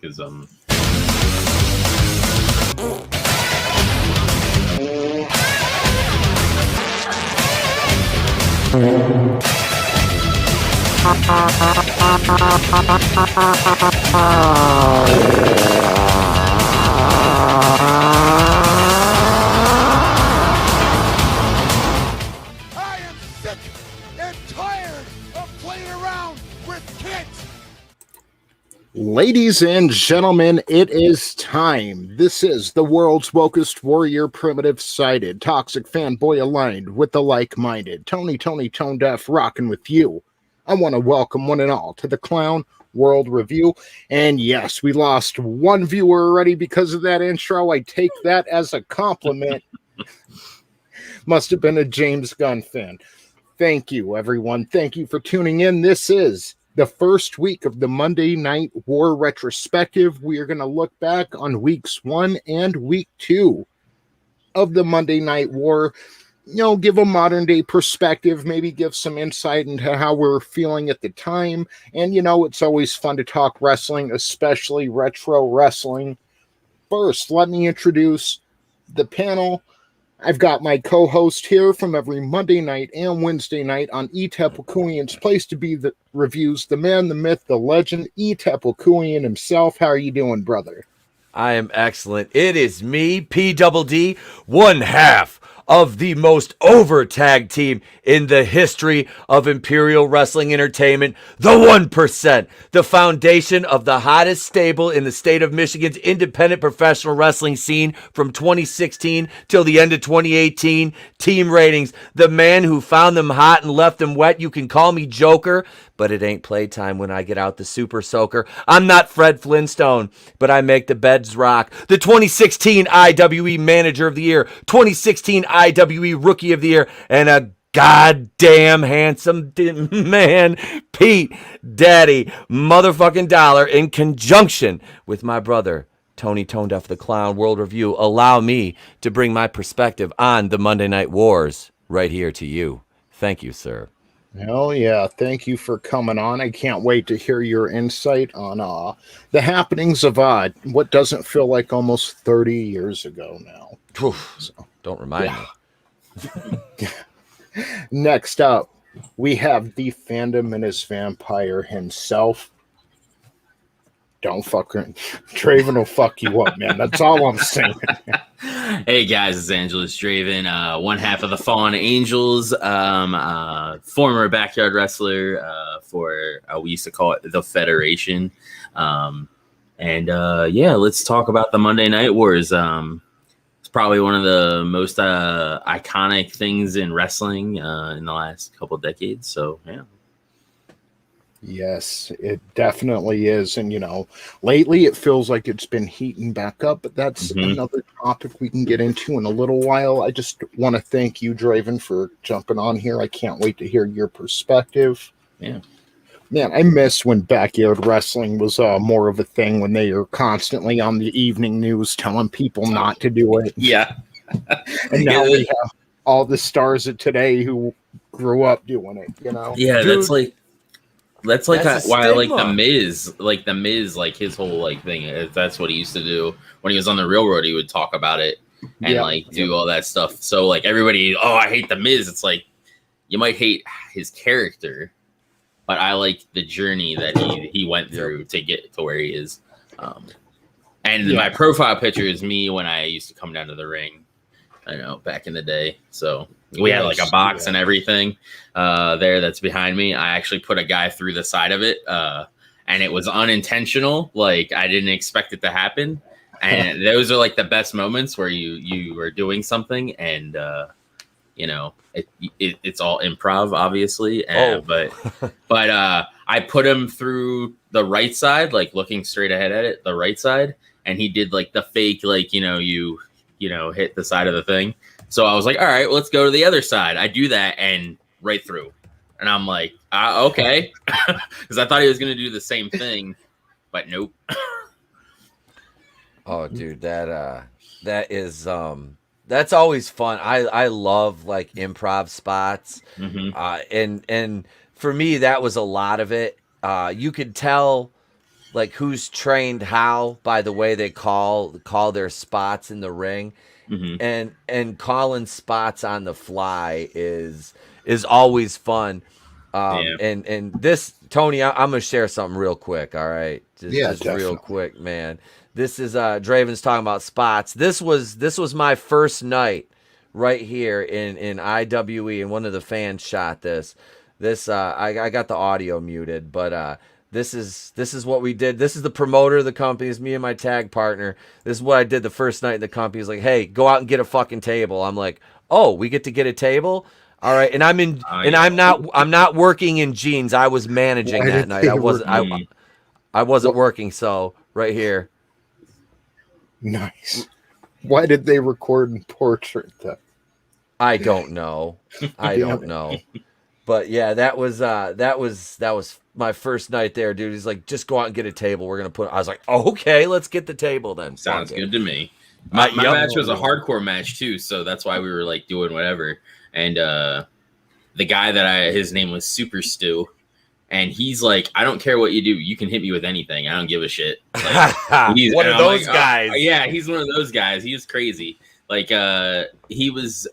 because I am sick and tired of playing around with kids. Ladies and gentlemen, it is time. This is the world's wokest warrior, primitive sided, toxic fanboy aligned with the like-minded. Tony, Tone Deaf, rocking with you. I want to welcome one and all to the Clown World Review. And yes, we lost one viewer already because of that intro. I take that as a compliment. Must have been a James Gunn fan. Thank you, everyone. Thank you for tuning in. This is the first week of the Monday Night War retrospective. We are going to look back on weeks 1 and week 2 of the Monday Night War. You know, give a modern day perspective, maybe give some insight into how we're feeling at the time. And, you know, it's always fun to talk wrestling, especially retro wrestling. First, let me introduce the panel. I've got my co-host here from every Monday night and Wednesday night on Etep Wokuian's Place to Be the Reviews, the man, the myth, the legend, Etep Wokuian himself. How are you doing, brother? I am excellent. It is me, PDD, one half of the most over tag team in the history of Imperial Wrestling Entertainment, the 1%, the foundation of the hottest stable in the state of Michigan's independent professional wrestling scene from 2016 till the end of 2018. Team ratings, the man who found them hot and left them wet. You can call me Joker, but it ain't playtime when I get out the Super Soaker. I'm not Fred Flintstone, but I make the beds rock. The 2016 IWE Manager of the Year, 2016 IWE Rookie of the Year, and a goddamn handsome man, Pete Daddy motherfucking Dollar, in conjunction with my brother, Tony Tone Deaf, the Clown World Review, allow me to bring my perspective on the Monday Night Wars right here to you. Thank you, sir. Hell yeah. Thank you for coming on. I can't wait to hear your insight on the happenings of what doesn't feel like almost 30 years ago now. So, don't remind me. Next up, we have the fandom and his vampire himself. Don't fucking Draven will fuck you up, man. That's all I'm saying. Hey guys, it's Angelus Draven, one half of the Fallen Angels, former backyard wrestler for we used to call it the Federation, let's talk about the Monday Night Wars. It's probably one of the most iconic things in wrestling in the last couple decades. So yeah. Yes, it definitely is. And, you know, lately it feels like it's been heating back up, but that's another topic we can get into in a little while. I just want to thank you, Draven, for jumping on here. I can't wait to hear your perspective. Yeah. Man, I miss when backyard wrestling was more of a thing, when they were constantly on the evening news telling people not to do it. Yeah. And now we have all the stars of today who grew up doing it, you know? Yeah, Dude, that's why I like the Miz, like his whole like thing. That's what he used to do when he was on the railroad. He would talk about it and do all that stuff. So like everybody, I hate the Miz. It's like you might hate his character, but I like the journey that he went through to get to where he is. My profile picture is me when I used to come down to the ring. I know, back in the day. So we had like a box and everything there that's behind me. I actually put a guy through the side of it, and it was unintentional. Like I didn't expect it to happen. And those are like the best moments where you are doing something and it's all improv, obviously. But I put him through the right side, like looking straight ahead at it, the right side, and he did like the fake, like you hit the side of the thing. So I was like, all right, well, let's go to the other side. I do that and right through. And I'm like, okay. Because I thought he was going to do the same thing, but nope. Oh, dude, that is that's always fun. I love like improv spots. And for me, that was a lot of it. You could tell like who's trained how by the way they call their spots in the ring. And calling spots on the fly is always fun. And this, Tony, I'm gonna share something real quick. All right, just real quick, man. This is Draven's talking about spots. This was my first night right here in IWE, and one of the fans shot this. I got the audio muted, but this is what we did. This is the promoter of the company. It's me and my tag partner. This is what I did the first night in the company. He's like, hey, go out and get a fucking table. I'm like, oh, we get to get a table? All right. And I'm not working in jeans. I was managing that night. I wasn't working, so right here. Nice. Why did they record in portrait though? I don't know. I don't know. But yeah, that was my first night there, dude. He's like, just go out and get a table. We're gonna put. I was like, oh, okay, let's get the table then. Sounds good to me. My match was a hardcore match too, so that's why we were like doing whatever. And the guy his name was Super Stu, and he's like, I don't care what you do, you can hit me with anything. I don't give a shit. Like, he's one of those guys. Oh, yeah, he's one of those guys. He is crazy. Like he was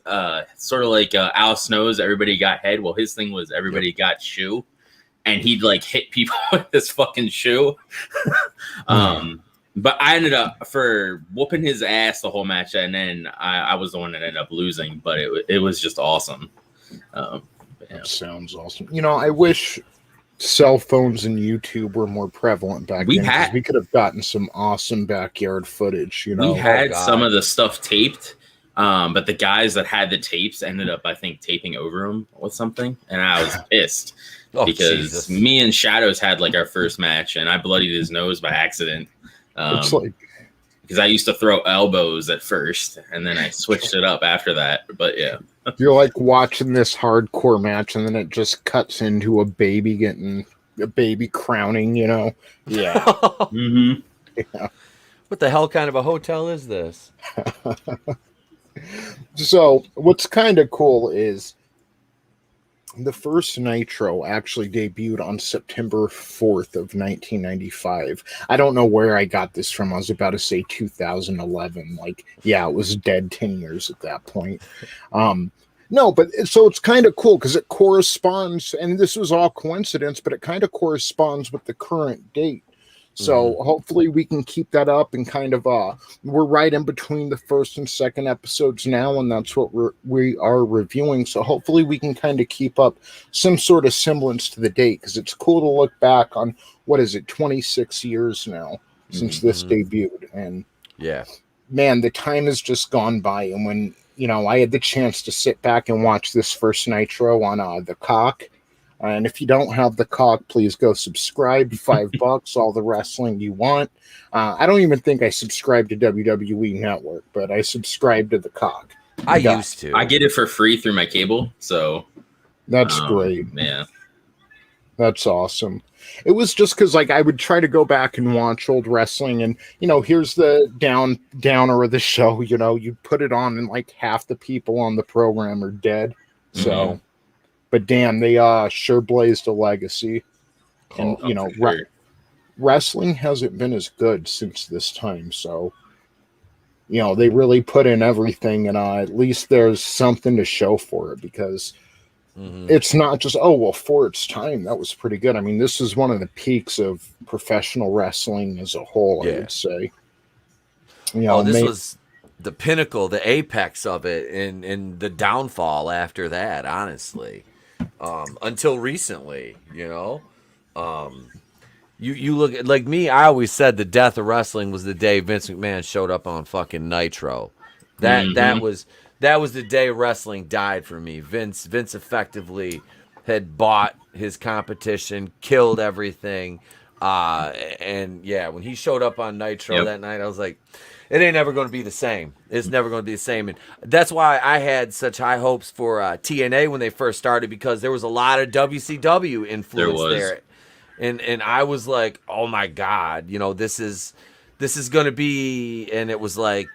sort of like Al Snow's everybody got head. Well, his thing was everybody got shoe, and he'd like hit people with this fucking shoe. But I ended up for whooping his ass the whole match, and then I was the one that ended up losing. But it was just awesome. That sounds awesome. You know, I wish cell phones and YouTube were more prevalent back then. We could have gotten some awesome backyard footage. You know, we had some of the stuff taped, but the guys that had the tapes ended up, I think, taping over them with something, and I was pissed because Jesus. Me and Shadows had like our first match, and I bloodied his nose by accident. It's like, because I used to throw elbows at first, and then I switched it up after that. But yeah, you're like watching this hardcore match, and then it just cuts into a baby getting a baby crowning. You know? Yeah. Yeah. What the hell kind of a hotel is this? So what's kind of cool is the first Nitro actually debuted on September 4th of 1995. I don't know where I got this from. I was about to say 2011. Like, yeah, it was dead 10 years at that point. No, but so it's kind of cool because it corresponds, and this was all coincidence, but it kind of corresponds with the current date. So hopefully we can keep that up and kind of we're right in between the first and second episodes now, and that's what we are reviewing. So hopefully we can kind of keep up some sort of semblance to the date, because it's cool to look back on, what is it, 26 years now since this debuted. And yeah, man, the time has just gone by. And when, you know, I had the chance to sit back and watch this first Nitro on the Cock. And if you don't have the Cock, please go subscribe. $5, all the wrestling you want. I don't even think I subscribe to WWE Network, but I subscribe to the Cock. I used to. I get it for free through my cable, so that's great. Yeah, that's awesome. It was just because, like, I would try to go back and watch old wrestling, and you know, here's the downer of the show. You know, you put it on, and like half the people on the program are dead. So. But damn, they sure blazed a legacy. And, you know, wrestling hasn't been as good since this time. So, you know, they really put in everything, and at least there's something to show for it, because it's not just, oh, well, for its time, that was pretty good. I mean, this is one of the peaks of professional wrestling as a whole, I would say. You know, this was the pinnacle, the apex of it, and the downfall after that, honestly. Until recently, you know, you look at, like me, I always said the death of wrestling was the day Vince McMahon showed up on fucking Nitro. That was the day wrestling died for me. Vince effectively had bought his competition, killed everything. And yeah, when he showed up on Nitro that night, I was like, it ain't ever going to be the same. It's never going to be the same. And that's why I had such high hopes for TNA when they first started, because there was a lot of WCW influence there. And I was like, oh my God, you know, this is going to be, and it was like,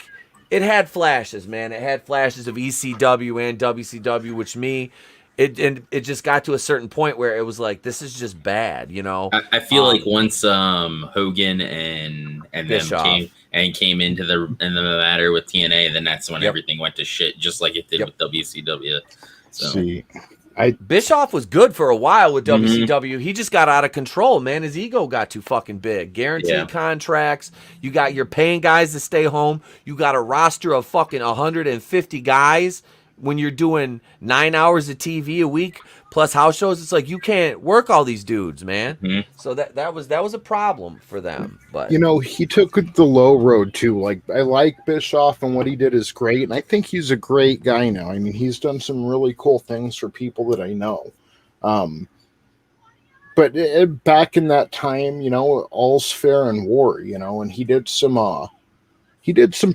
it had flashes, man. It had flashes of ECW and WCW, which me, it just got to a certain point where it was like, this is just bad, you know. I feel like once Hogan and them came into the matter with TNA, then that's when everything went to shit, just like it did with WCW. So. See, Bischoff was good for a while with WCW. He just got out of control, man. His ego got too fucking big. Guaranteed contracts. You're paying guys to stay home. You got a roster of fucking 150 guys. When you're doing 9 hours of TV a week plus house shows, it's like you can't work all these dudes, man. So that was a problem for them. But you know, he took the low road too. Like, I like Bischoff and what he did is great, and I think he's a great guy now. I mean, he's done some really cool things for people that I know. But back in that time, you know, all's fair in war, you know, and he did some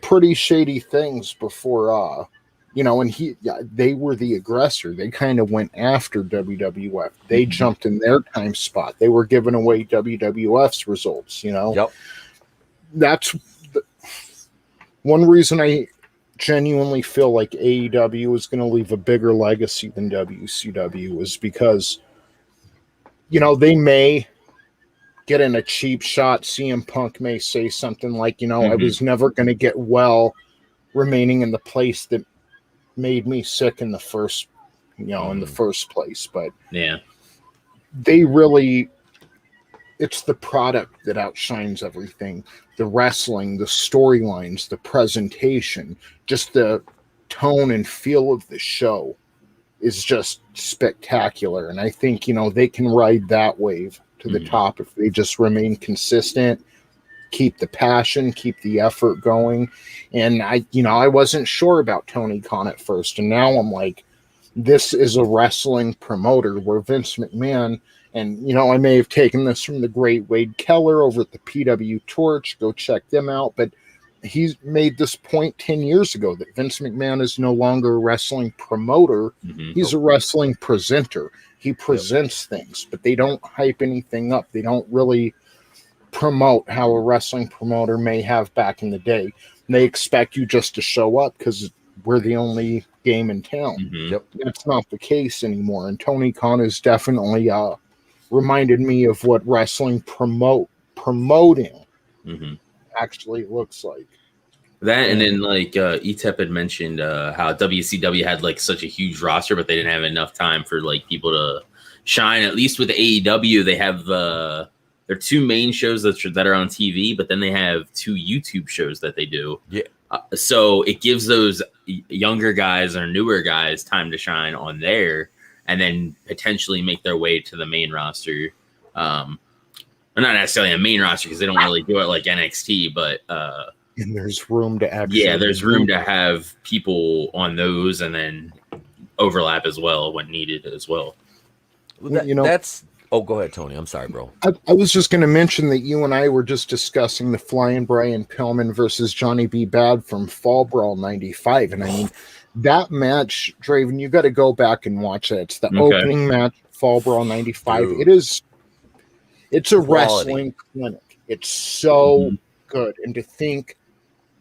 pretty shady things before. You know, and they were the aggressor. They kind of went after WWF. They jumped in their time spot. They were giving away WWF's results, you know. That's one reason I genuinely feel like AEW is going to leave a bigger legacy than WCW is because, you know, they may get in a cheap shot. CM Punk may say something like, you know, I was never going to get well remaining in the place that made me sick in the first place. But they really, it's the product that outshines everything. The wrestling, the storylines, the presentation, just the tone and feel of the show is just spectacular. And I think, you know, they can ride that wave to the top if they just remain consistent, keep the passion, keep the effort going. And I wasn't sure about Tony Khan at first, and now I'm like, this is a wrestling promoter where Vince McMahon, and you know, I may have taken this from the great Wade Keller over at the PW Torch, go check them out, but he's made this point 10 years ago that Vince McMahon is no longer a wrestling promoter, he's a wrestling presenter. He presents things, but they don't hype anything up. They don't really promote how a wrestling promoter may have back in the day. They expect you just to show up because we're the only game in town. That's not the case anymore. And Tony Khan has definitely reminded me of what wrestling promoting actually looks like. That, and then like Etep had mentioned how WCW had like such a huge roster, but they didn't have enough time for like people to shine. At least with AEW, they have their two main shows that are on TV, but then they have two YouTube shows that they do. So it gives those younger guys or newer guys time to shine on there, and then potentially make their way to the main roster. Or not necessarily a main roster because they don't really do it like NXT, but and there's room to actually there's room to have people on those and then overlap as well when needed as well. You know, that's. Oh, go ahead, Tony. I'm sorry, bro. I was just going to mention that you and I were just discussing the Flying Brian Pillman versus Johnny B. Bad from Fall Brawl 95. And I mean, that match, Draven, you got to go back and watch it. It's the opening match, Fall Brawl 95. Dude. It's a wrestling clinic. It's so good. And to think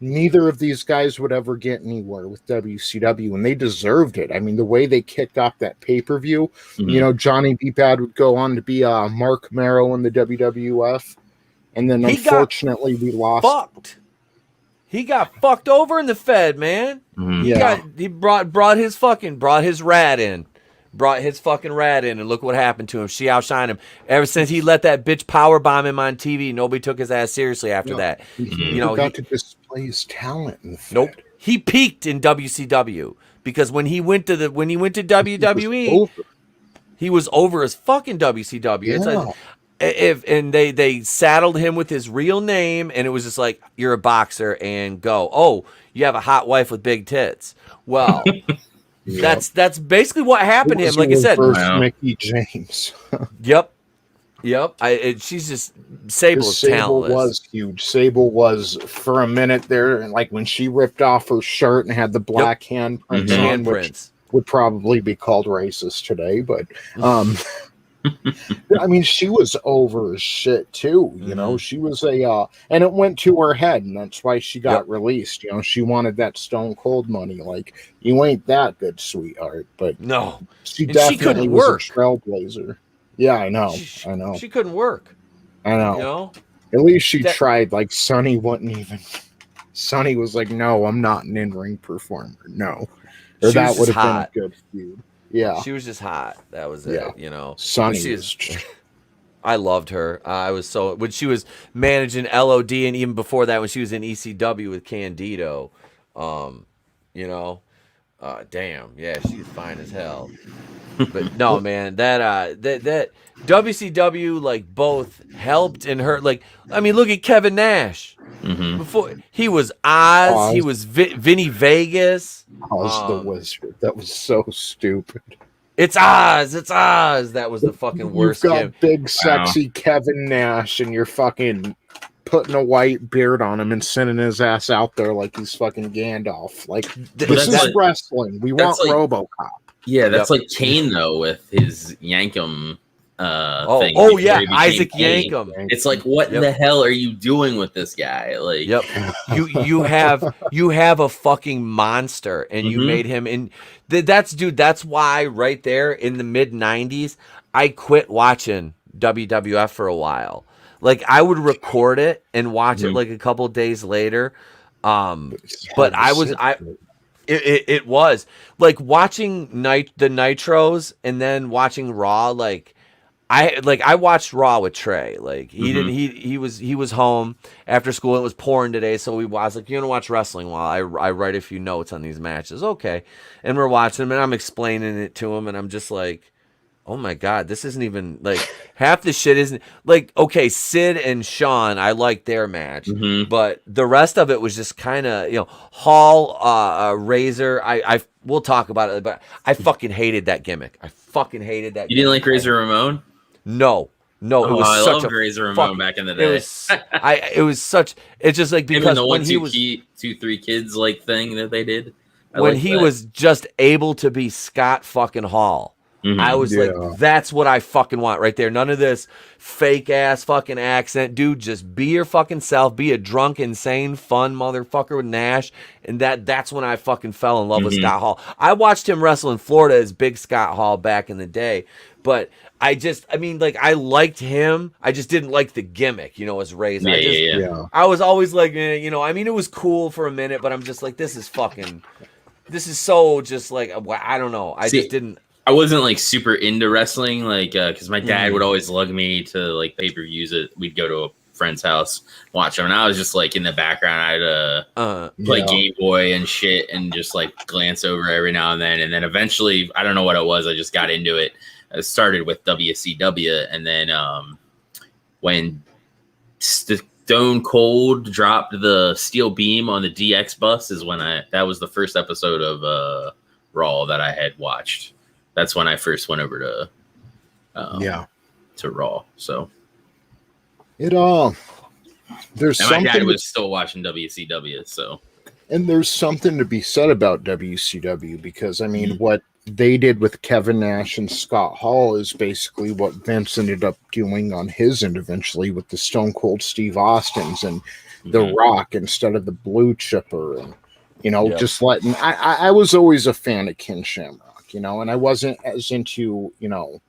neither of these guys would ever get anywhere with WCW, and they deserved it. I mean, the way they kicked off that pay-per-view, you know, Johnny B. Bad would go on to be Mark Merrow in the WWF, and then unfortunately we lost. Fucked. He got fucked over in the Fed, man. He brought his rat in. Brought his fucking rat in, and look what happened to him. She outshined him. Ever since he let that bitch power bomb him on TV, nobody took his ass seriously after that. You know, got to display his talent in the Fed. Nope. He peaked in WCW because when he went to WWE, he was over as fucking WCW. Yeah. It's like, and they saddled him with his real name, and it was just like, you're a boxer and go. Oh, you have a hot wife with big tits. Well. That's basically what happened to him. Like I said, Mickey James. Yep. She's just Sable was huge. Sable was for a minute there, like when she ripped off her shirt and had the black handprints on, which would probably be called racist today. But I mean, she was over as shit too. You know, she was and it went to her head, and that's why she got released. You know, she wanted that Stone Cold money. Like, you ain't that good, sweetheart. But no, she and definitely she couldn't was work. a trailblazer. Yeah, I know. She couldn't work. I know. You know, at least she tried. Like Sonny wouldn't even. Sonny was like, "No, I'm not an in-ring performer. No," or she that would have been a good feud. Yeah, she was just hot. That was it. You know, Sonny was. I loved her. I was so when she was managing LOD, and even before that, when she was in ECW with Candido, you know, damn, yeah, she's fine as hell. But no, man, that WCW like both helped and hurt. Like, I mean, look at Kevin Nash. Before he was Oz, he was Vinny Vegas. Oz the Wizard. That was so stupid. It's Oz. It's Oz. That was the fucking worst. You've got big, sexy Kevin Nash, and you're fucking putting a white beard on him and sending his ass out there like he's fucking Gandalf. Like, this is wrestling. We want RoboCop. Yeah, that's like Kane though with his Yankum thing. Oh yeah, Isaac Yankum. It's like, what the hell are you doing with this guy? Like, you have a fucking monster, and you made him. And that's why right there in the mid '90s, I quit watching WWF for a while. Like, I would record it and watch it like a couple days later. But it was like watching the Nitros and then watching Raw. Like, I watched Raw with Trey. Like, he was home after school. It was pouring today, so I was like, you want to watch wrestling while I write a few notes on these matches. Okay. And we're watching them, and I'm explaining it to him, and I'm just like, oh my God, this isn't even like half the shit isn't like, okay, Sid and Shawn, I liked their match, but the rest of it was just kind of, you know, Hall, Razor. We'll talk about it, but I fucking hated that gimmick. I fucking hated that. You didn't like Razor Ramon? No, it was I such loved Razor Ramon back in the day. It's just like, because the when he was 3 kids like thing that they did, when he was just able to be Scott fucking Hall. I was like, that's what I fucking want right there. None of this fake ass fucking accent, dude. Just be your fucking self. Be a drunk, insane, fun motherfucker with Nash. And that's when I fucking fell in love with Scott Hall. I watched him wrestle in Florida as Big Scott Hall back in the day, but I liked him. I just didn't like the gimmick, you know, as Razor. I was always like, you know, I mean, it was cool for a minute, but I'm just like, this is so just like, I don't know. I wasn't like super into wrestling, like, because my dad would always lug me to like pay-per-views. We'd go to a friend's house, watch them, and I was just like in the background. I'd play Game Boy and shit, and just like glance over every now and then eventually, I don't know what it was, I just got into it. I started with WCW, and then when Stone Cold dropped the steel beam on the DX bus is when that was the first episode of Raw that I had watched. That's when I first went over to Raw. So there's something. My dad was still watching WCW. So, and there's something to be said about WCW, because I mean, what they did with Kevin Nash and Scott Hall is basically what Vince ended up doing on his end eventually with the Stone Cold Steve Austins and The Rock instead of the Blue Chipper, and you know, just letting. I was always a fan of Ken Shamrock. You know, and I wasn't as into, you know,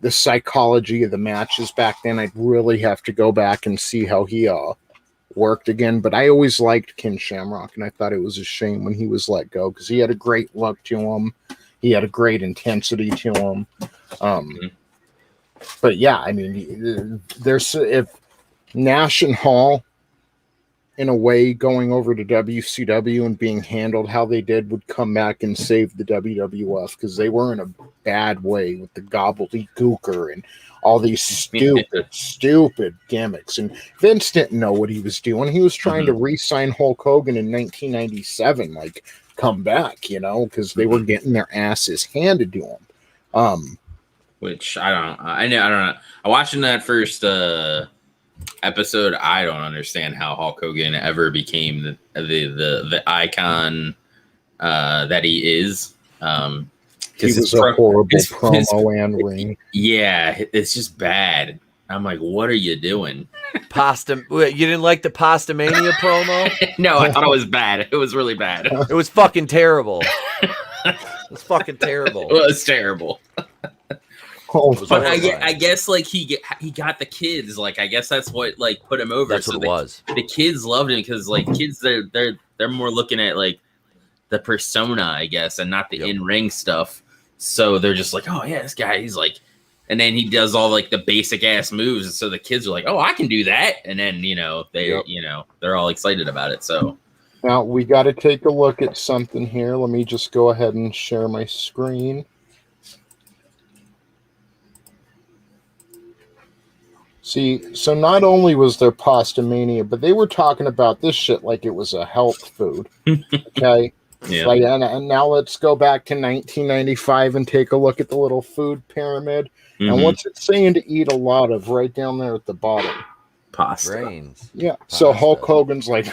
the psychology of the matches back then. I'd really have to go back and see how he worked again. But I always liked Ken Shamrock, and I thought it was a shame when he was let go, because he had a great look to him. He had a great intensity to him. But yeah, I mean, if Nash and Hall, in a way, going over to WCW and being handled how they did, would come back and save the WWF, because they were in a bad way with the gobbledygooker and all these stupid gimmicks. And Vince didn't know what he was doing. He was trying to re-sign Hulk Hogan in 1997, like, come back, you know, because they were getting their asses handed to them. Which I don't know. I watched in that first episode. I don't understand how Hulk Hogan ever became the icon that he is. He was a horrible promo and ring. Yeah, it's just bad. I'm like, what are you doing? You didn't like the Pasta Mania promo? No, I thought it was bad. It was really bad. It was fucking terrible. It was fucking terrible. It was terrible. But I guess like he got the kids. Like I guess that's what like put him over. That's what it was. The kids loved him because like kids they're more looking at like the persona, I guess, and not the in-ring stuff. So they're just like, oh yeah, this guy, he's like, and then he does all like the basic ass moves, and so the kids are like, oh, I can do that, and then they're all excited about it. So now we got to take a look at something here. Let me just go ahead and share my screen. See, so not only was there Pasta Mania, but they were talking about this shit like it was a health food. Okay? Yeah. Like, and now let's go back to 1995 and take a look at the little food pyramid. Mm-hmm. And what's it saying to eat a lot of right down there at the bottom? Pasta. Brains. Yeah. Pasta. So Hulk Hogan's like,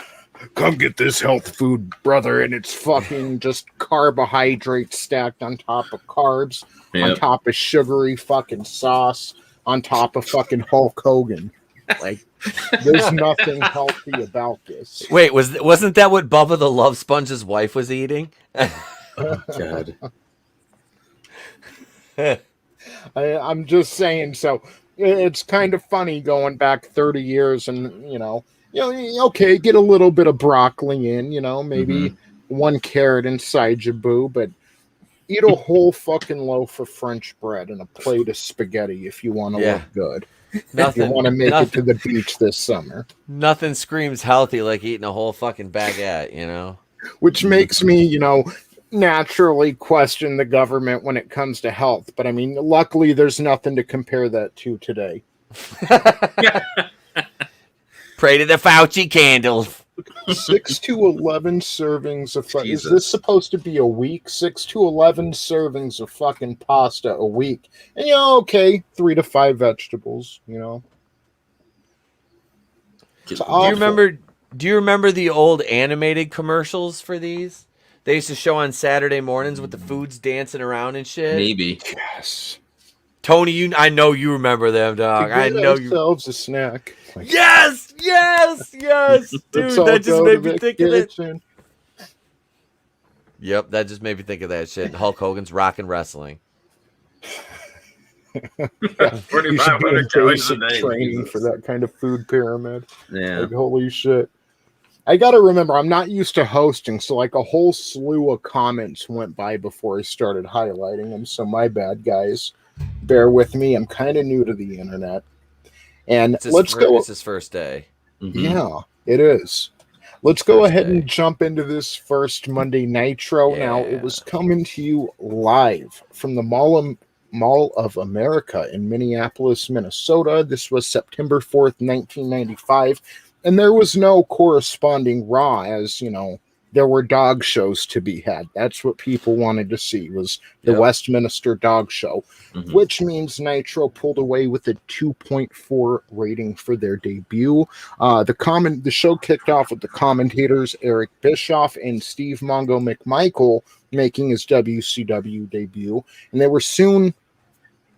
come get this health food, brother. And it's fucking just carbohydrates stacked on top of carbs, on top of sugary fucking sauce, on top of fucking Hulk Hogan. Like, there's nothing healthy about this. Wait, wasn't that what Bubba the Love Sponge's wife was eating? Oh, God. I'm just saying, so it's kind of funny going back 30 years and, okay, get a little bit of broccoli in, maybe one carrot inside your boo, but eat a whole fucking loaf of French bread and a plate of spaghetti if you want to look good. If you want to make it to the beach this summer. Nothing screams healthy like eating a whole fucking baguette, Which makes me, naturally question the government when it comes to health. But I mean, luckily there's nothing to compare that to today. Pray to the Fauci candles. 6 to 11 servings of fucking... Is this supposed to be a week? 6 to 11 servings of fucking pasta a week. And, okay, 3 to 5 vegetables, Do you remember the old animated commercials for these? They used to show on Saturday mornings with the foods dancing around and shit. Maybe. Yes. Tony, I know you remember them, dog. I know you. Ourselves a snack. Like, yes, dude. That just made me think of it. Yep, that just made me think of that shit. Hulk Hogan's rockin' wrestling. You should be in basic training for that kind of food pyramid. Yeah. Like, holy shit. I gotta remember, I'm not used to hosting, so like a whole slew of comments went by before I started highlighting them. So my bad, guys. Bear with me. I'm kind of new to the internet. And let's go. It's his first day. Mm-hmm. Yeah, it is. Let's go ahead and jump into this first Monday Nitro. Yeah. Now, it was coming to you live from the Mall of America in Minneapolis, Minnesota. This was September 4th, 1995. And there was no corresponding Raw, as, there were dog shows to be had. That's what people wanted to see, was the Westminster Dog Show, which means Nitro pulled away with a 2.4 rating for their debut. The show kicked off with the commentators Eric Bischoff and Steve Mongo McMichael making his WCW debut, and they were soon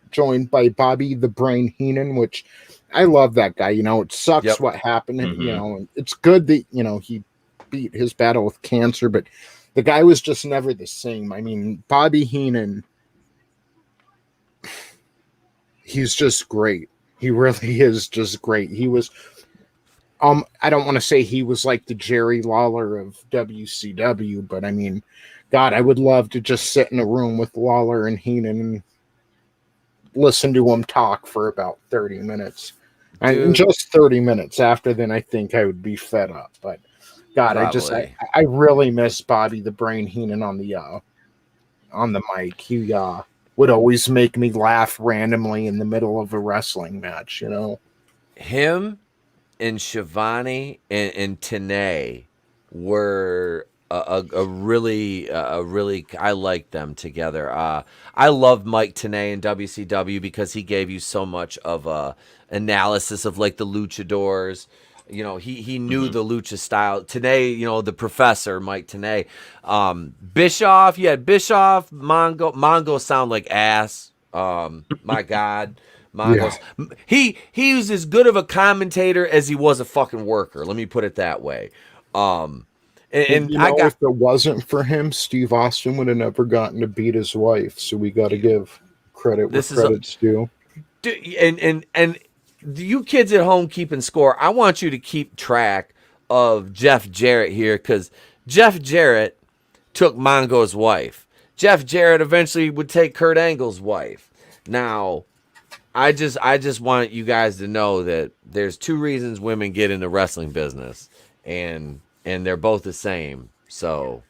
joined by Bobby the Brain Heenan, which I love that guy. It sucks what happened. And it's good that, he beat his battle with cancer, but the guy was just never the same. I mean, Bobby Heenan, he's just great. He really is just great. He was, I don't want to say he was like the Jerry Lawler of WCW, but I mean, God, I would love to just sit in a room with Lawler and Heenan and listen to him talk for about 30 minutes. And just 30 minutes. After then, I think I would be fed up. But God, probably. I really miss Bobby the Brain Heenan on the mic. He would always make me laugh randomly in the middle of a wrestling match. Him and Shivani and Tenay were a really I like them together. I love Mike Tenay in WCW because he gave you so much of a analysis of like the luchadors, he knew the lucha style. Tenay, the professor, Mike Tenay. Bischoff, Bischoff, Mongo sound like ass. My God. Mongo's he was as good of a commentator as he was a fucking worker. Let me put it that way. And if it wasn't for him, Steve Austin would have never gotten to beat his wife. So we got to give credit where credit's due. And you kids at home keeping score, I want you to keep track of Jeff Jarrett here, because Jeff Jarrett took Mongo's wife. Jeff Jarrett eventually would take Kurt Angle's wife. Now, I just want you guys to know that there's two reasons women get in the wrestling business, and they're both the same. So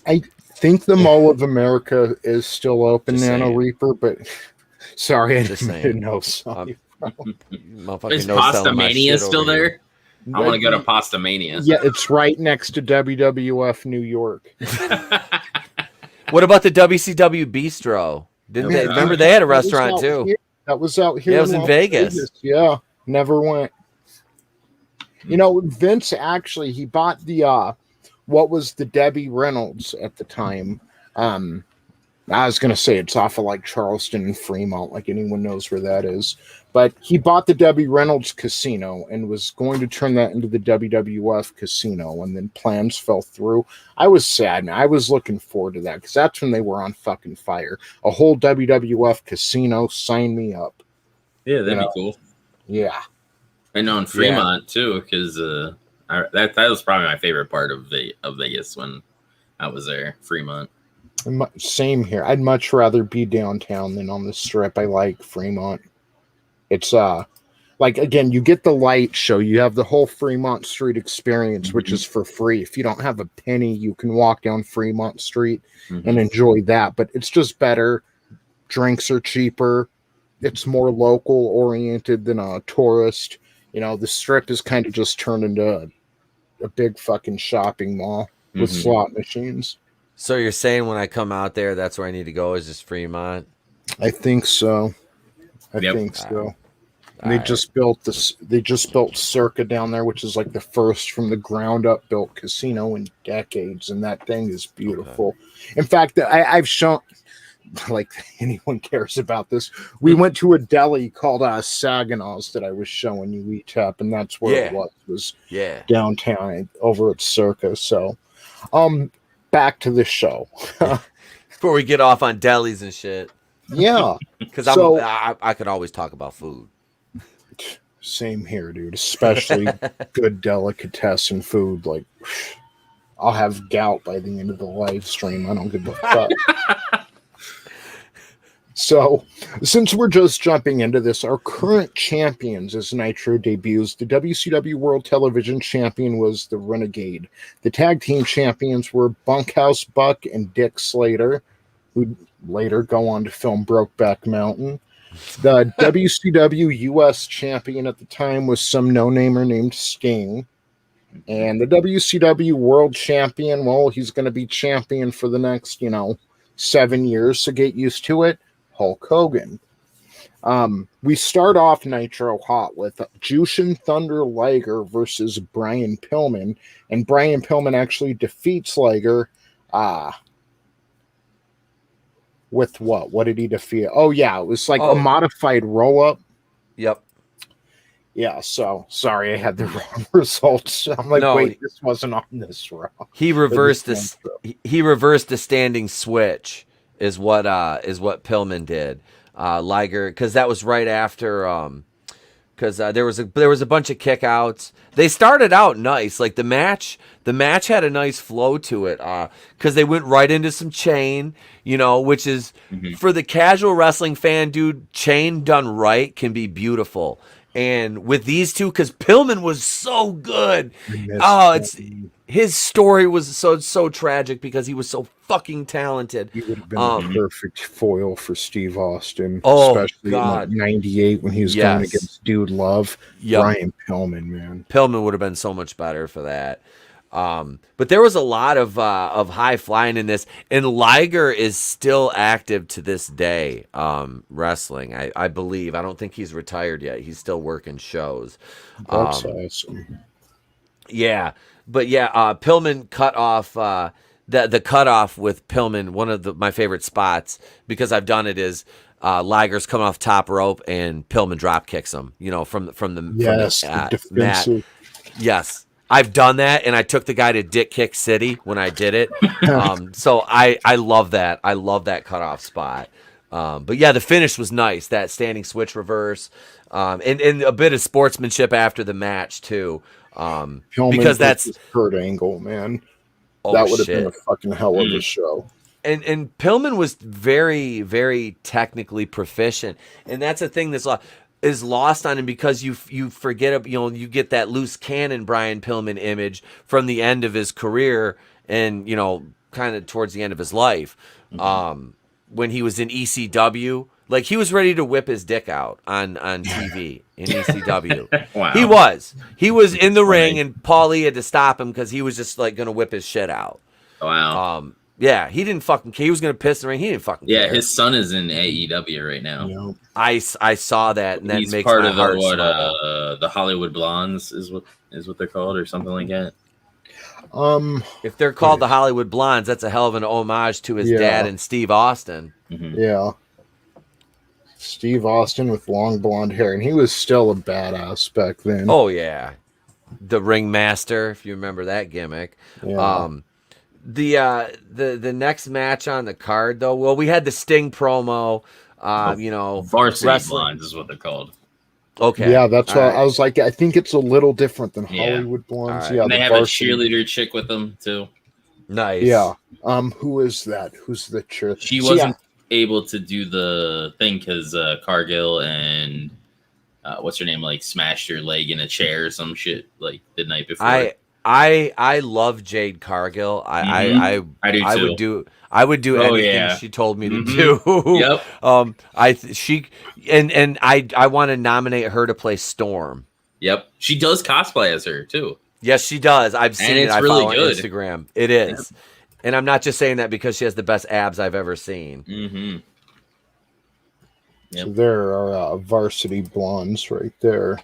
I think the Mall of America is still open, Nano Reaper, but sorry, I didn't know. Sorry. Is Pasta Mania still there? I want to go to Pasta Mania. Yeah, it's right next to WWF New York. What about the WCW Bistro? Didn't they? Remember they had a restaurant too. That was out here. It was in Vegas. Yeah, never went. Vince actually, he bought the what was the Debbie Reynolds at the time. I was going to say it's off of like Charleston and Fremont, like anyone knows where that is. But he bought the Debbie Reynolds casino and was going to turn that into the WWF casino, and then plans fell through. I was sad, man. I was looking forward to that because that's when they were on fucking fire. A whole WWF casino, sign me up. Yeah, that'd be cool. Yeah. I know in Fremont too, because that was probably my favorite part of Vegas when I was there, Fremont. Same here. I'd much rather be downtown than on the strip. I like Fremont. It's like, again, you get the light show. You have the whole Fremont Street experience, which is for free. If you don't have a penny, you can walk down Fremont Street and enjoy that. But it's just better. Drinks are cheaper. It's more local oriented than a tourist. The strip is kind of just turned into a big fucking shopping mall with slot machines. So you're saying when I come out there, that's where I need to go, is just Fremont? I think so. I think so. They just built Circa down there, which is like the first from the ground up built casino in decades, and that thing is beautiful. In fact, I've shown, like anyone cares about this, we went to a deli called Saginaw's that I was showing you, Etep, and that's where it was downtown over at Circa. So back to the show. Before we get off on delis and shit. Yeah. Because I could always talk about food. Same here, dude. Especially good delicatessen food. Like, I'll have gout by the end of the live stream. I don't give a fuck. So, since we're just jumping into this, our current champions as Nitro debuts, the WCW World Television Champion was the Renegade. The tag team champions were Bunkhouse Buck and Dick Slater, who later go on to film Brokeback Mountain. The WCW US champion at the time was some no-namer named Sting. And the WCW World Champion, well, he's going to be champion for the next, 7 years, so get used to it. Hulk Hogan. We start off Nitro hot with Jushin Thunder Liger versus Brian Pillman, and Brian Pillman actually defeats Liger with what? What did he defeat? Oh yeah, it was like a modified roll-up. Yep. Yeah, so sorry I had the wrong results. I'm like, wait, this wasn't on this row. He reversed the standing switch. Is what Pillman did. Liger, because that was right after because there was a bunch of kickouts. They started out nice, like the match had a nice flow to it, because they went right into some chain, which is for the casual wrestling fan, dude. Chain done right can be beautiful. And with these two, because Pillman was so good, his story was so tragic because he was so fucking talented. He would have been the perfect foil for Steve Austin, especially in '98 when he was going against Dude Love. Brian Pillman, man. Pillman would have been so much better for that. But there was a lot of high flying in this, and Liger is still active to this day, wrestling. I believe. I don't think he's retired yet. He's still working shows. That's awesome. Yeah, but Pillman cut off the cutoff with Pillman. One of my favorite spots, because I've done it, is Liger's coming off top rope and Pillman drop kicks him. From the defensive. mat. Yes. I've done that, and I took the guy to Dick Kick City when I did it. So I love that. I love that cutoff spot. But yeah, the finish was nice. That standing switch reverse, and a bit of sportsmanship after the match too. Because that's Kurt Angle, man. Oh, that would have been a fucking hell of a show. And Pillman was very, very technically proficient, and that's a thing that's is lost on him, because you forget, you get that loose cannon Brian Pillman image from the end of his career, and kind of towards the end of his life, when he was in ECW, like he was ready to whip his dick out on TV in ECW. Wow. He was in the ring, and Paulie had to stop him because he was just like gonna whip his shit out. Wow. Yeah, he didn't fucking care. He was gonna piss in the ring. He didn't fucking care. Yeah, his son is in AEW right now. Yep. I saw that, and that He's makes part my of heart the Hollywood Blondes is what they're called, or something like that. If they're called the Hollywood Blondes, that's a hell of an homage to his dad and Steve Austin. Mm-hmm. Yeah. Steve Austin with long blonde hair, and he was still a badass back then. Oh yeah, the Ringmaster, if you remember that gimmick. Yeah. The next match on the card, though, well, we had the Sting promo. Varsity Lines is what they're called. Okay. Yeah, that's why right. I was like, I think it's a little different than Yeah. Hollywood Blondes. Right. Yeah, And they the have a Varsity- cheerleader chick with them too. Nice. Yeah. Who is that? Who's the cheer? She wasn't able to do the thing because Cargill and what's her name, like smashed her leg in a chair or some shit like the night before. I love Jade Cargill. I do too. I would do anything she told me to do. Yep. I want to nominate her to play Storm. Yep. She does cosplay as her too. Yes, she does. I've seen it. It's I really follow good. on Instagram. It is. Yep. And I'm not just saying that because she has the best abs I've ever seen. Mm-hmm. Yep. So there are Varsity Blondes right there.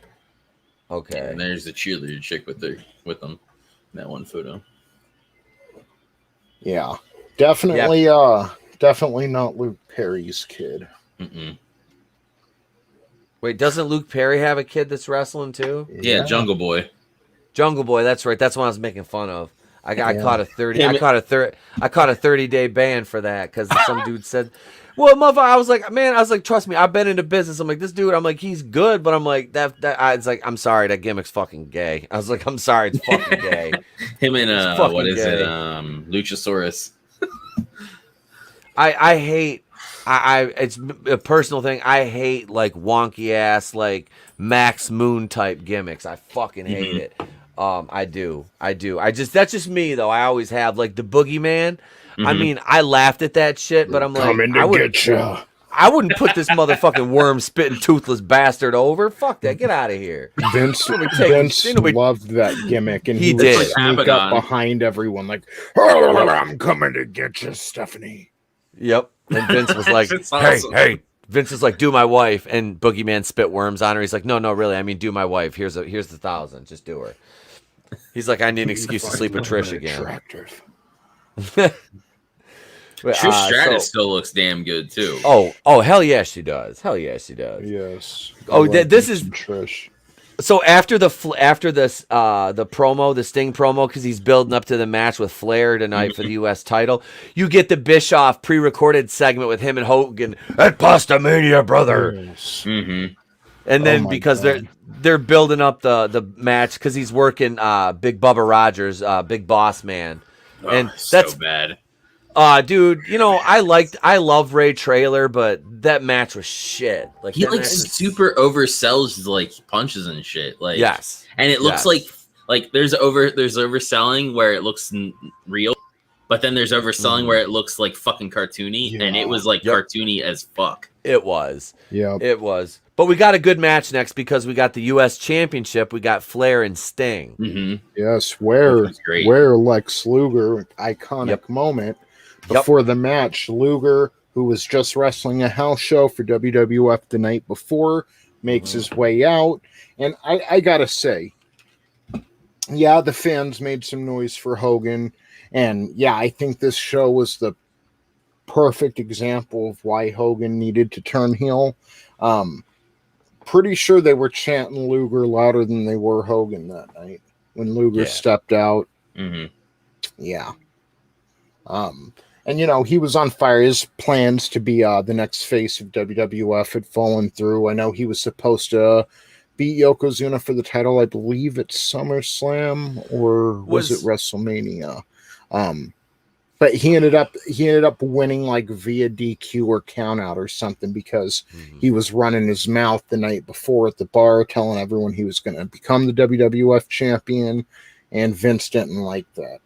Okay. And there's the cheerleader chick with them. That one photo. Yeah. Definitely definitely not Luke Perry's kid. Mm-mm. Wait, doesn't Luke Perry have a kid that's wrestling too? Yeah, Jungle Boy. Jungle Boy, that's right. That's what I was making fun of. I caught a 30-day ban for that because some dude said, "Well, motherfucker," I was like, trust me, I've been into business. I'm like, this dude, I'm like, he's good, but I'm like, it's like, I'm sorry, that gimmick's fucking gay. I was like, I'm sorry, it's fucking gay. Him and what is gay. it? Luchasaurus. I hate. It's a personal thing. I hate like wonky ass like Max Moon type gimmicks. I fucking hate it. I do. That's just me though. I always have like the Boogeyman. I mean, I laughed at that shit, but I'm like, I wouldn't put this motherfucking worm spitting toothless bastard over. Fuck that. Get out of here. Vince loved that gimmick, and he did would sneak up behind everyone like, "I'm coming to get you, Stephanie." Yep. And Vince was like, awesome. hey. Vince is like, do my wife, and Boogeyman spit worms on her. He's like, no, really, I mean, do my wife. Here's the 1,000. Just do her. He's like, I need an excuse to sleep with Trish again. Trish Stratus still looks damn good too. Oh, hell yeah, she does. Yes. This is Trish. So after the promo, the Sting promo, because he's building up to the match with Flair tonight for the U.S. title, you get the Bischoff pre-recorded segment with him and Hogan at Pastamania, brother. Yes. Mm-hmm. And then because they're building up the match because he's working Big Bubba Rogers, Big Boss Man, and that's so bad. Dude, I love Ray Traylor, but that match was shit. Like he super oversells like punches and shit. Like yes, and it looks like there's overselling where it looks real, But then there's overselling where it looks like fucking cartoony, and it was like cartoony as fuck. It was. Yeah. It was. But we got a good match next because we got the U.S. Championship. We got Flair and Sting. Mm-hmm. Yes, where Lex Luger, iconic moment. Before the match, Luger, who was just wrestling a house show for WWF the night before, makes his way out. And I gotta say, the fans made some noise for Hogan. And I think this show was the perfect example of why Hogan needed to turn heel. Pretty sure they were chanting Luger louder than they were Hogan that night when Luger stepped out. Mm-hmm. Yeah. And he was on fire. His plans to be the next face of WWF had fallen through. I know he was supposed to beat Yokozuna for the title. I believe it's SummerSlam, or was it WrestleMania? But he ended up winning like via DQ or countout or something because he was running his mouth the night before at the bar, telling everyone he was going to become the WWF champion, and Vince didn't like that.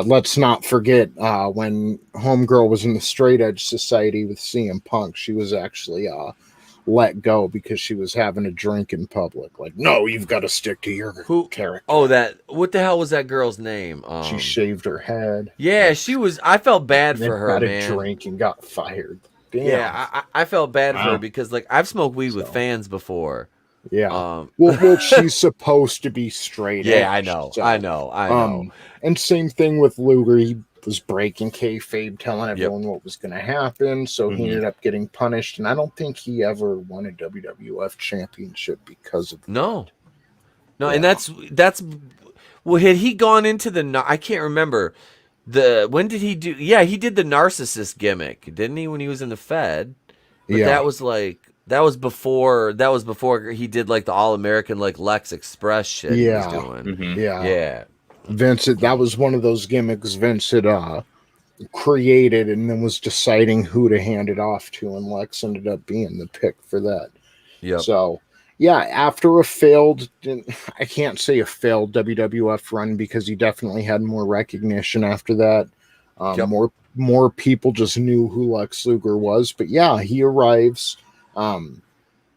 Let's not forget when Homegirl was in the Straight Edge Society with CM Punk, she was actually let go because she was having a drink in public. Like, no, you've got to stick to your character. Oh, what the hell was that girl's name? She shaved her head. Yeah, she was. I felt bad for her, had man. A drink and got fired. Damn. Yeah, I felt bad for her because like I've smoked weed with fans before. Yeah. Well, she's supposed to be straight. Yeah, I know. I know. And same thing with Luger. He was breaking kayfabe, telling everyone what was going to happen. So he ended up getting punished. And I don't think he ever won a WWF championship because of that. No. And that's well, had he gone into I can't remember when did he do? Yeah, he did the narcissist gimmick, didn't he? When he was in the Fed, but that was before he did like the All-American like Lex Express shit he was doing. Yeah. Vince, that was one of those gimmicks Vince had created and then was deciding who to hand it off to, and Lex ended up being the pick for that. Yeah. So, after I can't say a failed WWF run because he definitely had more recognition after that. More people just knew who Lex Luger was. But he arrives,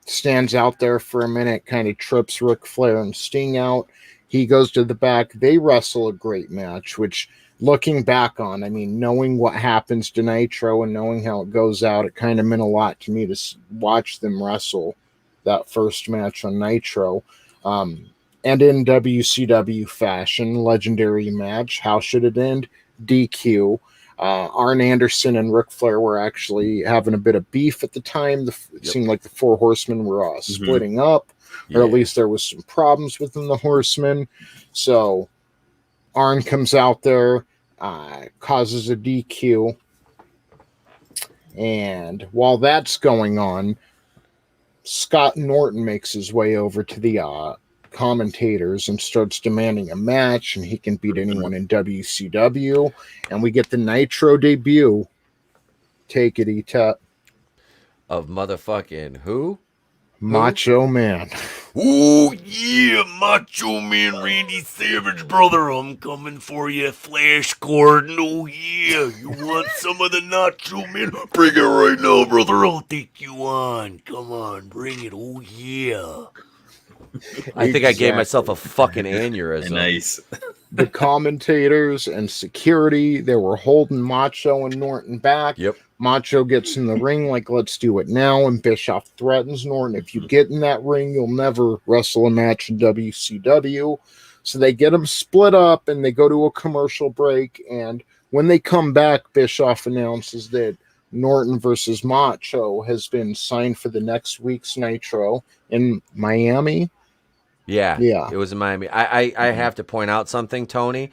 stands out there for a minute, kind of trips Ric Flair and Sting out. He goes to the back. They wrestle a great match, which looking back on, I mean, knowing what happens to Nitro and knowing how it goes out, it kind of meant a lot to me to watch them wrestle that first match on Nitro. And in WCW fashion, legendary match. How should it end? DQ. Arn Anderson and Ric Flair were actually having a bit of beef at the time. It seemed like the Four Horsemen were splitting up. Or at least there was some problems within the Horsemen. So Arn comes out there, causes a DQ. And while that's going on, Scott Norton makes his way over to the commentators and starts demanding a match, and he can beat anyone in WCW. And we get the Nitro debut. Take it, Etep. Of motherfucking who? Macho Man. Oh, yeah, Macho Man Randy Savage, brother. I'm coming for you, Flash Gordon. Oh, yeah, you want some of the Nacho Man? Bring it right now, brother. I'll take you on. Come on, bring it. Oh, yeah. I think I gave myself a fucking aneurysm. Nice. The commentators and security, they were holding Macho and Norton back. Yep. Macho gets in the ring like, let's do it now. And Bischoff threatens Norton, if you get in that ring, you'll never wrestle a match in WCW. So they get them split up and they go to a commercial break. And when they come back, Bischoff announces that Norton versus Macho has been signed for the next week's Nitro in Miami. Yeah, it was in Miami. I have to point out something, Tony.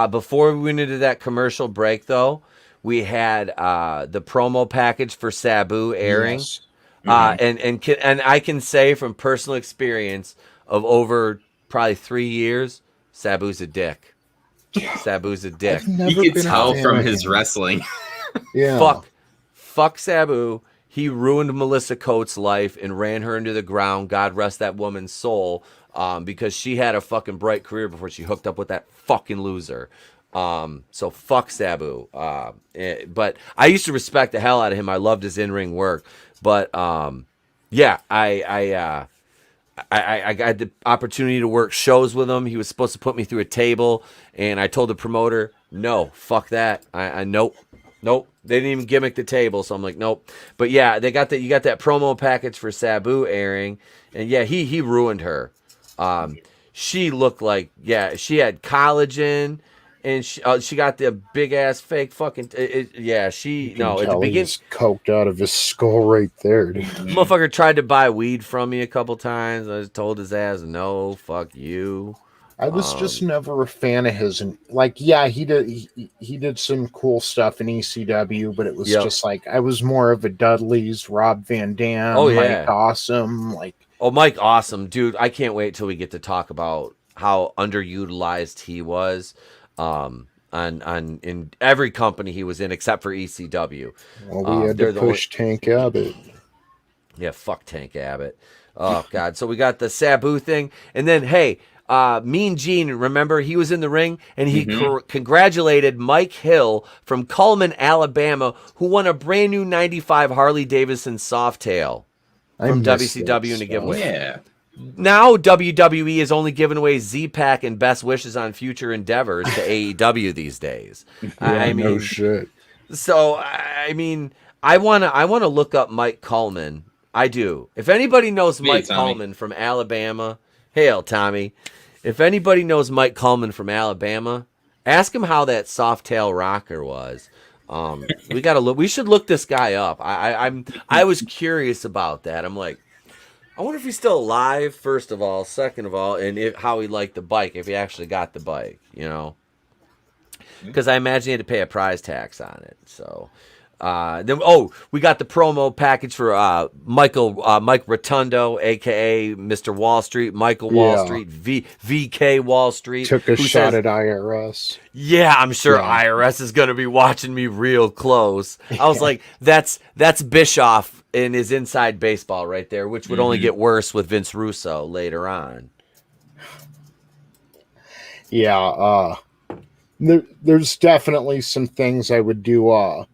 Before we went into that commercial break, though, we had the promo package for Sabu airing. Yes. And I can say from personal experience of over probably 3 years, Sabu's a dick. Sabu's a dick. You can tell from his wrestling. Fuck Sabu. He ruined Melissa Coates' life and ran her into the ground. God rest that woman's soul. Because she had a fucking bright career before she hooked up with that fucking loser. So fuck Sabu. But I used to respect the hell out of him. I loved his in-ring work. But yeah, I got the opportunity to work shows with him. He was supposed to put me through a table, and I told the promoter, no, fuck that. I nope. They didn't even gimmick the table, so I'm like, nope. But yeah, you got that promo package for Sabu airing, and yeah, he ruined her. She looked like, yeah, she had collagen, and she got the big ass fake fucking yeah. She no at the beginning he's coked out of his skull right there, dude. Motherfucker tried to buy weed from me a couple times. I just told his ass, no, fuck you. I was just never a fan of his, and like, yeah, he did some cool stuff in ECW, but it was just like I was more of a Dudley's, Rob Van Dam, Mike Awesome, like. Oh, Mike Awesome, dude! I can't wait till we get to talk about how underutilized he was, on in every company he was in except for ECW. Well, we had to push Tank Abbott. Yeah, fuck Tank Abbott. Oh God! So we got the Sabu thing, and then hey. Mean Gene, remember, he was in the ring, and he congratulated Mike Hill from Coleman, Alabama, who won a brand new 95 Harley Davidson Softail from WCW in a giveaway. Yeah. Now WWE is only giving away Z-Pack and best wishes on future endeavors to AEW these days. I mean, no shit. So I mean, I wanna look up Mike Coleman. I do. If anybody knows Mike Coleman from Alabama, hail Tommy. If anybody knows Mike Coleman from Alabama, ask him how that Softail rocker was. We gotta look. We should look this guy up. I was curious about that. I'm like, I wonder if he's still alive. First of all, second of all, and how he liked the bike. If he actually got the bike, you know, because I imagine he had to pay a prize tax on it. So. We got the promo package for Mike Rotundo, aka Mr. Wall Street, Michael Wall Street, VK Wall Street. Took a shot at IRS. Yeah, I'm sure IRS is gonna be watching me real close. I was like, that's Bischoff in his Inside Baseball right there, which would only get worse with Vince Russo later on. Yeah, there's definitely some things I would do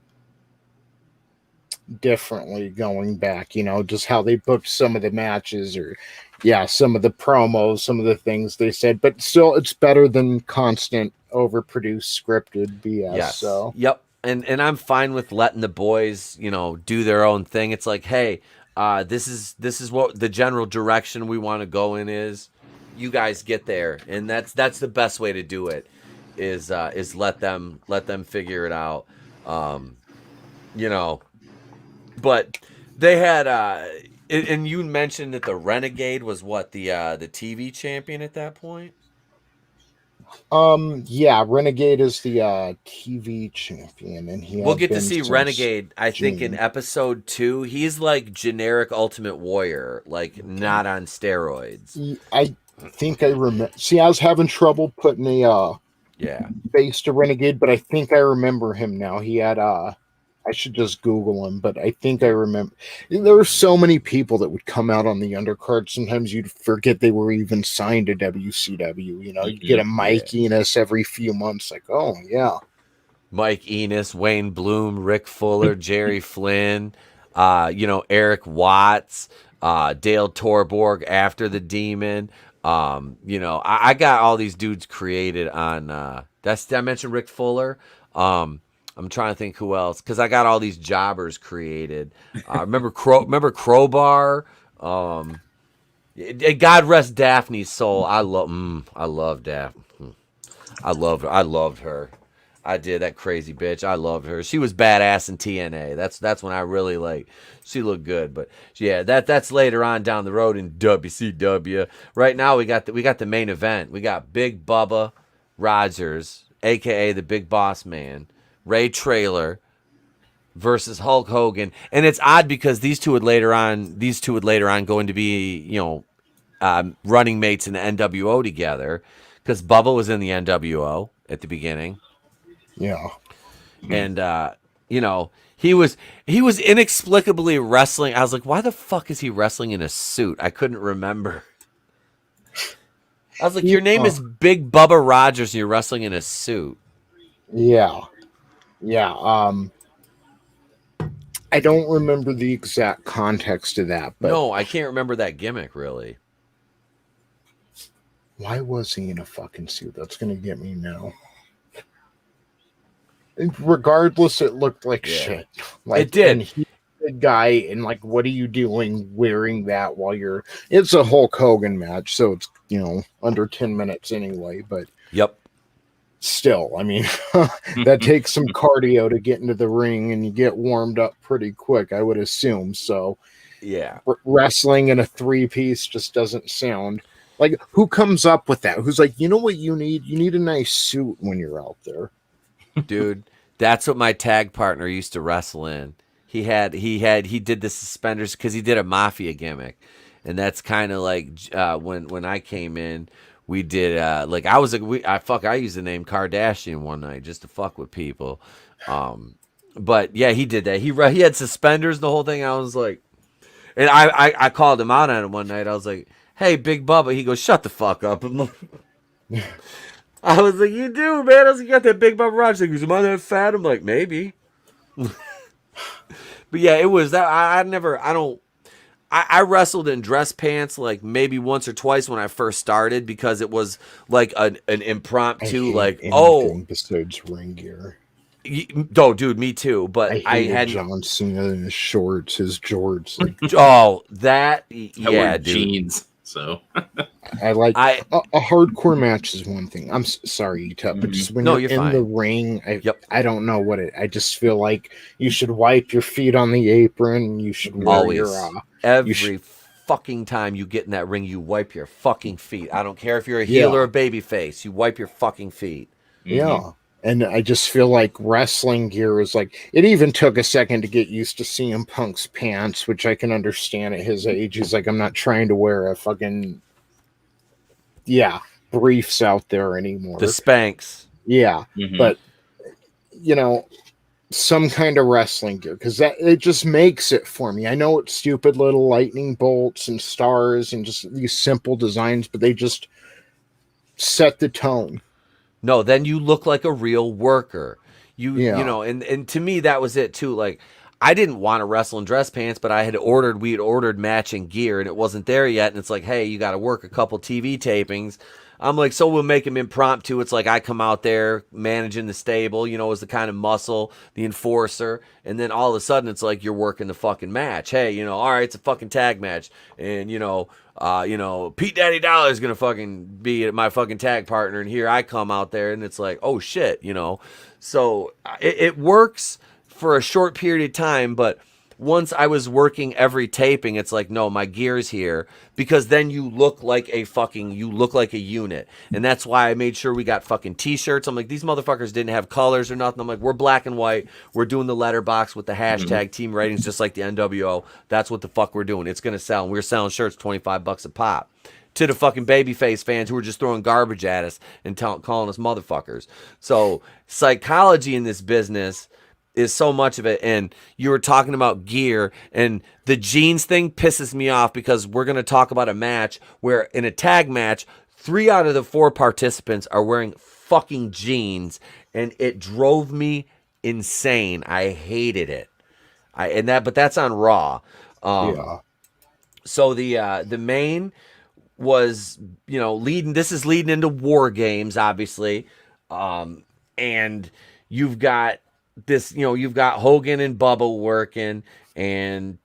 differently going back, you know, just how they booked some of the matches or some of the promos, some of the things they said, but still it's better than constant overproduced scripted BS. Yes. So and I'm fine with letting the boys, you know, do their own thing. It's like, hey, this is what the general direction we want to go in is. You guys get there, and that's the best way to do it is let them figure it out. You know. But they had, and you mentioned that the Renegade was what, the TV champion at that point? Yeah, Renegade is the TV champion, and we'll get to see Renegade, I think, in episode 2. He's like generic Ultimate Warrior, like not on steroids. I think I remember. See, I was having trouble putting a face to Renegade, but I think I remember him now. He had I should just Google him, but I think I remember. There were so many people that would come out on the undercard. Sometimes you'd forget they were even signed to WCW. You know, you'd get a Mike Enos every few months. Like, oh, yeah. Mike Enos, Wayne Bloom, Rick Fuller, Jerry Flynn, Eric Watts, Dale Torborg after the Demon. I got all these dudes created on I mentioned Rick Fuller. I'm trying to think who else, because I got all these jobbers created. Remember Crowbar? God rest Daphne's soul. I love Daphne. I loved her. I did, that crazy bitch. I loved her. She was badass in TNA. That's when I really she looked good. But yeah, that's later on down the road in WCW. Right now we got the main event. We got Big Bubba Rogers, aka the Big Boss Man, Ray Traylor versus Hulk Hogan. And it's odd because these two would later on go into be, running mates in the NWO together, because Bubba was in the NWO at the beginning. Yeah. And he was inexplicably wrestling. I was like, why the fuck is he wrestling in a suit? I couldn't remember. I was like, your name is Big Bubba Rogers and you're wrestling in a suit. Yeah. I don't remember the exact context of that, but No, I can't remember that gimmick really. why was he in a fucking suit? That's gonna get me now. Regardless, it looked like shit. Like, it did. And he's a guy, and like, what are you doing wearing that while you're? It's a Hulk Hogan match, so it's under 10 minutes anyway. But yep. Still, I mean, that takes some cardio to get into the ring, and you get warmed up pretty quick, I would assume. So, yeah, wrestling in a 3-piece just doesn't sound like. Who comes up with that? Who's like, you know what you need? You need a nice suit when you're out there, dude. That's what my tag partner used to wrestle in. He did the suspenders because he did a mafia gimmick, and that's kind of like when I came in. We did like I used the name Kardashian one night just to fuck with people. But yeah, he did that. He had suspenders the whole thing. I was like, and I called him out on it one night. I was like, "Hey, Big Bubba." He goes, "Shut the fuck up." I was like, "You do, man." I was like, "You got that Big Bubba Rogers." He goes, "Am I that fat?" I'm like, "Maybe." But yeah, it was that. I wrestled in dress pants like maybe once or twice when I first started because it was like an impromptu besides ring gear. No, dude, me too. But I had John Cena in his shorts, his jorts. Like, yeah, dude. Jeans. So I like a hardcore match is one thing. I'm sorry, Etep, but just when you're in fine. the ring, I don't know what it. I just feel like you should wipe your feet on the apron. You should wear your every fucking time you get in that ring, you wipe your fucking feet. I don't care if you're a heel or a baby face. You wipe your fucking feet. Yeah. And I just feel like wrestling gear is like, it even took a second to get used to CM Punk's pants, which I can understand at his age. He's like, I'm not trying to wear a fucking, briefs out there anymore. The Spanx. Yeah. But, some kind of wrestling gear, because it just makes it for me. I know it's stupid little lightning bolts and stars and just these simple designs, but they just set the tone. No, then you look like a real worker. You know, and to me that was it too. Like I didn't want to wrestle in dress pants, but we had ordered matching gear and it wasn't there yet. And it's like, hey, you got to work a couple TV tapings. I'm like, so we'll make them impromptu. It's like I come out there managing the stable, as the kind of muscle, the enforcer. And then all of a sudden it's like you're working the fucking match. Hey, all right, it's a fucking tag match. And, Pete Daddy Dollar is going to fucking be my fucking tag partner. And here I come out there and it's like, oh shit, So it works for a short period of time, but once I was working every taping, it's like, no, my gear's here, because then you look like a unit. And that's why I made sure we got fucking t-shirts. I'm like, these motherfuckers didn't have colors or nothing. I'm like, we're black and white. We're doing the letterbox with the hashtag team ratings, just like the NWO. That's what the fuck we're doing. It's going to sell. And we're selling shirts $25 a pop. To the fucking babyface fans who were just throwing garbage at us and calling us motherfuckers. So psychology in this business is so much of it. And you were talking about gear, and the jeans thing pisses me off because we're going to talk about a match where in a tag match, 3 out of the 4 participants are wearing fucking jeans, and it drove me insane. I hated it. But that's on Raw. So the main was, leading. This is leading into War Games, obviously. And you've got this, you've got Hogan and Bubba working, and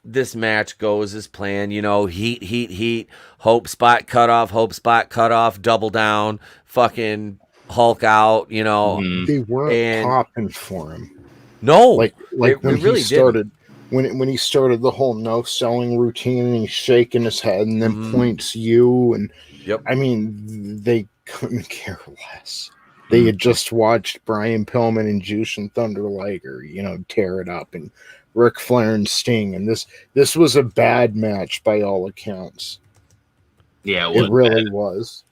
this match goes as planned. Heat, hope spot cut off, double down, fucking Hulk out. They weren't popping for him. No, like when really he started. When he started the whole no selling routine, and he's shaking his head and then points you, and I mean, they couldn't care less. They had just watched Brian Pillman and Jushin Thunder Liger, tear it up, and Ric Flair and Sting, and this was a bad match by all accounts. Yeah, it really was.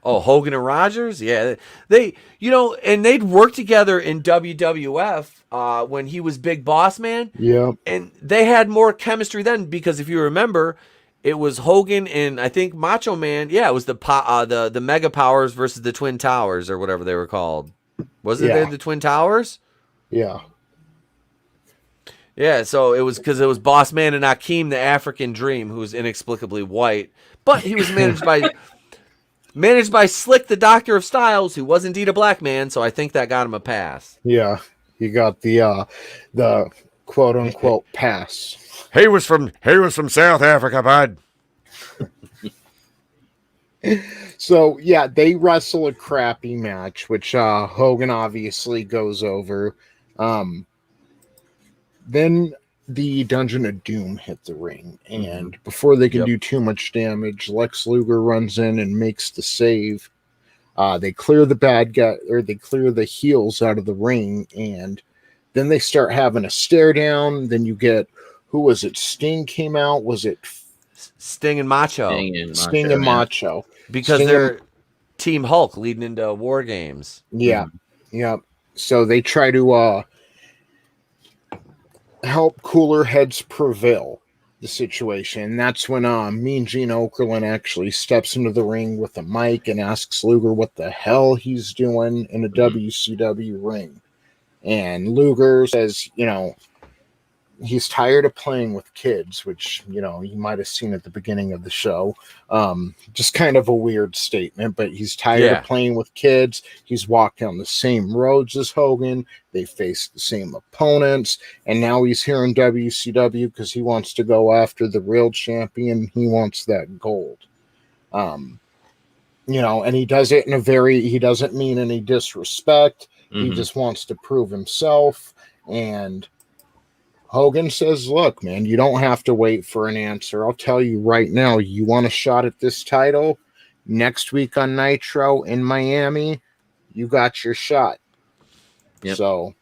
Oh, Hogan and Rogers? Yeah. They, and they'd worked together in WWF when he was Big Boss Man. Yeah. And they had more chemistry then, because if you remember, it was Hogan and I think Macho Man. Yeah, it was the Mega Powers versus the Twin Towers or whatever they were called. Wasn't there the Twin Towers? Yeah. Yeah, so it was because it was Boss Man and Akeem, the African Dream, who was inexplicably white, but he was managed by Slick, the Doctor of Styles, who was indeed a black man. So I think that got him a pass. Yeah, he got the quote unquote pass. He was from South Africa, bud. So yeah, they wrestle a crappy match, which Hogan obviously goes over. Then the Dungeon of Doom hit the ring, and before they can do too much damage, Lex Luger runs in and makes the save. They clear the bad guy, or they clear the heels out of the ring, and then they start having a stare down. Then you get, who was it? Sting came out. Was it Sting and Macho? Sting and Macho. Because they're Team Hulk leading into War Games. Yeah. Yeah. So they try to help cooler heads prevail the situation. And that's when Mean Gene Okerlund actually steps into the ring with a mic and asks Luger what the hell he's doing in a WCW ring. And Luger says, he's tired of playing with kids, which, you might have seen at the beginning of the show. Just kind of a weird statement, but he's tired of playing with kids. He's walked down the same roads as Hogan. They faced the same opponents. And now he's here in WCW because he wants to go after the real champion. He wants that gold. And he does it he doesn't mean any disrespect. He just wants to prove himself. And Hogan says, look, man, you don't have to wait for an answer. I'll tell you right now, you want a shot at this title? Next week on Nitro in Miami, you got your shot. Yep. So,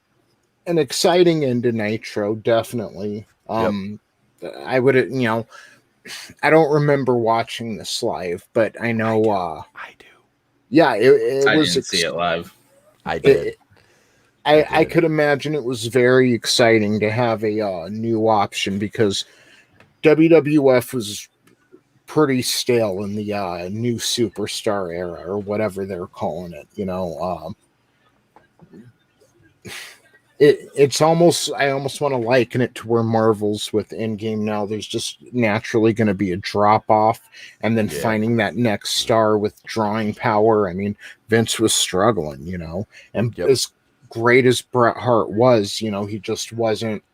an exciting end to Nitro, definitely. I would, I don't remember watching this live, but I know. I do. Yeah, I didn't see it live. I did. I could imagine it was very exciting to have a new option because WWF was pretty stale in the new superstar era or whatever they're calling it. It's almost, I almost want to liken it to where Marvel's with Endgame now. There's just naturally going to be a drop off, and then finding that next star with drawing power. I mean, Vince was struggling, and as great as Bret Hart was, he just wasn't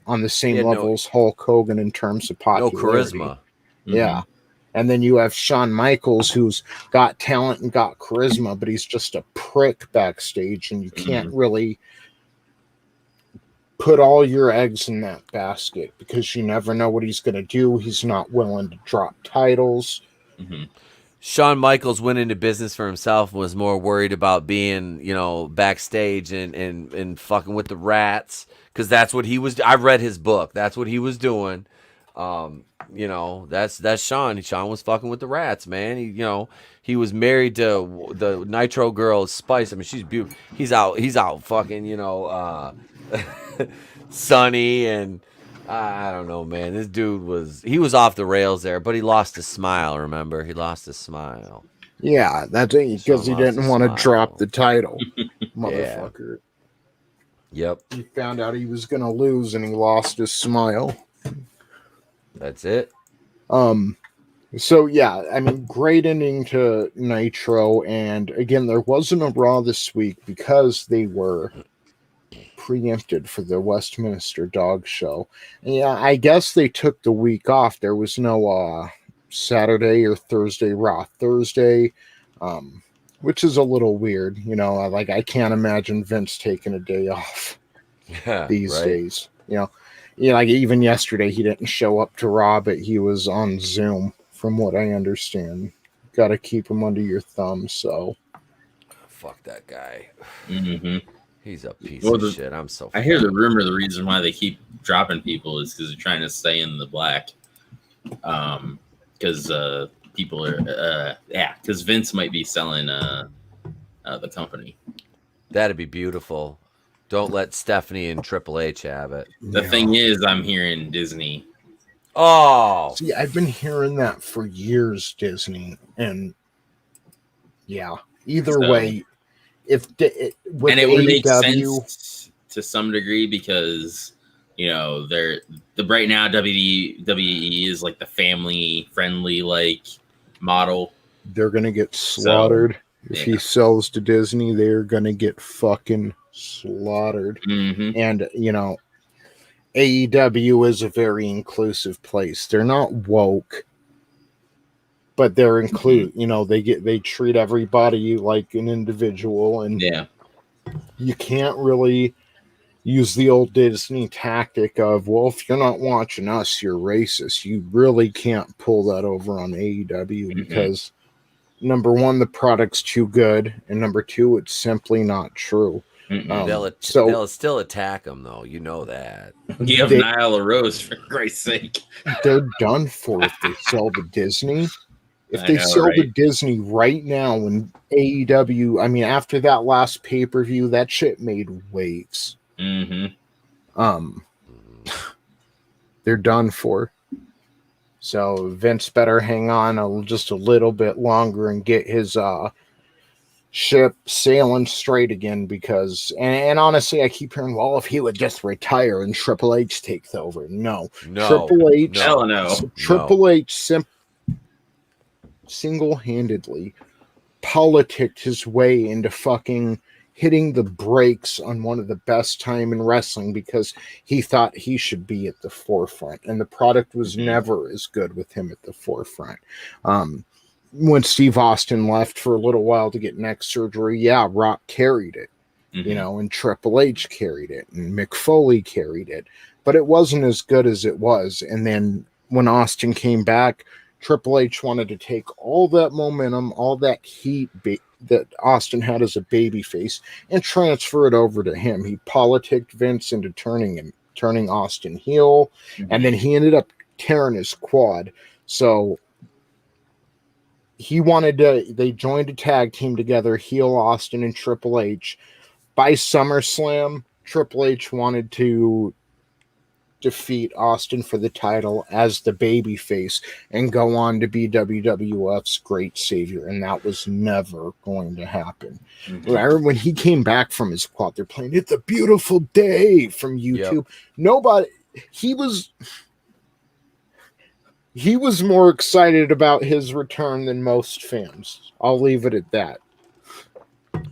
on the same level as Hulk Hogan in terms of popularity. No charisma. Yeah. And then you have Shawn Michaels, who's got talent and got charisma, but he's just a prick backstage, and you can't really put all your eggs in that basket because you never know what he's going to do. He's not willing to drop titles. Shawn Michaels went into business for himself and was more worried about being, backstage and fucking with the rats, because that's what he was. I read his book. That's what he was doing. That's Shawn. Shawn was fucking with the rats, man. He was married to the Nitro girl Spice. I mean, she's beautiful. He's out fucking, Sonny, and I don't know, man. This dude was off the rails there, but he lost his smile. Remember, he lost his smile. Yeah, that's it, because he didn't want to drop the title, motherfucker. Yep. He found out he was gonna lose, and he lost his smile. That's it. So yeah, I mean, great ending to Nitro, and again, there wasn't a Raw this week because they were preempted for the Westminster Dog Show. And yeah, I guess they took the week off. There was no Saturday or Thursday Raw Thursday, which is a little weird. Like I can't imagine Vince taking a day off these days. Like even yesterday he didn't show up to Raw, but he was on Zoom, from what I understand. Got to keep him under your thumb. So fuck that guy. He's a piece of shit. I hear the rumor the reason why they keep dropping people is because they're trying to stay in the black. Because people are, because Vince might be selling the company. That'd be beautiful. Don't let Stephanie and Triple H have it. The thing is, I'm hearing Disney. Oh, see, I've been hearing that for years, Disney, and yeah. Either way, it would make sense to some degree because they're right now WWE is like the family friendly like model. They're gonna get slaughtered if he sells to Disney. They're gonna get fucking slaughtered. And AEW is a very inclusive place. They're not woke, but they're they treat everybody like an individual, and you can't really use the old Disney tactic of, well, if you're not watching us, you're racist. You really can't pull that over on AEW because number one, the product's too good, and number two, it's simply not true. They'll still attack them, though. You know that. You have Nyla Rose, for Christ's sake. They're done for if they sell to Disney. If they sell to Disney right now, when AEW, I mean, after that last pay-per-view, that shit made waves. They're done for. So Vince better hang on just a little bit longer and get his ship sailing straight again, because and honestly, I keep hearing, well, if he would just retire and Triple H takes over. No. Triple H, hell no. Triple H single-handedly politicked his way into fucking hitting the brakes on one of the best time in wrestling because he thought he should be at the forefront, and the product was never as good with him at the forefront. When Steve Austin left for a little while to get neck surgery, Rock carried it, and Triple H carried it, and Mick Foley carried it, but it wasn't as good as it was. And then when Austin came back, Triple H wanted to take all that momentum, all that heat that Austin had as a babyface, and transfer it over to him. He politicked Vince into turning Austin heel, and then he ended up tearing his quad. So they joined a tag team together, heel Austin and Triple H. By SummerSlam, Triple H wanted to defeat Austin for the title as the babyface and go on to be WWF's great savior, and that was never going to happen. Remember when he came back from his quad, they're playing "It's a Beautiful Day" from YouTube. He was more excited about his return than most fans. I'll leave it at that.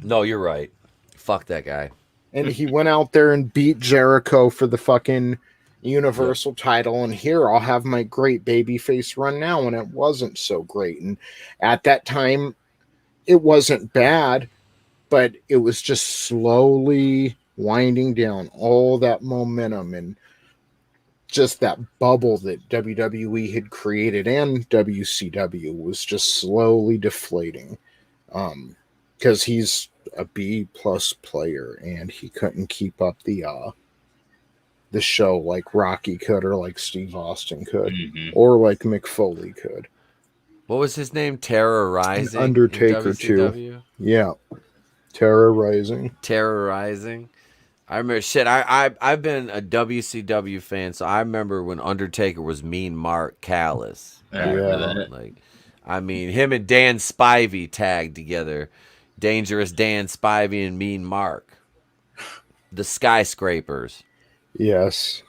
No, you're right. Fuck that guy. And he went out there and beat Jericho for the fucking Universal title, and here I'll have my great babyface run now, and it wasn't so great. And at that time, it wasn't bad, but it was just slowly winding down all that momentum and just that bubble that WWE had created, and WCW was just slowly deflating. Because he's a B+ player, and he couldn't keep up the show like Rocky could, or like Steve Austin could, or like Mick Foley could. What was his name? Terrorizing? Undertaker too. Yeah. Terrorizing. I remember I've been a WCW fan, so I remember when Undertaker was Mean Mark Callis. Him and Dan Spivey tagged together. Dangerous Dan Spivey and Mean Mark. The Skyscrapers. Yes.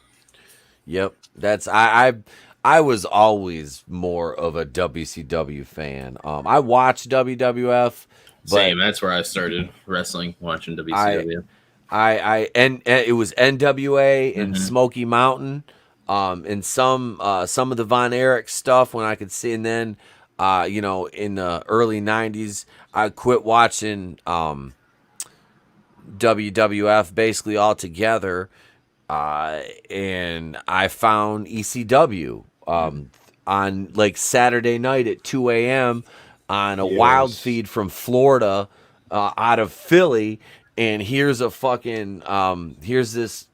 Yep. That's I was always more of a WCW fan. I watched WWF. Same. That's where I started wrestling, watching WCW. And it was NWA and Smoky Mountain, and some of the Von Erich stuff when I could see, and then in the early '90s I quit watching WWF basically altogether. And I found ECW on like Saturday night at 2 a.m. on a wild feed from Florida, out of Philly. And here's this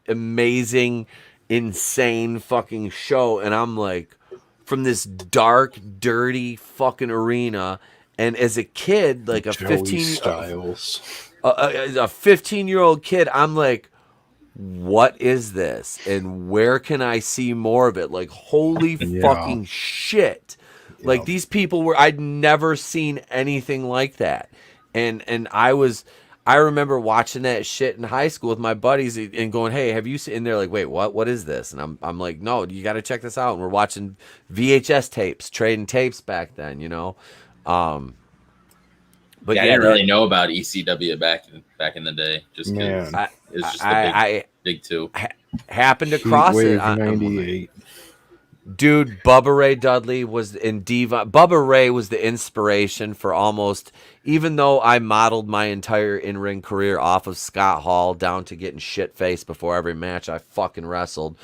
amazing, insane fucking show. And I'm like, from this dark, dirty fucking arena. And as a kid, like a 15-year-old kid, I'm like, what is this, and where can I see more of it? Like, holy fucking shit. Like, these people I'd never seen anything like that. And I was I remember watching that shit in high school with my buddies and going, "Hey, have you seen?" And they're like, "Wait, what? What is this?" And I'm like, "No, you got to check this out." And we're watching VHS tapes, trading tapes back then, you know. But I didn't really know about ECW back in the day, just because it's just the big two. Happened across it. 98. Dude, Bubba Ray Dudley was in Diva. Bubba Ray was the inspiration for almost, even though I modeled my entire in-ring career off of Scott Hall down to getting shit-faced before every match I fucking wrestled.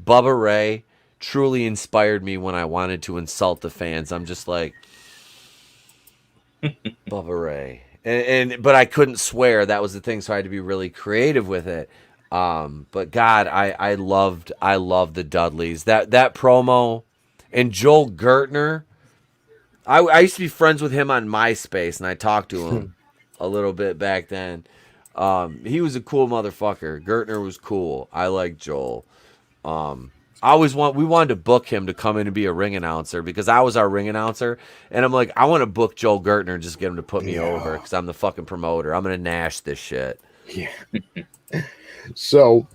Bubba Ray truly inspired me when I wanted to insult the fans. I'm just like, Bubba Ray. But I couldn't swear. That was the thing, so I had to be really creative with it. But God, I loved the Dudleys. That promo, and Joel Gertner. I used to be friends with him on MySpace, and I talked to him a little bit back then. He was a cool motherfucker. Gertner was cool. I liked Joel. We wanted to book him to come in and be a ring announcer because I was our ring announcer, and I'm like, I want to book Joel Gertner and just get him to put me over because I'm the fucking promoter. I'm gonna Nash this shit. Yeah. So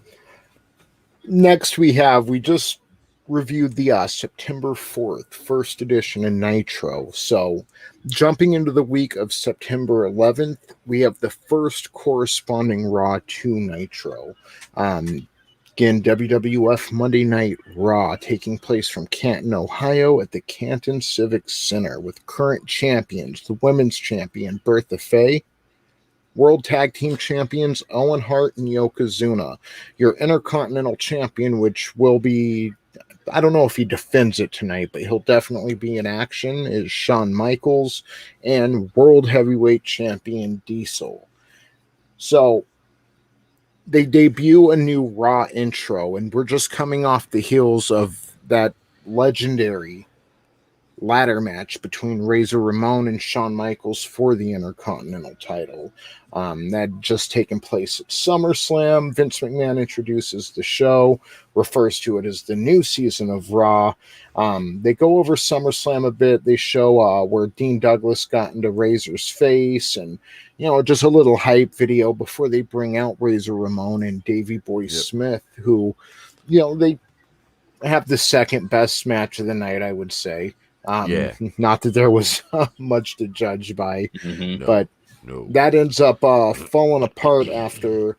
next we just reviewed the September 4th first edition in Nitro. So jumping into the week of September 11th, we have the first corresponding Raw to Nitro. Again, WWF Monday Night Raw taking place from Canton, Ohio at the Canton Civic Center with current champions, the women's champion Bertha Faye, World Tag Team Champions Owen Hart and Yokozuna. Your Intercontinental Champion, which will be, I don't know if he defends it tonight, but he'll definitely be in action, is Shawn Michaels, and World Heavyweight Champion Diesel. So they debut a new Raw intro, and we're just coming off the heels of that legendary ladder match between Razor Ramon and Shawn Michaels for the Intercontinental title. That had just taken place at SummerSlam. Vince McMahon introduces the show, refers to it as the new season of Raw. They go over SummerSlam a bit. They show where Dean Douglas got into Razor's face, and just a little hype video before they bring out Razor Ramon and Davey Boy Smith, who, they have the second best match of the night, I would say. Not that there was much to judge by, but that ends up falling apart after.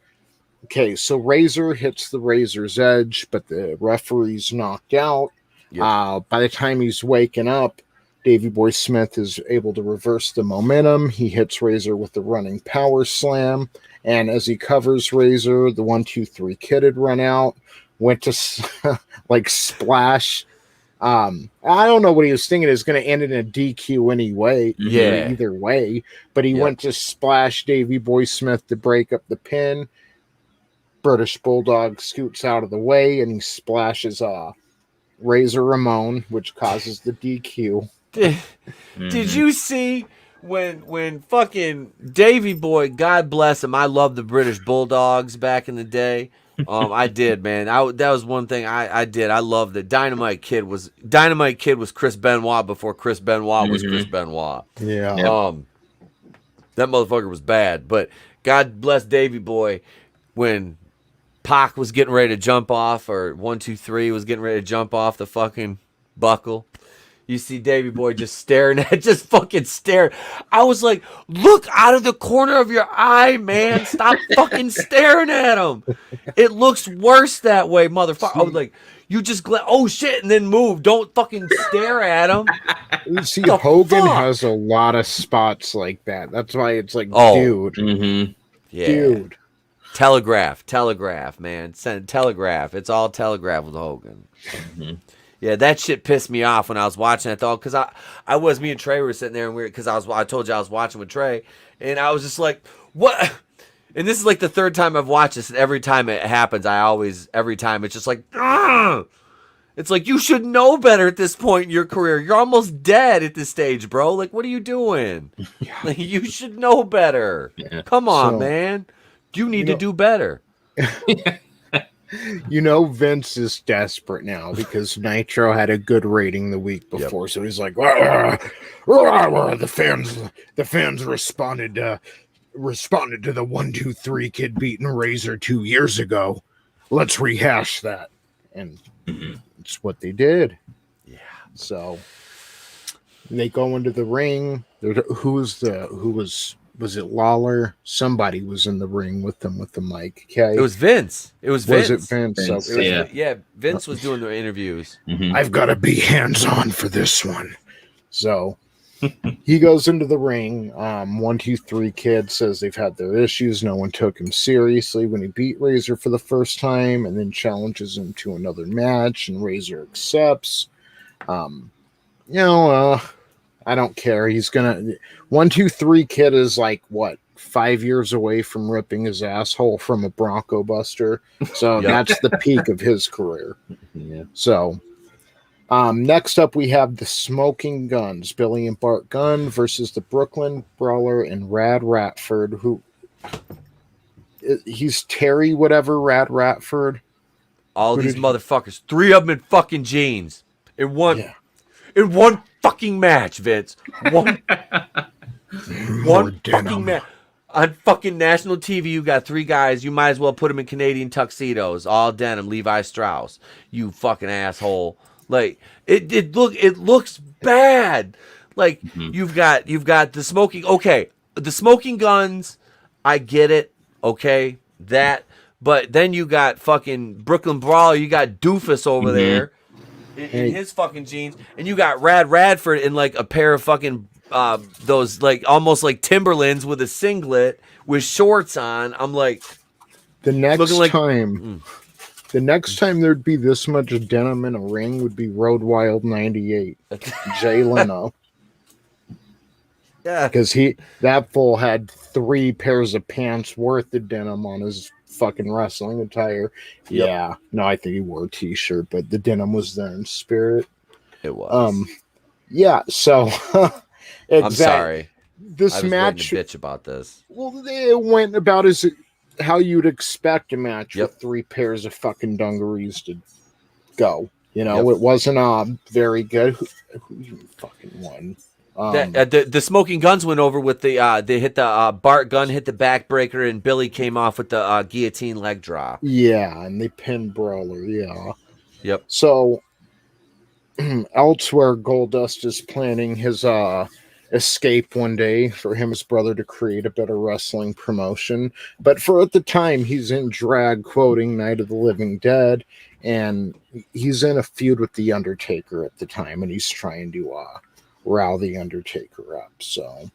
Okay, so Razor hits the Razor's Edge, but the referee's knocked out. By the time he's waking up, Davey Boy Smith is able to reverse the momentum. He hits Razor with the running power slam, and as he covers Razor, the 1-2-3 kid had run out, went to splash. I don't know what he was thinking. It was going to end in a DQ anyway. Either way. But he went to splash Davey Boy Smith to break up the pin. British Bulldog scoots out of the way, and he splashes Razor Ramon, which causes the DQ. Did you see when fucking Davey Boy, God bless him, I love the British Bulldogs back in the day. I did, man. That was one thing I did. I loved it. Dynamite Kid was Chris Benoit before Chris Benoit was Chris Benoit. Yeah. That motherfucker was bad. But God bless Davey Boy when Pac was getting ready to jump off, or 1-2-3 was getting ready to jump off the fucking buckle. You see Davey Boy just fucking staring. I was like, look out of the corner of your eye, man. Stop fucking staring at him. It looks worse that way, motherfucker. I was like, you just, oh shit, and then move. Don't fucking stare at him. You see, Hogan has a lot of spots like that. That's why it's like, dude. Yeah. Dude. Telegraph, man. Send telegraph. It's all telegraph with Hogan. Yeah, that shit pissed me off when I was watching it, though, because me and Trey were sitting there, and because I told you I was watching with Trey, and I was just like, what? And this is like the third time I've watched this, and every time it happens, every time it's just like, ugh! It's like, you should know better at this point in your career. You're almost dead at this stage, bro. Like, what are you doing? Like, you should know better. Yeah. Come on, man. You need to do better. Vince is desperate now because Nitro had a good rating the week before, so he's like, the fans responded responded to the 1-2-3 kid beating Razor 2 years ago. Let's rehash that. And it's what they did. Yeah. So they go into the ring. Was it Lawler? Somebody was in the ring with them with the mic. Okay. It was Vince. Was it Vince? Vince was doing the interviews. I've got to be hands-on for this one. So he goes into the ring. 1-2-3 kid says they've had their issues. No one took him seriously when he beat Razor for the first time, and then challenges him to another match, and Razor accepts. I don't care. He's gonna 1-2-3 kid is like what 5 years away from ripping his asshole from a Bronco Buster. So that's the peak of his career. Yeah. So next up we have the Smoking Guns, Billy and Bart Gunn versus the Brooklyn Brawler and Rad Ratford, who he's Terry whatever Rad Ratford. All these motherfuckers, 3 of them in fucking jeans. In one fucking match, Vince. One fucking match. On fucking national TV, you got 3 guys. You might as well put them in Canadian tuxedos, all denim, Levi Strauss. You fucking asshole. Like it looks bad. Like you've got the smoking. Okay, the Smoking Guns. I get it. Okay, that. But then you got fucking Brooklyn Brawler. You got Doofus over there. In his fucking jeans, and you got Radford in like a pair of fucking those like almost like Timberlands with a singlet with shorts on. I'm like, the next time there'd be this much denim in a ring would be Road Wild 98. Jay Leno. Yeah, because that fool had 3 pairs of pants worth of denim on his fucking wrestling attire. Yep. Yeah, no, I think he wore a t-shirt, but the denim was there in spirit. It was. Yeah. So, I'm sorry. This match, bitch about this. Well, it went about as how you'd expect a match with 3 pairs of fucking dungarees to go. You know, it wasn't very good. Who even fucking won? The Smoking Guns went over with they hit the Bart Gunn hit the backbreaker, and Billy came off with the guillotine leg drop. Yeah, and they pinned Brawler. Yeah. Yep. So elsewhere, Goldust is planning his escape one day for him and his brother to create a better wrestling promotion. But for at the time, he's in drag quoting Night of the Living Dead, and he's in a feud with The Undertaker at the time, and he's trying to rile The Undertaker up. So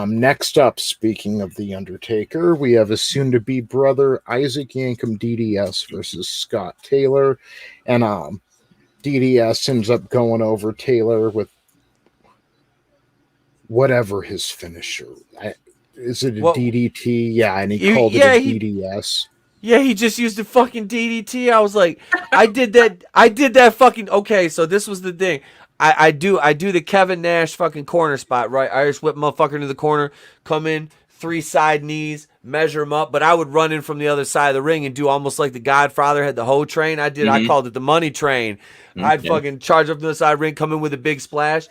next up, speaking of The Undertaker, we have a soon-to-be brother, Isaac Yankem DDS versus Scott Taylor, and DDS ends up going over Taylor with whatever his finisher. Is it a DDT? Yeah, and he called it a DDS. Yeah, he just used a fucking DDT. I was like, I did that fucking. Okay, so this was the thing. I do the Kevin Nash fucking corner spot, right? Irish whip motherfucker into the corner, come in, 3 side knees, measure him up, but I would run in from the other side of the ring and do almost like the Godfather had the hoe train. I called it the money train. I'd fucking charge up to the side of the ring, come in with a big splash.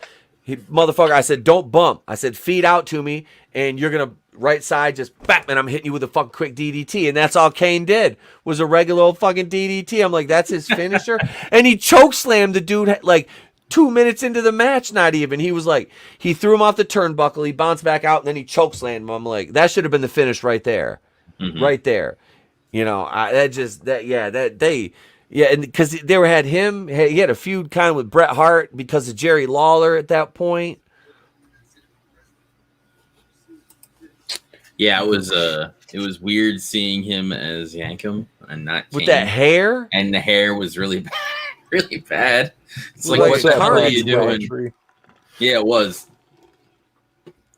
Motherfucker, I said, don't bump. I said, feed out to me, and you're going to right side, just bam, and I'm hitting you with a fucking quick DDT. And that's all Kane did, was a regular old fucking DDT. I'm like, that's his finisher? And he choke slammed the dude like 2 minutes into the match, not even. He was like, he threw him off the turnbuckle, he bounced back out, and then he choke slammed him. I'm like, that should have been the finish right there. Right there. You know, and because they had him, he had a feud kind of with Bret Hart because of Jerry Lawler at that point. Yeah, it was weird seeing him as Yankem and not with Kane. that hair, and the hair was really bad, really bad. It's like, what car are you doing? Yeah, it was.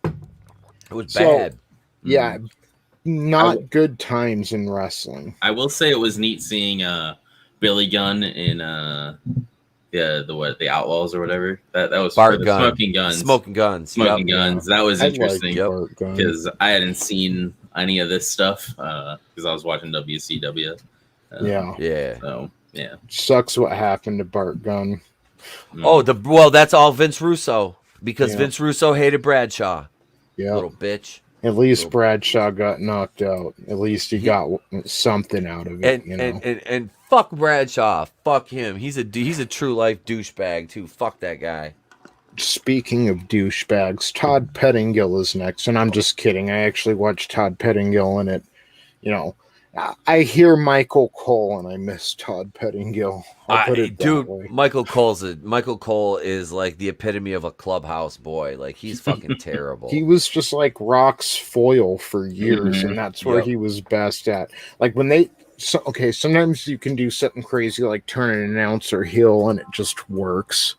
It was bad. Yeah, not good times in wrestling. I will say it was neat seeing Billy Gunn in the Outlaws or whatever. That was Bart Gunn. Smoking Guns. That was interesting because I hadn't seen any of this stuff because I was watching WCW. So yeah, sucks what happened to Bart Gunn. That's all Vince Russo because Vince Russo hated Bradshaw. Yeah, little bitch. At least Bradshaw got knocked out. At least he got something out of it, and fuck Bradshaw. Fuck him. He's a true life douchebag too. Fuck that guy. Speaking of douchebags, Todd Pettingill is next, and I'm just kidding. I actually watched Todd Pettingill in it. I hear Michael Cole, and I miss Todd Pettingill. I'll put it that way. Michael Cole is like the epitome of a clubhouse boy. Like, he's fucking terrible. He was just like Rock's foil for years, and that's where he was best at. Like when sometimes you can do something crazy like turn an announcer heel, and it just works.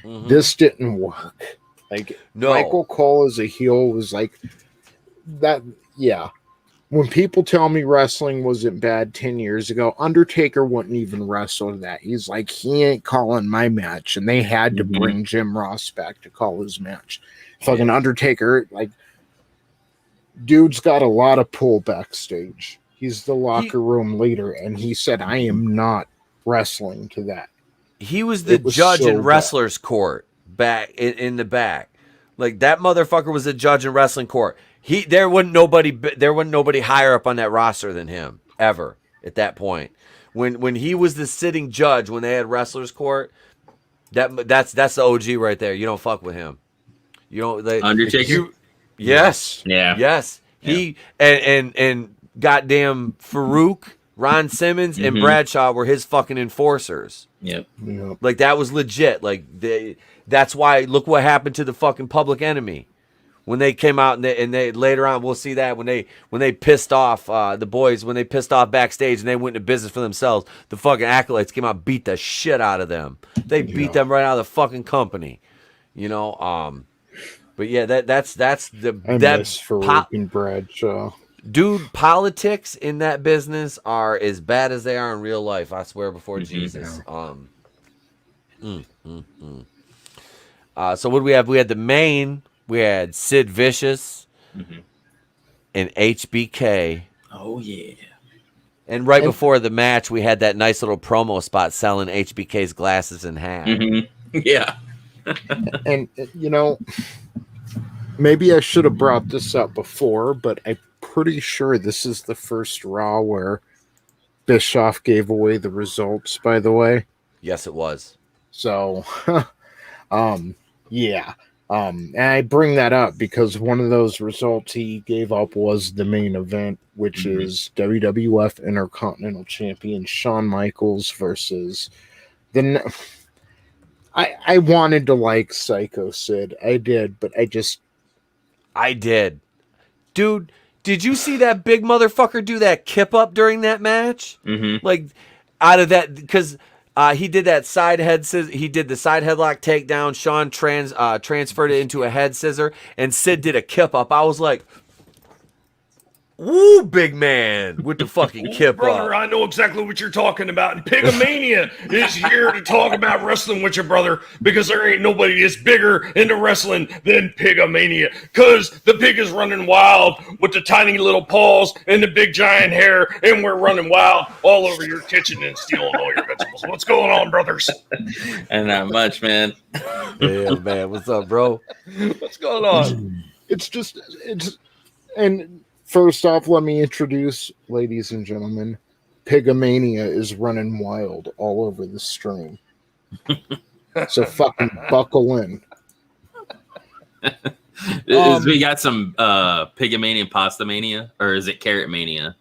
This didn't work. Like, Michael Cole as a heel was like that. Yeah. When people tell me wrestling wasn't bad 10 years ago, Undertaker wouldn't even wrestle that. He's like, he ain't calling my match. And they had to bring Jim Ross back to call his match. Fucking Undertaker, like, dude's got a lot of pull backstage. He's the locker room leader. And he said, I am not wrestling to that. He was the judge in wrestler's court back in the back. Like, that motherfucker was a judge in wrestling court. There wasn't nobody higher up on that roster than him ever at that point. When he was the sitting judge when they had wrestlers court, that's the OG right there. You don't fuck with him. You don't. Undertaker. Yes. Yeah. Yes. He and goddamn Farouk, Ron Simmons, and Bradshaw were his fucking enforcers. Yep. Like, that was legit. Like, that's why. Look what happened to the fucking Public Enemy. When they came out and they later on, we'll see that when they pissed off the boys, when they pissed off backstage and they went into business for themselves, the fucking acolytes came out and beat the shit out of them. They beat them right out of the fucking company, But yeah, that's Farouk and Bradshaw. Dude, politics in that business are as bad as they are in real life. I swear before Jesus. So what do we have? We had the main. We had Sid Vicious and HBK. Oh, yeah. And before the match, we had that nice little promo spot selling HBK's glasses in half. Yeah. And, maybe I should have brought this up before, but I'm pretty sure this is the first Raw where Bischoff gave away the results, by the way. Yes, it was. So, yeah. And I bring that up because one of those results he gave up was the main event, which is WWF Intercontinental Champion Shawn Michaels versus I wanted to like Psycho Sid. I did, but I did. Dude, did you see that big motherfucker do that kip up during that match? Like, out of that, because he did that side head scissor. He did the side headlock takedown. Sean transferred it into a head scissor, and Sid did a kip up. I was like, "Woo, big man!" with the fucking kip brother, up. I know exactly what you're talking about. And Pigomania is here to talk about wrestling with you, brother, because there ain't nobody that's bigger into wrestling than Pigomania. Because the pig is running wild with the tiny little paws and the big giant hair, and we're running wild all over your kitchen and stealing all your vegetables. What's going on, brothers? And not much, man. Yeah, man. What's up, bro? What's going on? And first off, let me introduce, ladies and gentlemen, Pigomania is running wild all over the stream. So fucking buckle in. We got some Pigomania and Pasta Mania, or is it Carrot Mania?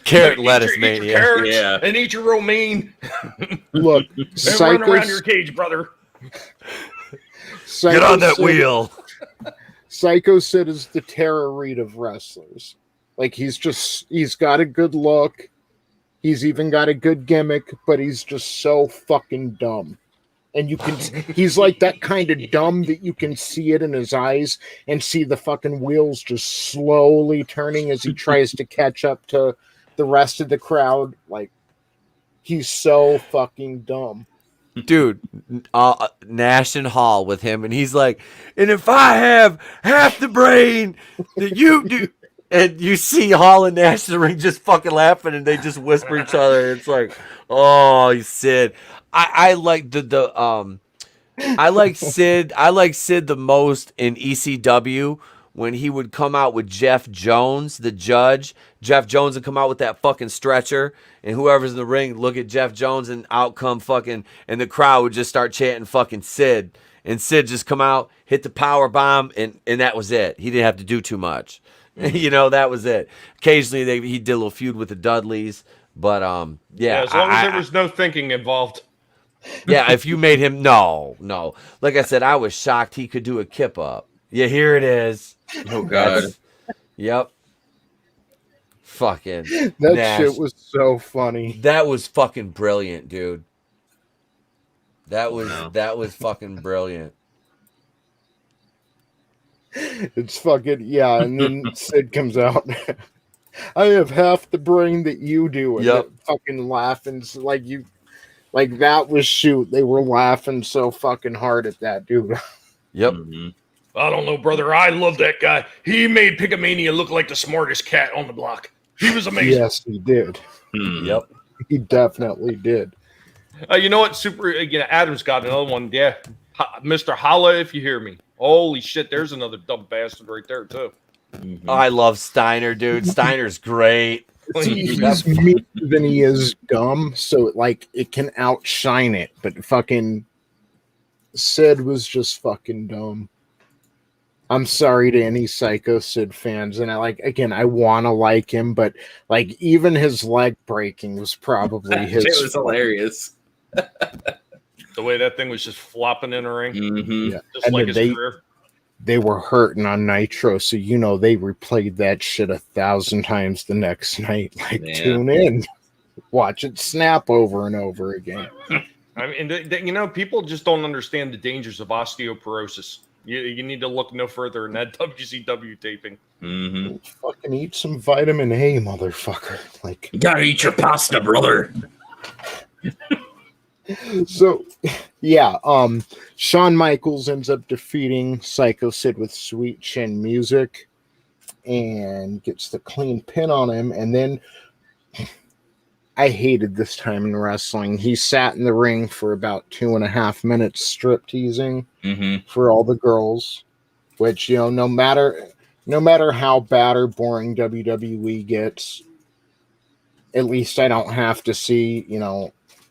Carrot lettuce mania. Carrots Yeah. and eat your romaine. Look, And run around your cage, brother. Get on that wheel. Psycho Sid is the Tara Reid of wrestlers. Like, he's got a good look. He's even got a good gimmick, but he's just so fucking dumb. And he's like that kind of dumb that you can see it in his eyes and see the fucking wheels just slowly turning as he tries to catch up to the rest of the crowd. Like, he's so fucking dumb. Dude, Nash and Hall with him, and he's like, and if I have half the brain that you do, and you see Hall and Nash in the ring just fucking laughing, and they just whisper each other. It's like, oh, Sid. I like the I like Sid the most in ECW when he would come out with Jeff Jones, the judge. Jeff Jones would come out with that fucking stretcher, and whoever's in the ring look at Jeff Jones, and out come fucking, and the crowd would just start chanting fucking Sid, and Sid just come out, hit the power bomb, and that was it. He didn't have to do too much. That was it. Occasionally he did a little feud with the Dudleys, but yeah. As long as there was no thinking involved. Yeah, if you made him, no. Like I said, I was shocked he could do a kip up. Yeah, here it is. Oh God. Yep. Fucking That Nash. shit was so funny. That was fucking brilliant, dude. That was fucking brilliant. It's fucking, yeah. And then Sid comes out. I have half the brain that you do. And Yep. Fucking laughing. Like that was shoot. They were laughing so fucking hard at that dude. Yep. Mm-hmm. I don't know, brother. I love that guy. He made Pickamania look like the smartest cat on the block. He was amazing. Yes, he did. Mm-hmm. Yep. He definitely did. You know what? Adam's got another one. Yeah. Mr. Holla, if you hear me. Holy shit, there's another dumb bastard right there, too. Mm-hmm. I love Steiner, dude. Steiner's great. See, he's meaner than he is dumb, so like it can outshine it. But fucking Sid was just fucking dumb. I'm sorry to any Psycho Sid fans, and I want to like him, but like even his leg breaking was probably his. It was hilarious. The way that thing was just flopping in the ring. Mm-hmm. Yeah. Just And like his they- career. They were hurting on Nitro, so they replayed that shit 1,000 times the next night. Like, Yeah. tune in, watch it snap over and over again. I mean, people just don't understand the dangers of osteoporosis. You need to look no further than that WCW taping. Mm-hmm. Fucking eat some vitamin A, motherfucker. Like, You gotta eat your pasta, brother. so, yeah. Shawn Michaels ends up defeating Psycho Sid with Sweet Chin Music, and gets the clean pin on him. And then I hated this time in wrestling. He sat in the ring for about 2.5 minutes, strip teasing Mm-hmm. for all the girls, which, no matter how bad or boring WWE gets, at least I don't have to see,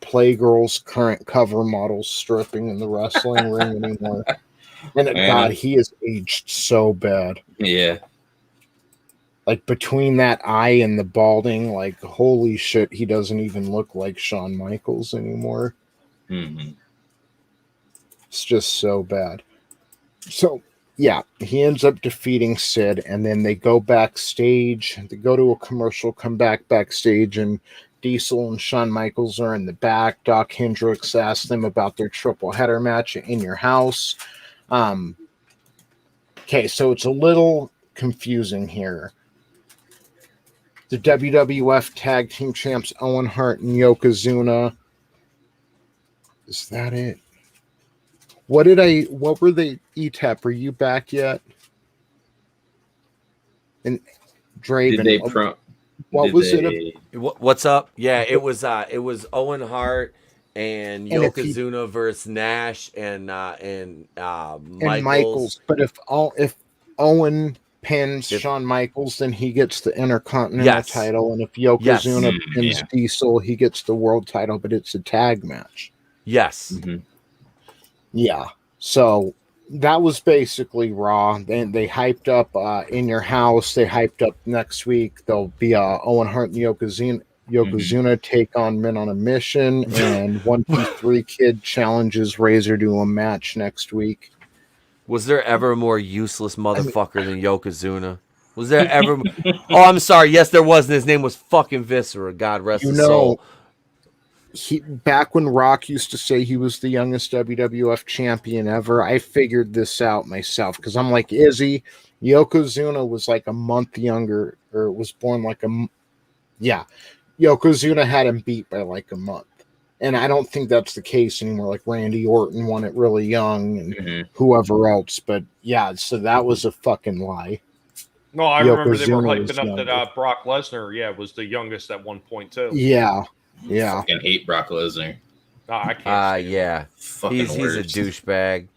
Playgirl's current cover models stripping in the wrestling ring anymore. And God, he has aged so bad. Yeah. Like between that eye and the balding, like holy shit, he doesn't even look like Shawn Michaels anymore. Mm-hmm. It's just so bad. So, yeah, he ends up defeating Sid, and then they go backstage. They go to a commercial, come back backstage, and Diesel and Shawn Michaels are in the back. Doc Hendricks asks them about their triple header match in your house. Okay, so it's a little confusing here. The WWF Tag Team Champs Owen Hart and Yokozuna. Is that it? What were they? Etep, are you back yet? And Draven. What's up? Yeah, it was Owen Hart and And if Yokozuna versus Nash and Michaels. And Michaels. But if Owen pins Shawn Michaels, then he gets the Intercontinental title. And if Yokozuna pins Diesel, he gets the world title, but it's a tag match. Yes. Mm-hmm. Yeah. So that was basically Raw. Then they hyped up In Your House. They hyped up next week. There'll be Owen Hart and Yokozuna take on Men on a Mission, and 123 Kid challenges Razor to a match next week. Was there ever a more useless motherfucker than Yokozuna? Was there ever? Oh, I'm sorry. Yes, there was. And his name was fucking Viscera. God rest his soul. Back when Rock used to say he was the youngest WWF champion ever, I figured this out myself because I'm like, Izzy, Yokozuna was like a month younger, or was born like Yokozuna had him beat by like a month. And I don't think that's the case anymore. Like Randy Orton won it really young and whoever else. But yeah, so that was a fucking lie. No, I remember they were Yokozuna hyping up that Brock Lesnar, was the youngest at one point too. Yeah. Yeah. I fucking hate Brock Lesnar. I can't. Yeah. Fucking He's a douchebag.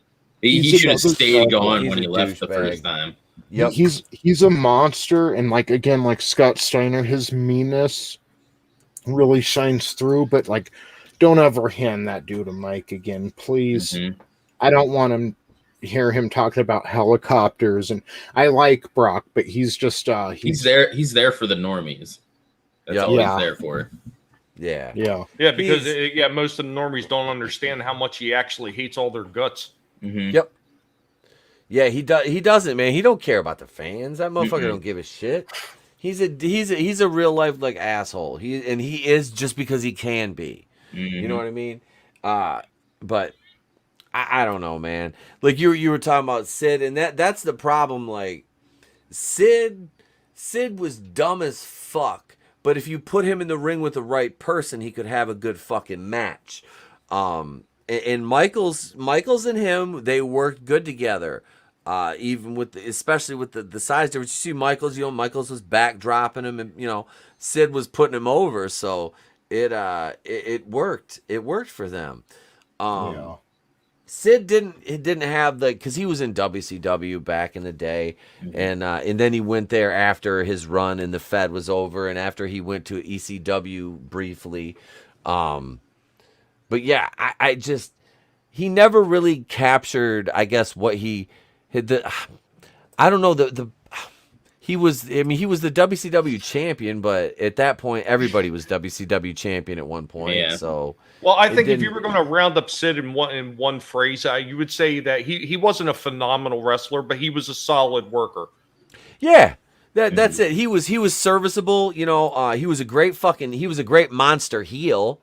He should have another stayed cycle. gone He's when a he left the douchebag. first time. Yep. He's a monster, and like again, like Scott Steiner, his meanness really shines through. But like, don't ever hand that dude a mic again, please. Mhm. I don't want him hear him talking about helicopters. And I like Brock, but he's just He's there. He's there for the normies. That's all Yeah. he's there for. Yeah. Yeah, because most of the normies don't understand how much he actually hates all their guts. Mhm. Yep. Yeah, he doesn't, man. He don't care about the fans. That motherfucker don't give a shit. He's a real life like asshole. He is just because he can be. You know what I mean? But I don't know, man. Like you were talking about Sid, and that's the problem. Like Sid was dumb as fuck, but if you put him in the ring with the right person, he could have a good fucking match. And Michaels and him, they worked good together. Even with especially with the size difference. You see Michaels, Michaels was backdropping him, and Sid was putting him over, so it worked. It worked for them. Sid didn't have because he was in WCW back in the day, and then he went there after his run and the Fed was over, and after he went to ECW briefly. But yeah, I just he never really captured, I guess, what he had. I don't know he was the WCW champion, but at that point everybody was WCW champion at one point. Yeah. So well, I think if you were going to round up Sid in one phrase, you would say that he wasn't a phenomenal wrestler, but he was a solid worker. Yeah. That's it. He was serviceable, he was a great monster heel.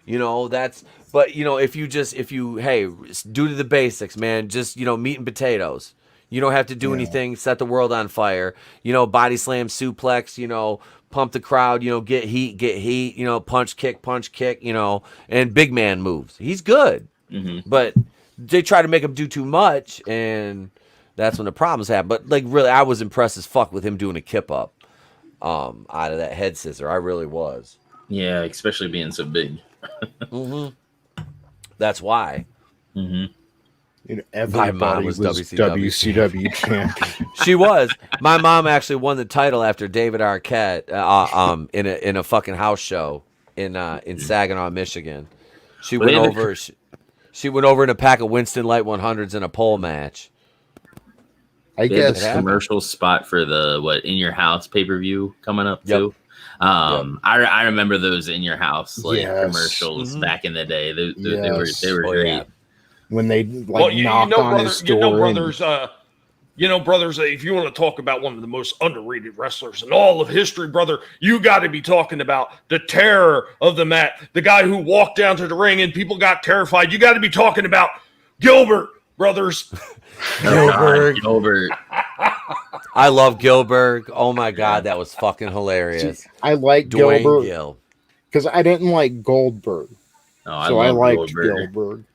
But if you hey, due to the basics, man, just meat and potatoes. You don't have to do anything, set the world on fire, body slam, suplex, pump the crowd, get heat, punch kick, and big man moves. He's good. But they try to make him do too much, and that's when the problems happen. But like really, I was impressed as fuck with him doing a kip up out of that head scissor. I really was. Yeah, especially being so big. That's why. Everybody My mom was WCW champion. She was. My mom actually won the title after David Arquette in a fucking house show in Saginaw, Michigan. She went over. She went over in a pack of Winston Light 100s in a pole match. I guess a commercial spot for the In Your House pay-per-view coming up too. I remember those In Your House commercials back in the day. They were great. Yeah. When they knock on his door. Brothers, brothers, if you want to talk about one of the most underrated wrestlers in all of history, brother, you got to be talking about the terror of the mat, the guy who walked down to the ring and people got terrified. You got to be talking about Gilbert, brothers. Gilbert. I love Gilbert. Oh my God, that was fucking hilarious. I like Dwayne Gilbert because I didn't like Goldberg. Oh, I liked Gilbert.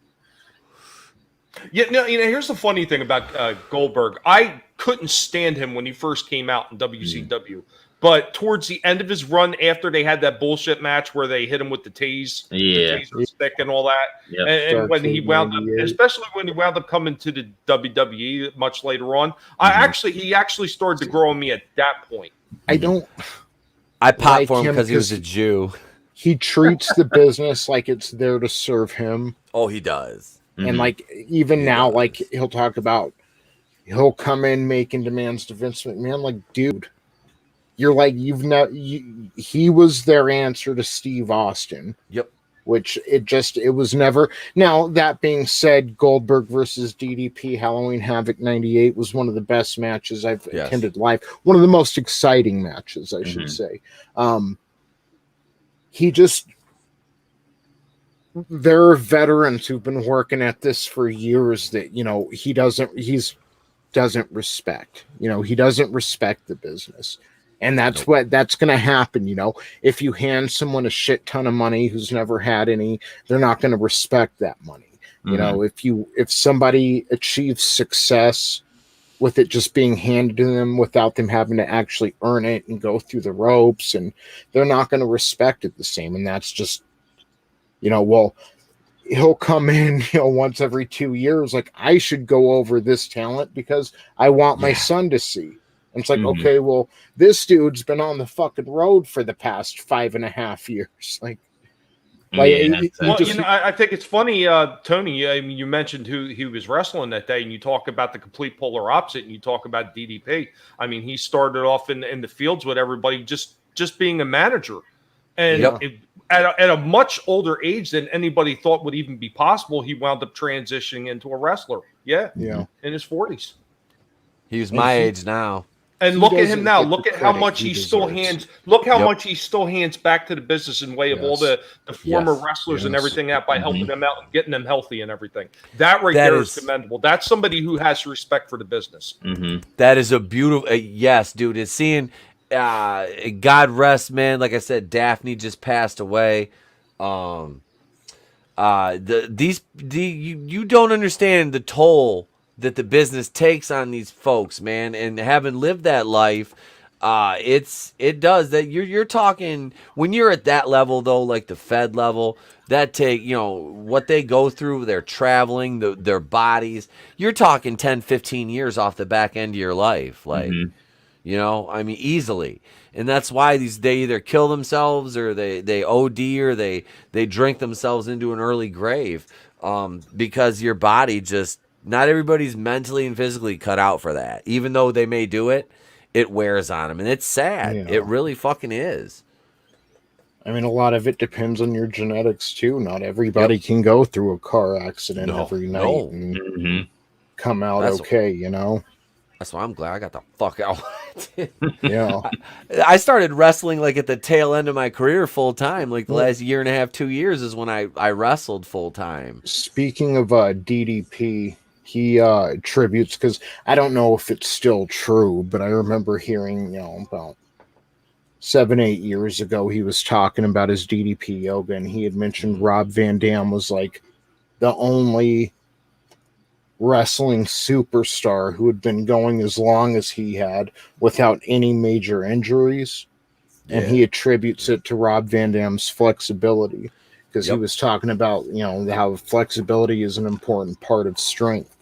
Yeah, here's the funny thing about Goldberg. I couldn't stand him when he first came out in WCW. But towards the end of his run, after they had that bullshit match where they hit him with the taser stick and all that, and when he wound up, especially when he wound up coming to the WWE much later on, he actually started to grow on me at that point. I popped for him because he was a Jew. He treats the business like it's there to serve him. Oh, he does. And like even now, like he'll talk about, he'll come in making demands to Vince McMahon. Like, dude, you're like he was their answer to Steve Austin. Yep. Which it was never. Now that being said, Goldberg versus DDP Halloween Havoc '98 was one of the best matches I've attended live. One of the most exciting matches, I should say. There are veterans who've been working at this for years that he doesn't respect. He doesn't respect the business, and that's that's going to happen. If you hand someone a shit ton of money who's never had any, they're not going to respect that money. If somebody achieves success with it just being handed to them without them having to actually earn it and go through the ropes, and they're not going to respect it the same. And that's just, he'll come in, once every 2 years. Like, I should go over this talent because I want my son to see. And it's like, okay, well, this dude's been on the fucking road for the past 5.5 years. Like, I think it's funny, Tony. I mean, you mentioned who he was wrestling that day, and you talk about the complete polar opposite, and you talk about DDP. I mean, he started off in the fields with everybody, just being a manager, and at a much older age than anybody thought would even be possible, he wound up transitioning into a wrestler. Yeah, in his 40s. He's my age now. And look at him now. Look at how much he still hands. Look how much he still hands back to the business in way of all the former wrestlers and everything out by helping them out and getting them healthy and everything. That there is commendable. That's somebody who has respect for the business. That is a beautiful. Yes, dude. It's seeing. God rest, man. Like I said, Daphne just passed away. You don't understand the toll that the business takes on these folks, man, and having lived that life, it does that. You're talking when you're at that level though, like the Fed level, that take, what they go through, their traveling, their bodies, you're talking 10, 15 years off the back end of your life. Like, I mean, easily. And that's why they either kill themselves or they OD or they drink themselves into an early grave. Because your body just, not everybody's mentally and physically cut out for that. Even though they may do it, it wears on them. And it's sad. It really fucking is. I mean, a lot of it depends on your genetics, too. Not everybody can go through a car accident every night and come out okay, That's why I'm glad I got the fuck out. Yeah. I started wrestling like at the tail end of my career full time. Like the last year and a half, 2 years is when I wrestled full time. Speaking of DDP, he attributes, because I don't know if it's still true, but I remember hearing, about 7-8 years ago, he was talking about his DDP yoga, and he had mentioned Rob Van Dam was like the only wrestling superstar who had been going as long as he had without any major injuries. And he attributes it to Rob Van Dam's flexibility, because he was talking about, how flexibility is an important part of strength.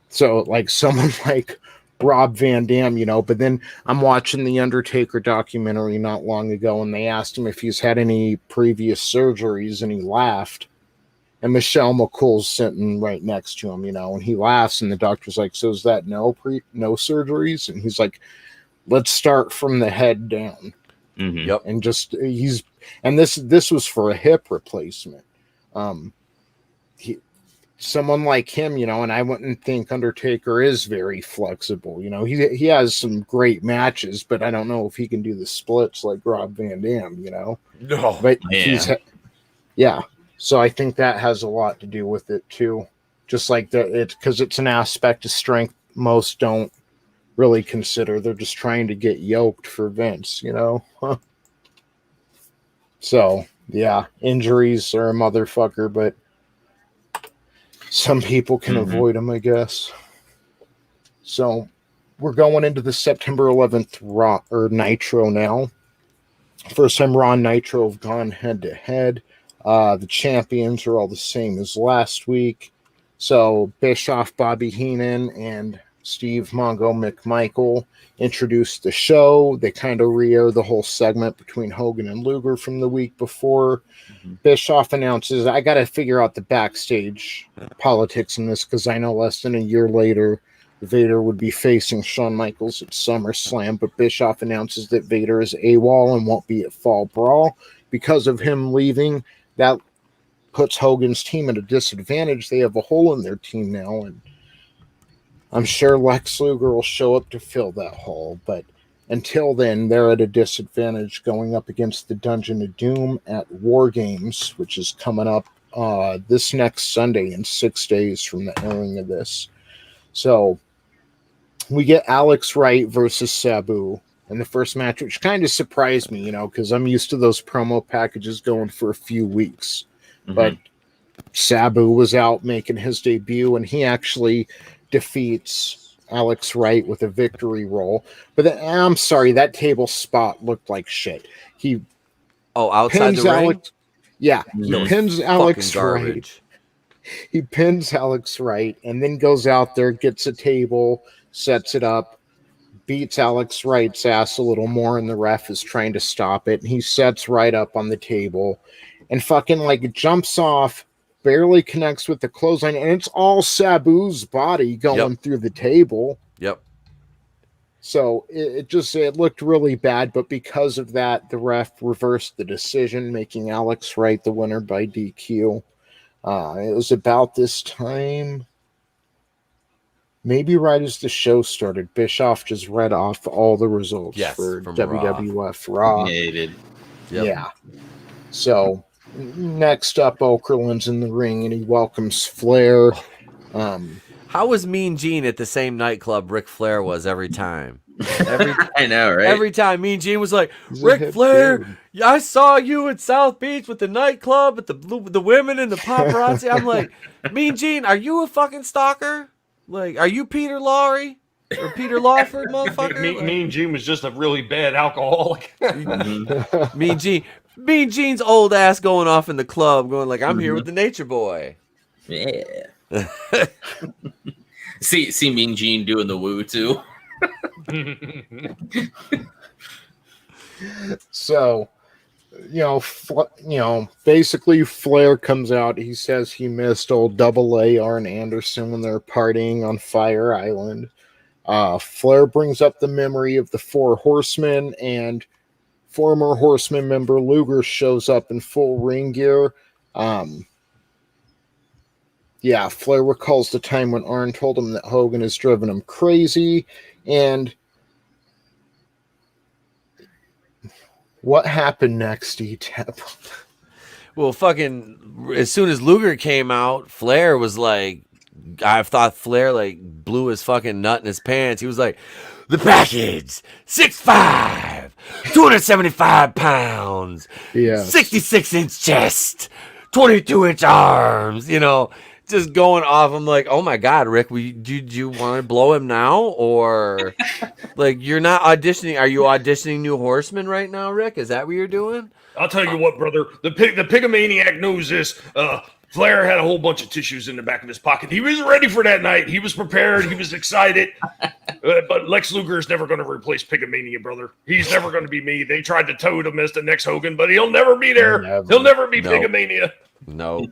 So like someone like Rob Van Dam, but then I'm watching the Undertaker documentary not long ago, and they asked him if he's had any previous surgeries, and he laughed. And Michelle McCool's sitting right next to him, and he laughs, and the doctor's like, so is that no surgeries? And he's like, let's start from the head down. And just, this was for a hip replacement. Someone like him, and I wouldn't think Undertaker is very flexible. He has some great matches, but I don't know if he can do the splits like Rob Van Dam, No. But so I think that has a lot to do with it too. Just like because it's an aspect of strength most don't really consider. They're just trying to get yoked for Vince, So injuries are a motherfucker, but some people can avoid them, I guess. So we're going into the September 11th Raw or Nitro now. First time Raw and Nitro have gone head to head. The champions are all the same as last week. So Bischoff, Bobby Heenan, and Steve Mongo McMichael introduced the show. They kind of re-air the whole segment between Hogan and Luger from the week before. Bischoff announces, I got to figure out the backstage politics in this, because I know less than a year later, Vader would be facing Shawn Michaels at SummerSlam, but Bischoff announces that Vader is AWOL and won't be at Fall Brawl. Because of him leaving, that puts Hogan's team at a disadvantage. They have a hole in their team now, and I'm sure Lex Luger will show up to fill that hole, but until then, they're at a disadvantage going up against the Dungeon of Doom at War Games, which is coming up this next Sunday in 6 days from the airing of this. So we get Alex Wright versus Sabu in the first match, which kind of surprised me, because I'm used to those promo packages going for a few weeks. But Sabu was out making his debut, and he actually defeats Alex Wright with a victory roll. But I'm sorry, that table spot looked like shit. He outside the ring? Yeah, he pins Alex garbage. right. He pins Alex right, and then goes out there, gets a table, sets it up, beats Alex Wright's ass a little more, and the ref is trying to stop it. And he sets Wright up on the table and fucking like jumps off, barely connects with the clothesline, and it's all Sabu's body going through the table. Yep. So it looked really bad, but because of that, the ref reversed the decision, making Alex Wright the winner by DQ. It was about this time, maybe right as the show started, Bischoff just read off all the results for WWF Raw. Yeah, he did. Yep. Yeah. So next up, Okerlund's in the ring and he welcomes Flair. How was Mean Gene at the same nightclub Ric Flair was every time? I know, right? Every time Mean Gene was like, Ric Flair, I saw you at South Beach with the nightclub with the women and the paparazzi. I'm like, Mean Gene, are you a fucking stalker? Like, are you Peter Lorre or Peter Lawford, motherfucker? Mean Gene was just a really bad alcoholic. Mean Gene's old ass going off in the club, going like, I'm here with the Nature Boy. Yeah. see Mean Gene doing the woo too. So, basically Flair comes out. He says he missed old Double A Arn Anderson when they're partying on Fire Island. Flair brings up the memory of the Four Horsemen, and former Horseman member Luger shows up in full ring gear. Flair recalls the time when Arn told him that Hogan has driven him crazy, and what happened next, Etep? Well, fucking, as soon as Luger came out, Flair was like, I thought Flair like blew his fucking nut in his pants. He was like, the package, 6'5", 275 pounds, 66-inch chest, 22-inch arms, just going off. I'm like, oh my God, Rick, do you want to blow him now? Or like, you're not auditioning. Are you auditioning New Horsemen right now, Rick? Is that what you're doing? I'll tell you what, brother. The Pigomaniac knows this. Flair had a whole bunch of tissues in the back of his pocket. He was ready for that night. He was prepared. He was excited. But Lex Luger is never going to replace Pigomania, brother. He's never going to be me. They tried to toad him as the next Hogan, but he'll never be there. He'll never be Pigomania. No.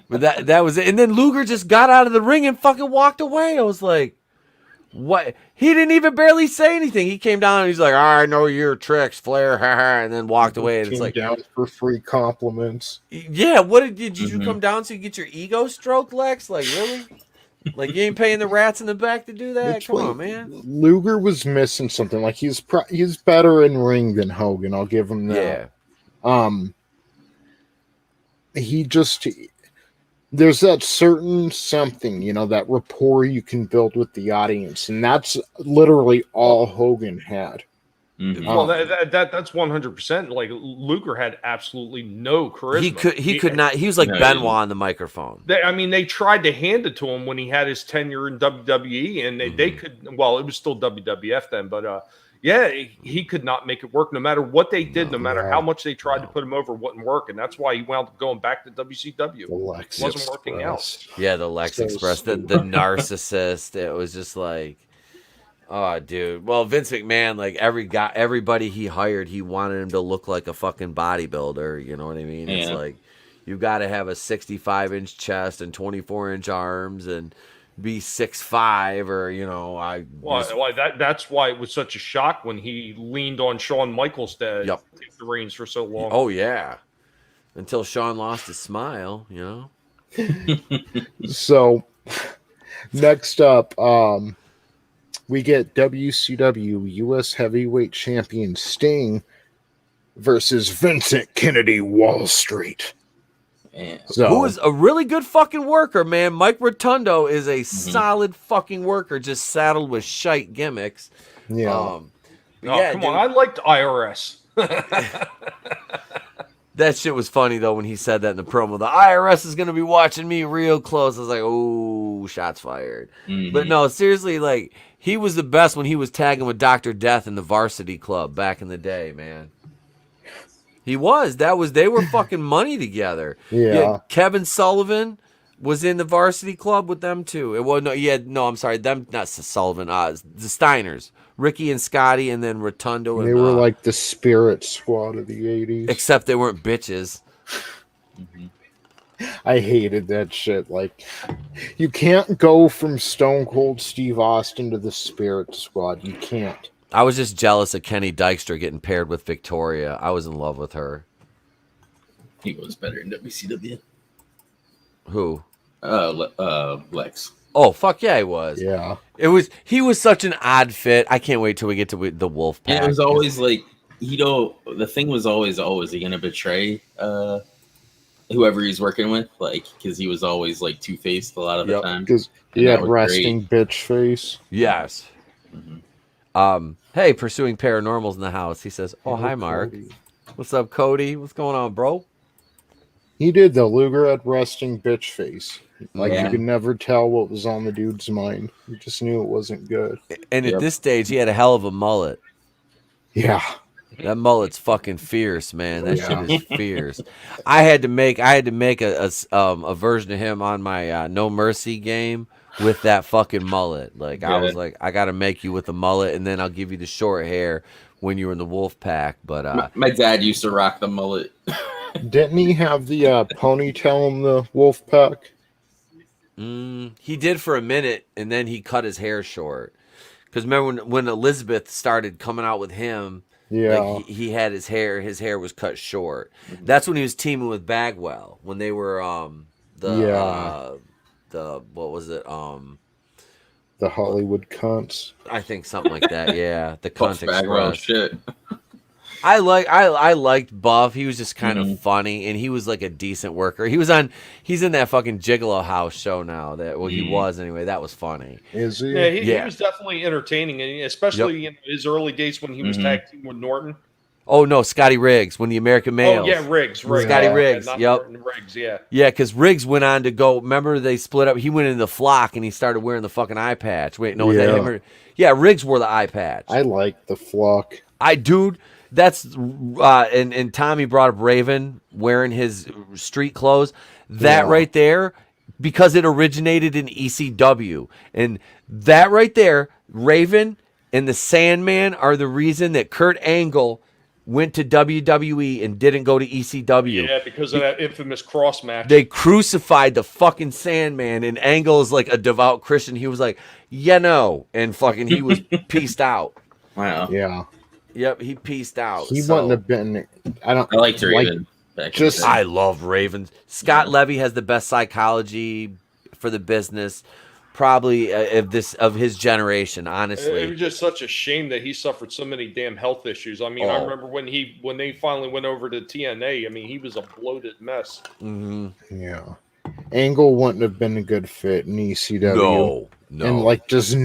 But that was it. And then Luger just got out of the ring and fucking walked away. I was like, what? He didn't even barely say anything. He came down and he's like, I know your tricks, Flair, and then walked away. And it's like, down for free compliments. Yeah, what did you come down so you get your ego stroked, Lex? Like, really? Like, you ain't paying the rats in the back to do that? Come on, man. Luger was missing something. Like, he's better in ring than Hogan. I'll give him that. Yeah. There's that certain something, that rapport you can build with the audience, and that's literally all Hogan had. Mm-hmm. Well, that's 100%. Like, Luger had absolutely no charisma. He could not. He was like Benoit on the microphone. They tried to hand it to him when he had his tenure in WWE, and they could. Well, it was still WWF then, but he could not make it work. No matter what they did, no matter how much they tried to put him over, it wouldn't work, and that's why he wound up going back to WCW. It wasn't working out. Yeah, the Lex Express, the narcissist. It was just like, oh, dude. Well, Vince McMahon, like everybody he hired, he wanted him to look like a fucking bodybuilder. You know what I mean? Yeah. It's like, you got to have a 65-inch chest and 24-inch arms and be 6'5", or that's why it was such a shock when he leaned on Shawn Michaels to take the reins for so long. Oh yeah, until Shawn lost his smile, So next up, we get WCW US Heavyweight Champion Sting versus Vincent Kennedy Wall Street. Who is a really good fucking worker, man. Mike Rotundo is a solid fucking worker, just saddled with shite gimmicks. Yeah. Come on. I liked IRS. That shit was funny, though, when he said that in the promo. The IRS is going to be watching me real close. I was like, oh, shots fired. Mm-hmm. But no, seriously, like, he was the best when he was tagging with Dr. Death in the Varsity Club back in the day, man. He was. They were fucking money together. Yeah. Kevin Sullivan was in the varsity club with them too. It was I'm sorry, them not Sullivan, the Steiners. Ricky and Scotty and then Rotundo and They were like the spirit squad of the 80s. Except they weren't bitches. I hated that shit. Like, you can't go from Stone Cold Steve Austin to the Spirit Squad. You can't. I was just jealous of Kenny Dykstra getting paired with Victoria. I was in love with her. He was better in WCW. Who? Lex. Oh, fuck yeah, he was. Yeah. He was such an odd fit. I can't wait till we get to the Wolf Pack. Yeah, it was always like, the thing was always, is he going to betray whoever he's working with? Like, because he was always like two-faced a lot of the time. Because he had resting bitch face. Yes. Mm-hmm. Hey, pursuing paranormals in the house. He says, "Oh, hi, Mark. Cody. What's up, Cody? What's going on, bro?" He did, though. Luger had resting bitch face. Like, Yeah. you could never tell what was on the dude's mind. You just knew it wasn't good. And at this stage, he had a hell of a mullet. Yeah. That mullet's fucking fierce, man. That shit is fierce. I had to make a version of him on my No Mercy game with that fucking mullet. Like, I was like, I got to make you with a mullet, and then I'll give you the short hair when you were in the Wolf Pack. But my dad used to rock the mullet. Didn't he have the ponytail in the Wolf Pack? He did for a minute, and then he cut his hair short. Because remember when Elizabeth started coming out with him, like he had his hair was cut short. Mm-hmm. That's when he was teaming with Bagwell, when they were the what was it? The Hollywood Cunts. I think something like that, yeah. The Cunt Bagwell Express. shit. I liked Buff. He was just kind of funny, and he was like a decent worker. He's in that fucking Gigolo House show now. He was anyway. That was funny. Is he? Yeah, he was definitely entertaining, and especially in his early days when he was tag team with Norton. Oh no, Scotty Riggs when the American Males. Oh yeah, Riggs. Scotty Riggs. Not Yep. Norton, Riggs. Yeah. Yeah, because Riggs went on to go. Remember they split up. He went into the Flock and he started wearing the fucking eye patch. Wait, no, was that him? Yeah, Riggs wore the eye patch. I like the Flock. That's and Tommy brought up Raven wearing his street clothes. That right there, because it originated in ECW, and that right there, Raven and the Sandman are the reason that Kurt Angle went to WWE and didn't go to ECW. Yeah, because of that infamous cross match. They crucified the fucking Sandman, and Angle is like a devout Christian. He was like, and fucking he was pieced out. Wow. Yeah. Yep, he pieced out. He wouldn't have been. I liked Raven. I love Ravens. Scott Levy has the best psychology for the business, probably of his generation. Honestly, it was just such a shame that he suffered so many damn health issues. I mean, I remember when they finally went over to TNA. I mean, he was a bloated mess. Mm-hmm. Yeah, Angle wouldn't have been a good fit in ECW. No. And like just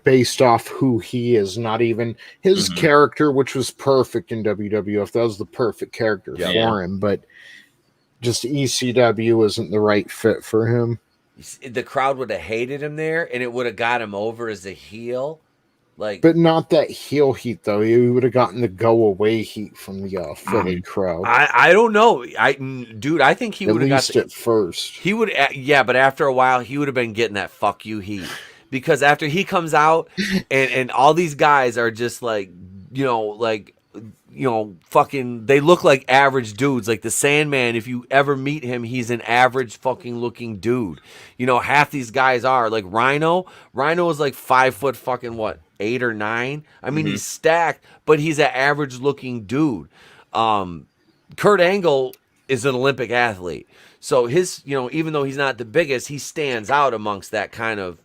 based off who he is, not even his character, which was perfect in WWF. That was the perfect character for him, but just ECW isn't the right fit for him. The crowd would have hated him there, and it would have got him over as a heel. But not that heel heat though. He would have gotten the go away heat from the Philly crowd. I don't know. I think he would have got at first. He would, but after a while, he would have been getting that fuck you heat, because after he comes out and all these guys are just like, fucking, they look like average dudes. Like the Sandman, if you ever meet him, he's an average fucking looking dude. Half these guys are like Rhino. Rhino is like 5 foot fucking 8 or 9. I mean, he's stacked, but he's an average looking dude. Kurt Angle is an Olympic athlete. So his, even though he's not the biggest, he stands out amongst that kind of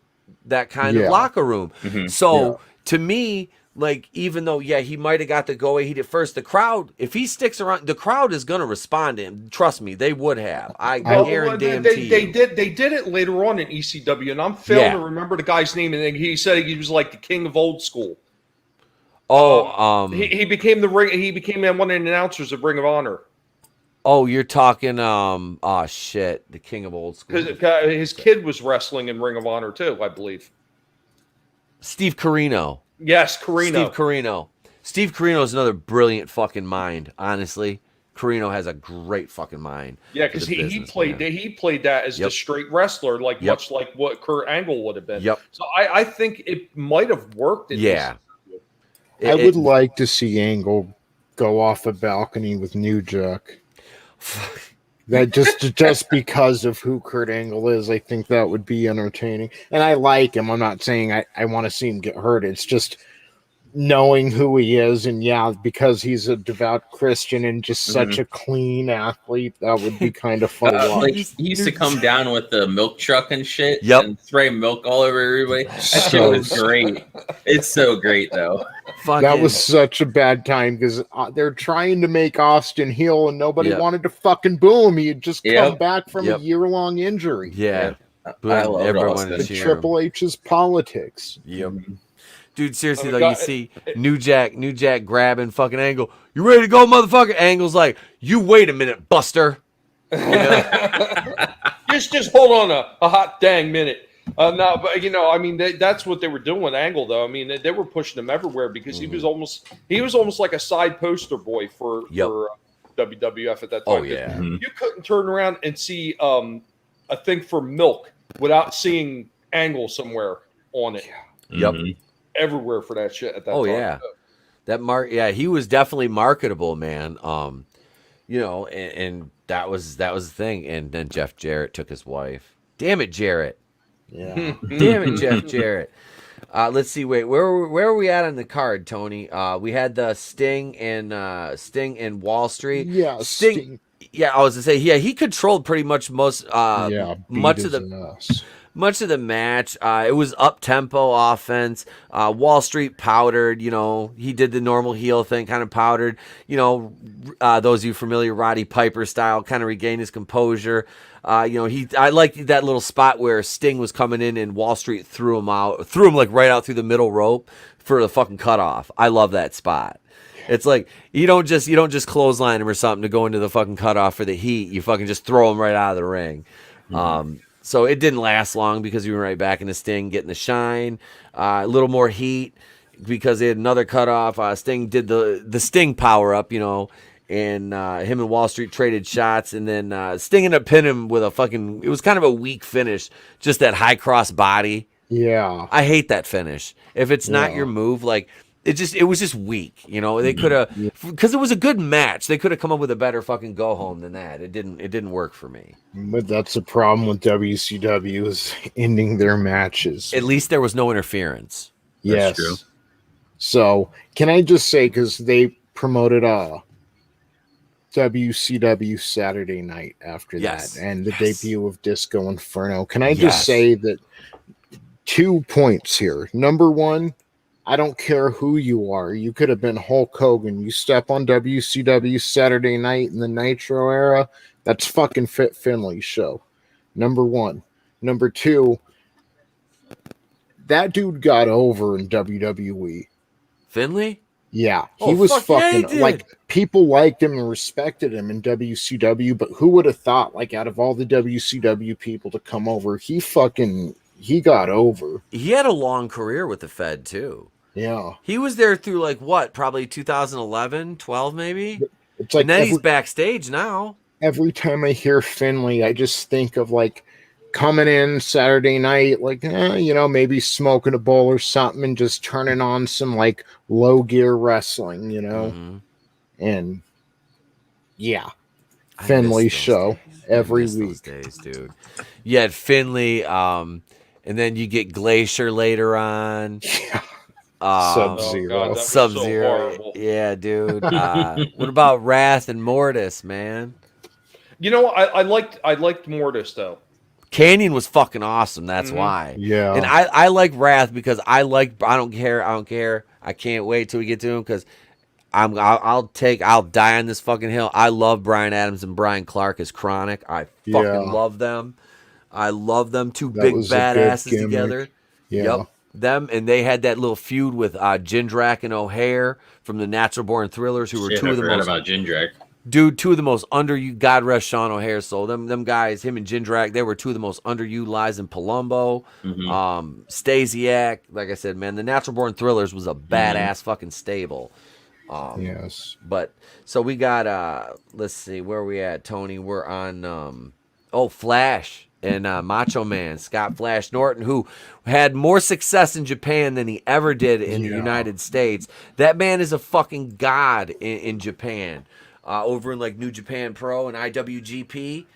locker room. So to me, like, even though, he might have got the go away he did first, the crowd, if he sticks around, the crowd is going to respond to him. Trust me, they would have. I guarantee you. They did it later on in ECW, and I'm failing to remember the guy's name, and he said he was like the king of old school. He became one of the announcers of Ring of Honor. Oh, you're talking, the king of old school. Because his kid was wrestling in Ring of Honor too, I believe. Steve Corino. Yes, Corino. Steve Corino is another brilliant fucking mind, honestly. Carino has a great fucking mind. Yeah, because he played that as the straight wrestler, like much like what Kurt Angle would have been. Yep. So I think it might have worked. I would like to see Angle go off a balcony with New Jack. That just because of who Kurt Angle is, I think that would be entertaining. And I like him. I'm not saying I want to see him get hurt. It's just knowing who he is, and because he's a devout Christian and just such a clean athlete, that would be kind of fun. Like he used to come down with the milk truck and shit, and spray milk all over everybody. That shit was great. It's so great though. That was such a bad time because they're trying to make Austin heel, and nobody wanted to fucking boo him. He had just come back from a year-long injury. I love everyone. Triple H's politics. Yep. Dude, seriously though, you see New Jack grabbing fucking Angle. You ready to go, motherfucker? Angle's like, you wait a minute, Buster. You know? just hold on a hot dang minute. No, but I mean, that's what they were doing with Angle, though. I mean, they were pushing him everywhere because he was almost like a side poster boy for WWF at that time. Oh yeah, you couldn't turn around and see a thing for milk without seeing Angle somewhere on it. Yep. Everywhere for that shit at that time. Yeah. He was definitely marketable, man. And that was the thing. And then Jeff Jarrett took his wife. Damn it, Jarrett. Yeah. Damn it, Jeff Jarrett. Let's see. Wait, where are we at on the card, Tony? We had the Sting and Wall Street. Yeah, Sting. Yeah, I was gonna say, he controlled pretty much much of the match. It was up-tempo offense. Wall Street powdered, he did the normal heel thing, kind of powdered. Those of you familiar, Roddy Piper style, kind of regained his composure. I liked that little spot where Sting was coming in and Wall Street threw him like right out through the middle rope for the fucking cutoff. I love that spot. It's like you don't just clothesline him or something to go into the fucking cutoff for the heat. You fucking just throw him right out of the ring. So it didn't last long because we were right back in the Sting getting the shine. A little more heat because they had another cutoff. Sting did the Sting power up, and him and Wall Street traded shots, and then Sting ended up pinning him with it was kind of a weak finish, just that high cross body. Yeah. I hate that finish. If it's not your move, like it was just weak, They could have, because it was a good match. They could have come up with a better fucking go home than that. It didn't work for me. But that's the problem with WCW is ending their matches. At least there was no interference. Yes. That's true. So can I just say, because they promoted WCW Saturday Night after that, and the debut of Disco Inferno. Can I just say that 2 points here? Number one, I don't care who you are. You could have been Hulk Hogan. You step on WCW Saturday Night in the Nitro era, that's fucking Fit Finley's show. Number one. Number two, that dude got over in WWE. Finley? Yeah, he was fucking like, people liked him and respected him in WCW, but who would have thought, like, out of all the WCW people to come over, he got over. He had a long career with the Fed too. Yeah. He was there through probably 2011, 12 maybe? It's like, and then he's backstage now. Every time I hear Finley, I just think of coming in Saturday night, maybe smoking a bowl or something and just turning on some low gear wrestling, And Finley's show every week. Those days, dude. You had Finley, and then you get Glacier later on. Yeah. Sub-Zero. Sub-Zero. Yeah, dude. What about Wrath and Mortis, man? I liked Mortis though. Canyon was fucking awesome. That's why. Yeah. And I like Wrath because I don't care. I can't wait till we get to him because I'll die on this fucking hill. I love Bryan Adams and Brian Clark as Chronic. I fucking love them. I love them. Two big badasses together. Yeah. Yep. Them, and they had that little feud with Jindrak and O'Hare from the Natural Born Thrillers, who were two of the most about Jindrak. Dude, two of the most underused. God rest Sean O'Hare. So them guys, him and Jindrak, they were two of the most underutilized in Palumbo. Stasiak, like I said, man, the Natural Born Thrillers was a badass fucking stable. Yes. But so we got let's see where we at, Tony. We're on Flash and Macho Man, Scott Flash Norton, who had more success in Japan than he ever did in the United States. That man is a fucking god in Japan. Over in like New Japan Pro and IWGP.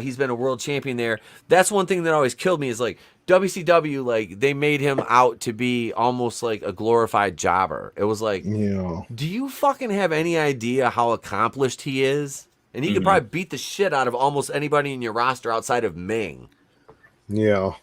He's been a world champion there. That's one thing that always killed me is like WCW, like they made him out to be almost like a glorified jobber. It was like, do you fucking have any idea how accomplished he is? And he could probably beat the shit out of almost anybody in your roster outside of Ming. Yeah.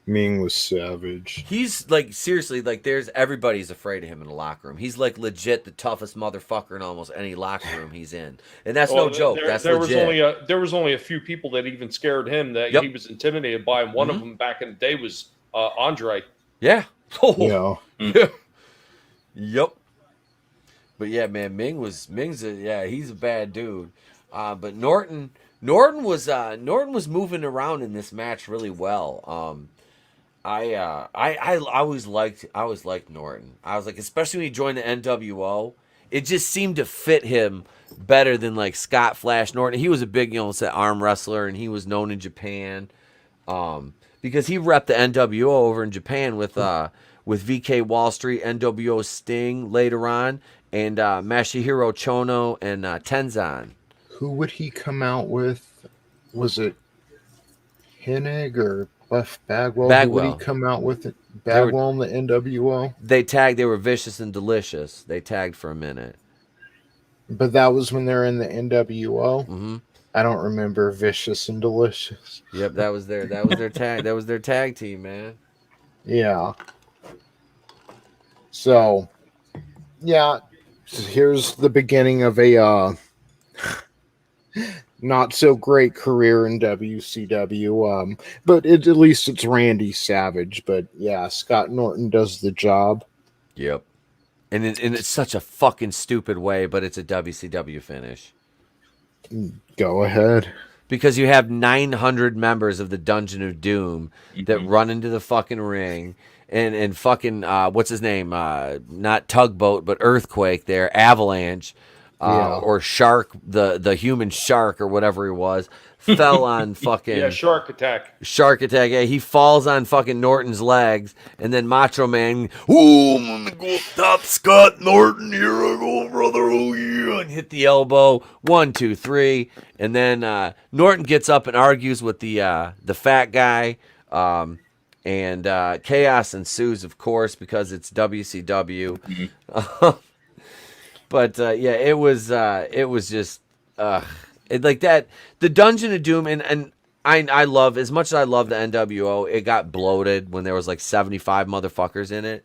Ming was savage. He's like, seriously, like everybody's afraid of him in the locker room. He's like legit the toughest motherfucker in almost any locker room he's in. And that's no joke. That's legit. There was only a few people that even scared him that he was intimidated by. And one of them back in the day was Andre. Yeah. Yeah. Yep. But yeah, man, he's a bad dude. But Norton was moving around in this match really well. I always liked Norton. I was like, especially when he joined the NWO, it just seemed to fit him better than like Scott Flash Norton. He was a big, arm wrestler, and he was known in Japan, because he repped the NWO over in Japan with VK Wall Street, NWO Sting later on, and Masahiro Chono and Tenzan. Who would he come out with? Was it Hennig or Buff Bagwell? Who would he come out with it? Bagwell in the NWO? They were Vicious and Delicious. They tagged for a minute. But that was when they're in the NWO? Mm-hmm. I don't remember Vicious and Delicious. Yep, that was their tag. That was their tag team, man. Yeah. So, yeah, here's the beginning of a not so great career in WCW. But at least it's Randy Savage. But yeah, Scott Norton does the job. Yep. And it's such a fucking stupid way, but it's a WCW finish. Go ahead. Because you have 900 members of the Dungeon of Doom that run into the fucking ring. And fucking, what's his name? Not Tugboat, but Earthquake there. Avalanche. Or Shark, the human shark or whatever he was, fell on fucking... Shark Attack. Shark Attack, yeah. He falls on fucking Norton's legs, and then Macho Man, I'm gonna go top Scott Norton. Here I go, brother. Oh, yeah. and hit the elbow. 1, 2, 3. And then Norton gets up and argues with the fat guy. And chaos ensues, of course, because it's WCW. But yeah, it was just like that. The Dungeon of Doom, and I love, as much as I love the NWO, it got bloated when there was like 75 motherfuckers in it.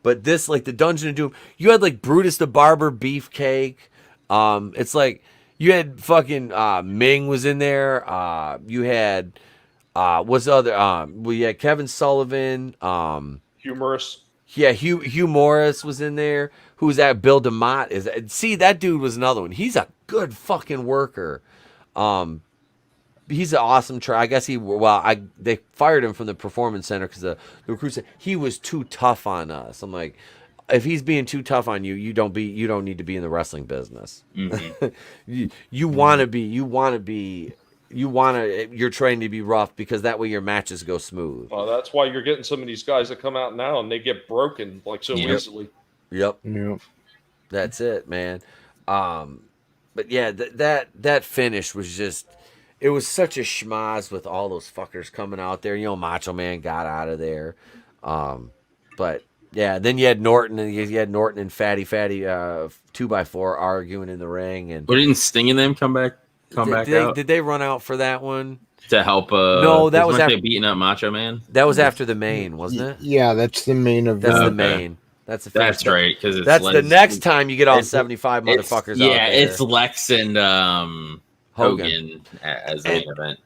But this, like the Dungeon of Doom, you had like Brutus the Barber Beefcake. It's like you had fucking Ming was in there. You had what's the other? We had Kevin Sullivan. Humorous. Yeah, Hugh Morris was in there. Who's that? Bill DeMott see, that dude was another one. He's a good fucking worker. He's an awesome try. I guess they fired him from the performance center because the recruit said he was too tough on us. I'm like, if he's being too tough on you, you don't need to be in the wrestling business. You're trained to be rough because that way your matches go smooth. Well, that's why you're getting some of these guys that come out now and they get broken like so easily. Yep. That's it, man. But yeah, that finish was just, it was such a schmoz with all those fuckers coming out there. Macho Man got out of there. But yeah, then you had Norton and Fatty 2x4 arguing in the ring. And but didn't Sting and them come back out? Did they run out for that one? To help no, that was after beating up Macho Man. That was after the main, wasn't it? Yeah, that's the main event. That's the main. That's right, because that's the next time you get all 75 motherfuckers out there. Yeah, it's Lex and Hogan as the main event.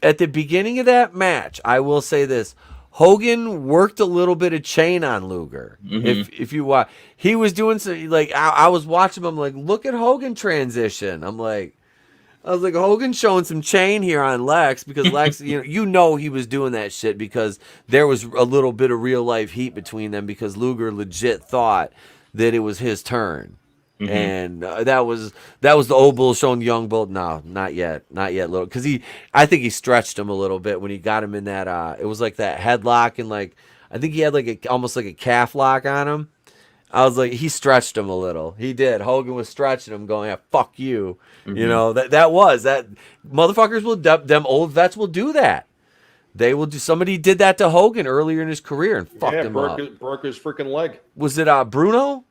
At the beginning of that match, I will say this: Hogan worked a little bit of chain on Luger. If you watch, he was doing some, like I was watching him. I'm like, look at Hogan transition. I'm like, I was like, Hogan showing some chain here on Lex because Lex, you know he was doing that shit because there was a little bit of real life heat between them because Luger legit thought that it was his turn. Mm-hmm. And that was the old bull showing the young bull. No, not yet, little. Because I think he stretched him a little bit when he got him in that. It was like that headlock and like I think he had like almost like a calf lock on him. I was like, he stretched him a little. He did. Hogan was stretching him, going, "Yeah, fuck you." Mm-hmm. That motherfuckers will them old vets will do that. They will do. Somebody did that to Hogan earlier in his career and fucked him up. Broke his freaking leg. Was it Bruno?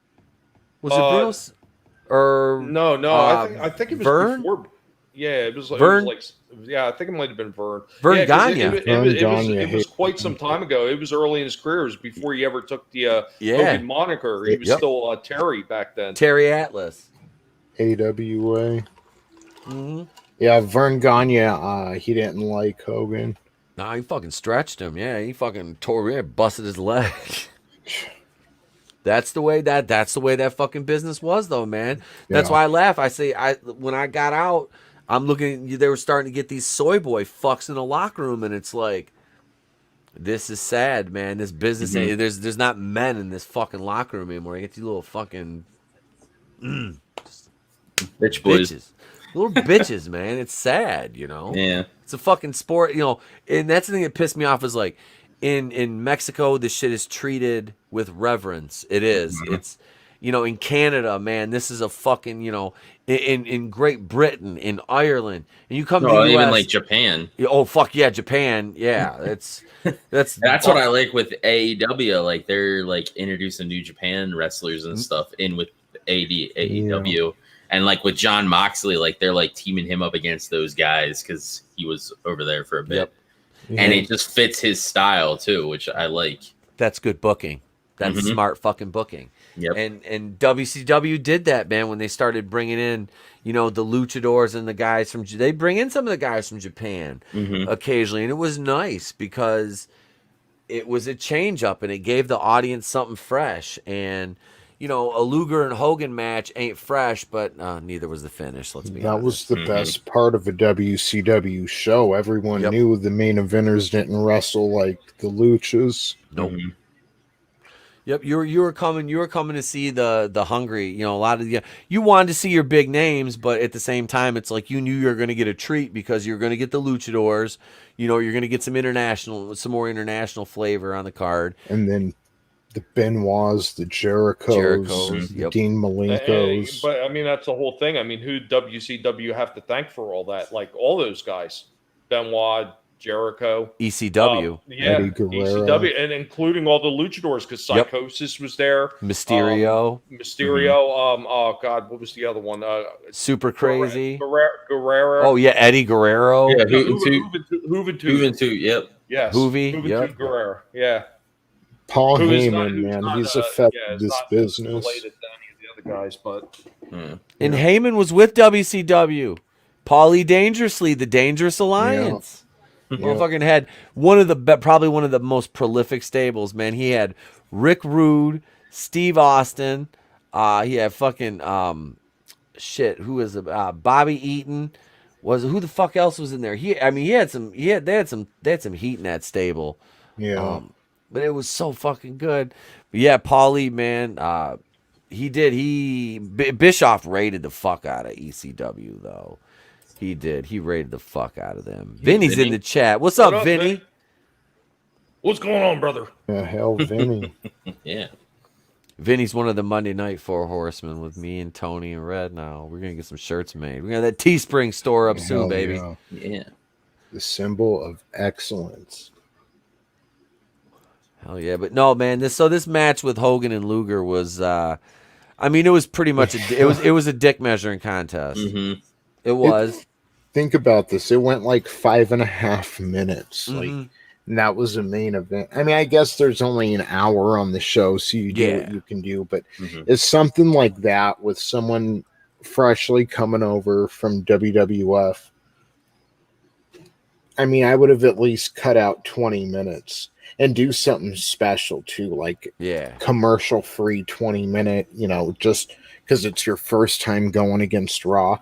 Was it Bruno? Or no, I think it was Vern? Before. Yeah, it was Vern. I think it might have been Vern. Vern Gagne. It was quite some time ago. It was early in his career. It was before he ever took the Hogan moniker. He was still Terry back then. Terry Atlas. AWA. Mm-hmm. Yeah, Vern Gagne. He didn't like Hogan. Nah, he fucking stretched him. Yeah, he fucking busted his leg. That's the way that fucking business was, though, man. That's why I laugh. I say, when I got out, I'm looking. They were starting to get these soy boy fucks in the locker room, and it's like, this is sad, man. This business, there's not men in this fucking locker room anymore. You get these little fucking bitch boys, bitches. Little bitches, man. It's sad, Yeah, it's a fucking sport, And that's the thing that pissed me off is like, in Mexico, this shit is treated with reverence. It is. Mm-hmm. It's, in Canada, man, this is a fucking, in Great Britain, in Ireland, and you come to the US, even like Japan. Oh fuck yeah, Japan. Yeah, that's what I like with AEW. Like they're like introducing New Japan wrestlers and stuff in with AEW. Yeah. And like with John Moxley, like they're like teaming him up against those guys because he was over there for a bit. Yep. And it just fits his style too, which I like. That's good booking. That's smart fucking booking. Yep. And WCW did that, man, when they started bringing in, the luchadors and the guys they bring in some of the guys from Japan occasionally. And it was nice because it was a change up and it gave the audience something fresh. And, a Luger and Hogan match ain't fresh, but neither was the finish. Let's be honest. That was the best part of a WCW show. Everyone knew the main eventers didn't wrestle like the luchas. Nope. Yep, you were coming to see the hungry. A lot of you wanted to see your big names, but at the same time, it's like you knew you were going to get a treat because you're going to get the luchadors. You're going to get some more international flavor on the card, and then the Benoits, the Jerichos, the Dean Malenkos. But I mean, that's the whole thing. I mean, who WCW have to thank for all that? Like all those guys, Benoit, Jericho, ECW, Eddie Guerrero. ECW, and including all the luchadors because Psychosis was there, Mysterio. Oh God, what was the other one? Super Crazy Guerrero. Oh yeah, Eddie Guerrero. Yeah, Juventud. Yep. Yes. Juventud Guerrero. Yeah. Paul Heyman, man, he's affected this business. Related to any of the other guys, but and Heyman was with WCW. Paulie Dangerously, the Dangerous Alliance. Motherfucking had probably one of the most prolific stables, man. He had Rick Rude, Steve Austin. He had fucking who was Bobby Eaton? Who the fuck else was in there? They had some heat in that stable. Yeah. But it was so fucking good. But yeah, Paulie, man, Bischoff raided the fuck out of ECW though. He did. He raided the fuck out of them. Vinny's in the chat. What's up, Vinny? Vinny? What's going on, brother? Yeah, hell, Vinny. Yeah. Vinny's one of the Monday Night Four Horsemen with me and Tony and Red now. We're going to get some shirts made. We're going to have that Teespring store up soon, baby. Yeah. The symbol of excellence. Hell yeah. But no, man, this match with Hogan and Luger was, it was pretty much, it was a dick measuring contest. Mm-hmm. It was. Think about this. It went like 5.5 minutes. And that was the main event. I mean, I guess there's only an hour on the show, so you do what you can do. But it's something like that with someone freshly coming over from WWF. I mean, I would have at least cut out 20 minutes and do something special too, like commercial-free 20-minute, just because it's your first time going against Raw.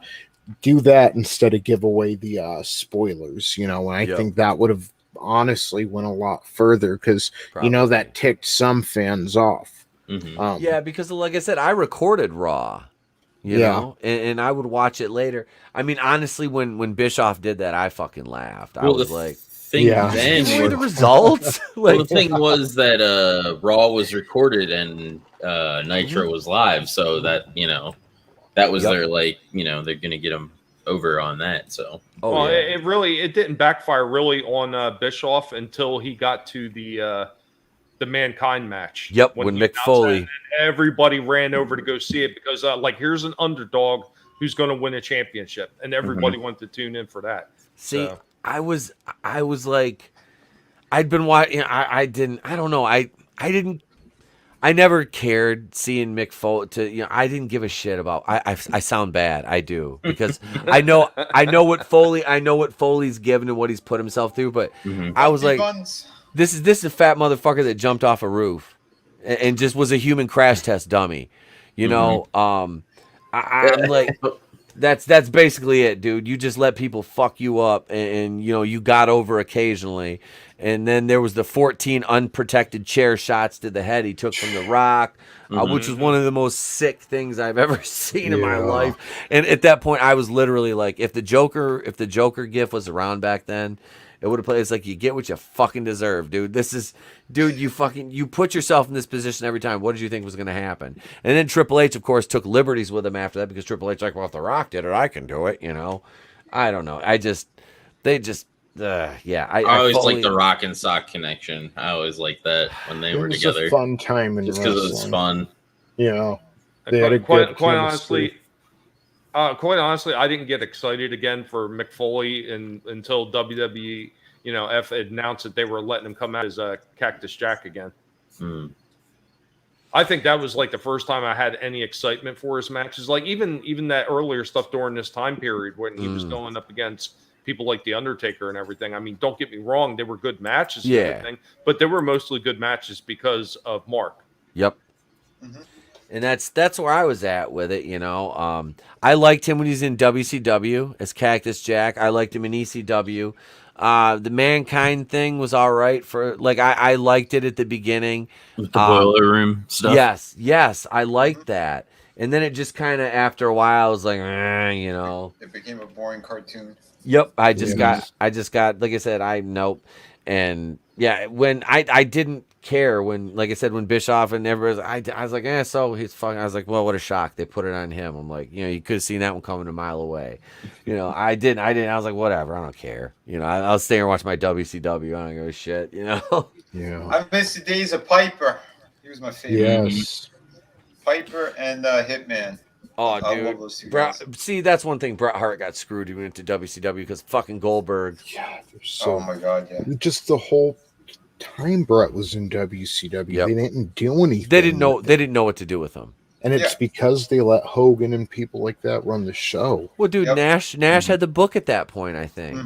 do that instead of give away the spoilers, and I think that would have honestly went a lot further because that ticked some fans off. Yeah, because like I said, I recorded Raw, you know, and I would watch it later. I mean, honestly, when Bischoff did that, I fucking laughed. I was like, then the results. The thing was that Raw was recorded and Nitro was live, so that that was their they're gonna get them over on that. So it didn't backfire really on Bischoff until he got to the Mankind match. Yep, when Mick Foley, everybody ran over to go see it because here's an underdog who's going to win a championship, and everybody wanted to tune in for that. See, so. I was like, I'd been watching. I don't know. I never cared seeing Mick Foley. I didn't give a shit about. I sound bad. I do because I know what Foley's given and what he's put himself through. But I was like, this is a fat motherfucker that jumped off a roof and just was a human crash test dummy. I'm like. That's basically it, dude. You just let people fuck you up, and you got over occasionally. And then there was the 14 unprotected chair shots to the head he took from The Rock, which was one of the most sick things I've ever seen in my life. And at that point, I was literally like, if the Joker gif was around back then, it would have played. It's like, you get what you fucking deserve, dude. You put yourself in this position every time. What did you think was going to happen? And then Triple H, of course, took liberties with him after that because Triple H like, well, if The Rock did it, I can do it. I don't know. I always like the Rock and Sock connection. I always liked that when they were together. It was a fun time in just because it was fun. They had a good quite honestly, I didn't get excited again for Mick Foley until WWE, announced that they were letting him come out as Cactus Jack again. I think that was like the first time I had any excitement for his matches. Like even that earlier stuff during this time period when he was going up against people like The Undertaker and everything. I mean, don't get me wrong, they were good matches and everything, but they were mostly good matches because of Mark. Yep. And that's where I was at with it, I liked him when he was in WCW as Cactus Jack. I liked him in ECW. The Mankind thing was all right for I liked it at the beginning. With the boiler room stuff. Yes, I liked that. And then it just kind of after a while I was like, It became a boring cartoon. Yep, I just got like I said, nope. And when I didn't care when, like I said, when Bischoff and everybody I was like, so he's fucking. I was like, well, what a shock they put it on him. I'm like, you could have seen that one coming a mile away. I didn't. I was like, whatever, I don't care. I'll stay here and watch my WCW. I don't give a shit. Yeah. I miss the days of Piper. He was my favorite. Yes. Piper and Hitman. Oh, dude. See, that's one thing. Bret Hart got screwed when he went to WCW because fucking Goldberg. Yeah. Oh my god. Yeah. Just the whole time Bret was in WCW, they didn't do anything. They didn't know what to do with him. And it's because they let Hogan and people like that run the show. Well, dude, Nash had the book at that point, I think.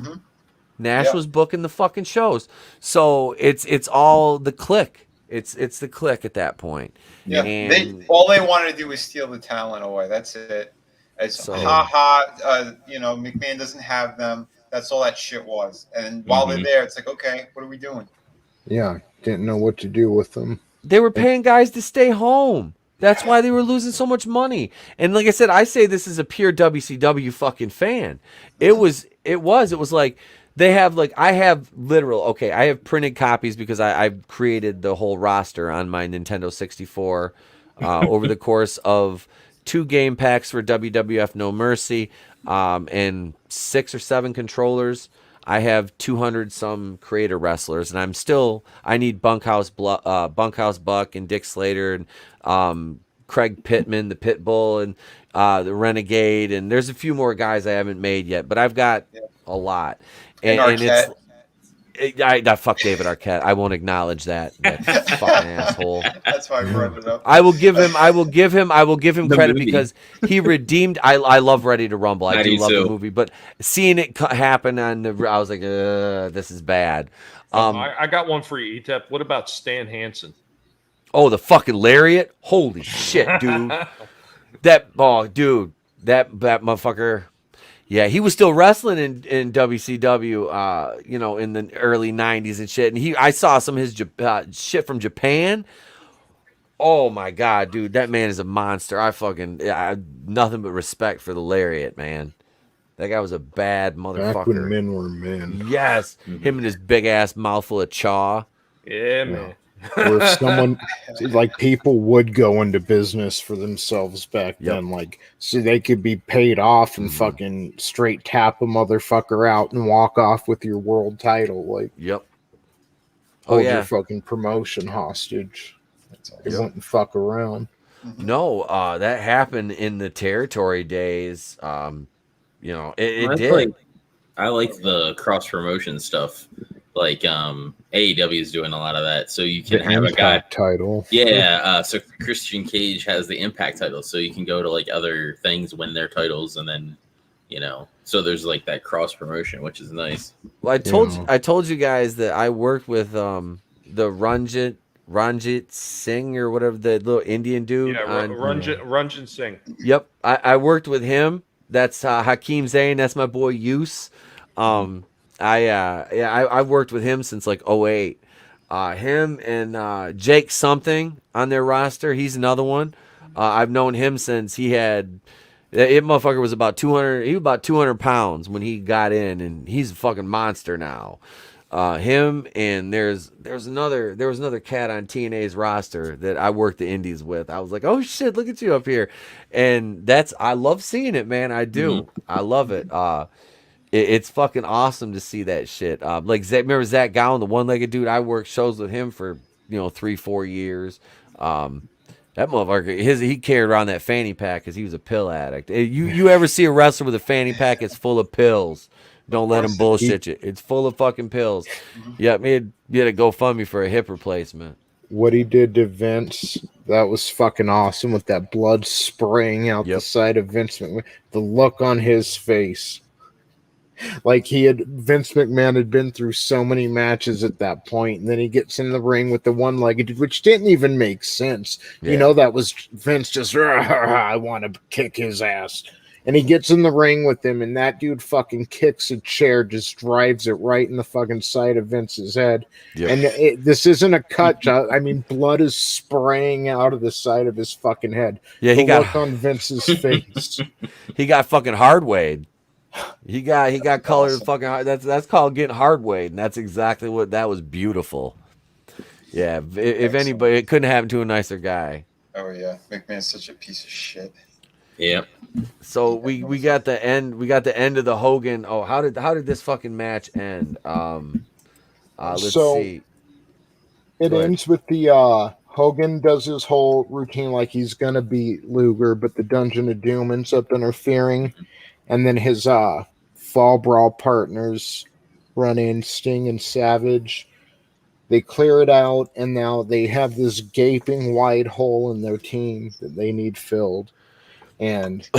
Nash was booking the fucking shows. So it's all the clique. It's the clique at that point. Yeah, all they wanted to do was steal the talent away. That's it. It's McMahon doesn't have them. That's all that shit was. And while they're there, it's like, okay, what are we doing? Yeah, didn't know what to do with them. They were paying guys to stay home. That's why they were losing so much money. And like I said, I say this is a pure WCW fucking fan. It was like they have I have printed copies because I've created the whole roster on my Nintendo 64 over the course of 2 game packs for WWF No Mercy and 6 or 7 controllers. I have 200 some creator wrestlers, and I need Bunkhouse Buck and Dick Slater and Craig Pittman, the Pitbull, and the Renegade, and there's a few more guys I haven't made yet, but I've got a lot. And I fuck David Arquette. I won't acknowledge that fucking asshole. That's why I brought it up. I will give him credit because he redeemed. I love Ready to Rumble. I do love the movie, but seeing it happen I was like, this is bad. I got one for you, Etep. What about Stan Hansen? Oh, the fucking lariat! Holy shit, dude! That motherfucker. Yeah, he was still wrestling in WCW, you know, in the early 90s and shit. And I saw some of his shit from Japan. Oh my God, dude, that man is a monster. I nothing but respect for the Lariat, man. That guy was a bad motherfucker. Back when men were men. Yes, him and his big ass mouthful of chaw. Yeah, man. Or if someone, like, people would go into business for themselves back then, like, so they could be paid off and fucking straight tap a motherfucker out and walk off with your world title. Like, hold your fucking promotion hostage. They wouldn't fuck around. No, that happened in the territory days. You know, it did. I like the cross promotion stuff. Like AEW is doing a lot of that, so you can have a guy title. Yeah, so Christian Cage has the Impact title, so you can go to like other things, win their titles, and then so there's like that cross promotion, which is nice. Well, I told you guys that I worked with the Ranjit Singh or whatever, the little Indian dude. Yeah, Ranjit Singh. Yep, I worked with him. That's Hakeem Zayn. That's my boy Yus. I worked with him since like 2008. Him and Jake something on their roster. He's another one. I've known him since it motherfucker was about 200. He was about 200 pounds when he got in, and he's a fucking monster now. Him and there was another cat on TNA's roster that I worked the indies with. I was like, oh shit, look at you up here. And I love seeing it, man. I do. I love it. It's fucking awesome to see that shit. Like remember Zach Gowen, the one-legged dude? I worked shows with him for 3-4 years. That motherfucker, he carried around that fanny pack because he was a pill addict. You ever see a wrestler with a fanny pack? It's full of pills. Don't let him bullshit you. It's full of fucking pills. Yeah, you had to GoFundMe for a hip replacement. What he did to Vince, that was fucking awesome, with that blood spraying out the side of Vince McMahon. The look on his face. Like Vince McMahon had been through so many matches at that point, and then he gets in the ring with the one-legged, which didn't even make sense. Yeah. That was Vince just, I want to kick his ass. And he gets in the ring with him, and that dude fucking kicks a chair, just drives it right in the fucking side of Vince's head. Yep. And this isn't a cut. I mean, blood is spraying out of the side of his fucking head. Yeah, he got look on Vince's face. He got fucking hard-weighed. He got colored awesome. Fucking hard. That's called getting hard-weighed, and that's exactly what that was. Beautiful. Yeah, if anybody, it couldn't happen to a nicer guy. Oh yeah, McMahon's such a piece of shit. Yep. So we got the end. We got the end of the Hogan. Oh, how did this fucking match end? Let's see. It ends with the Hogan does his whole routine like he's gonna beat Luger, but the Dungeon of Doom ends up interfering, and then his Fall Brawl partners run in, Sting and Savage. They clear it out, and now they have this gaping wide hole in their team that they need filled. And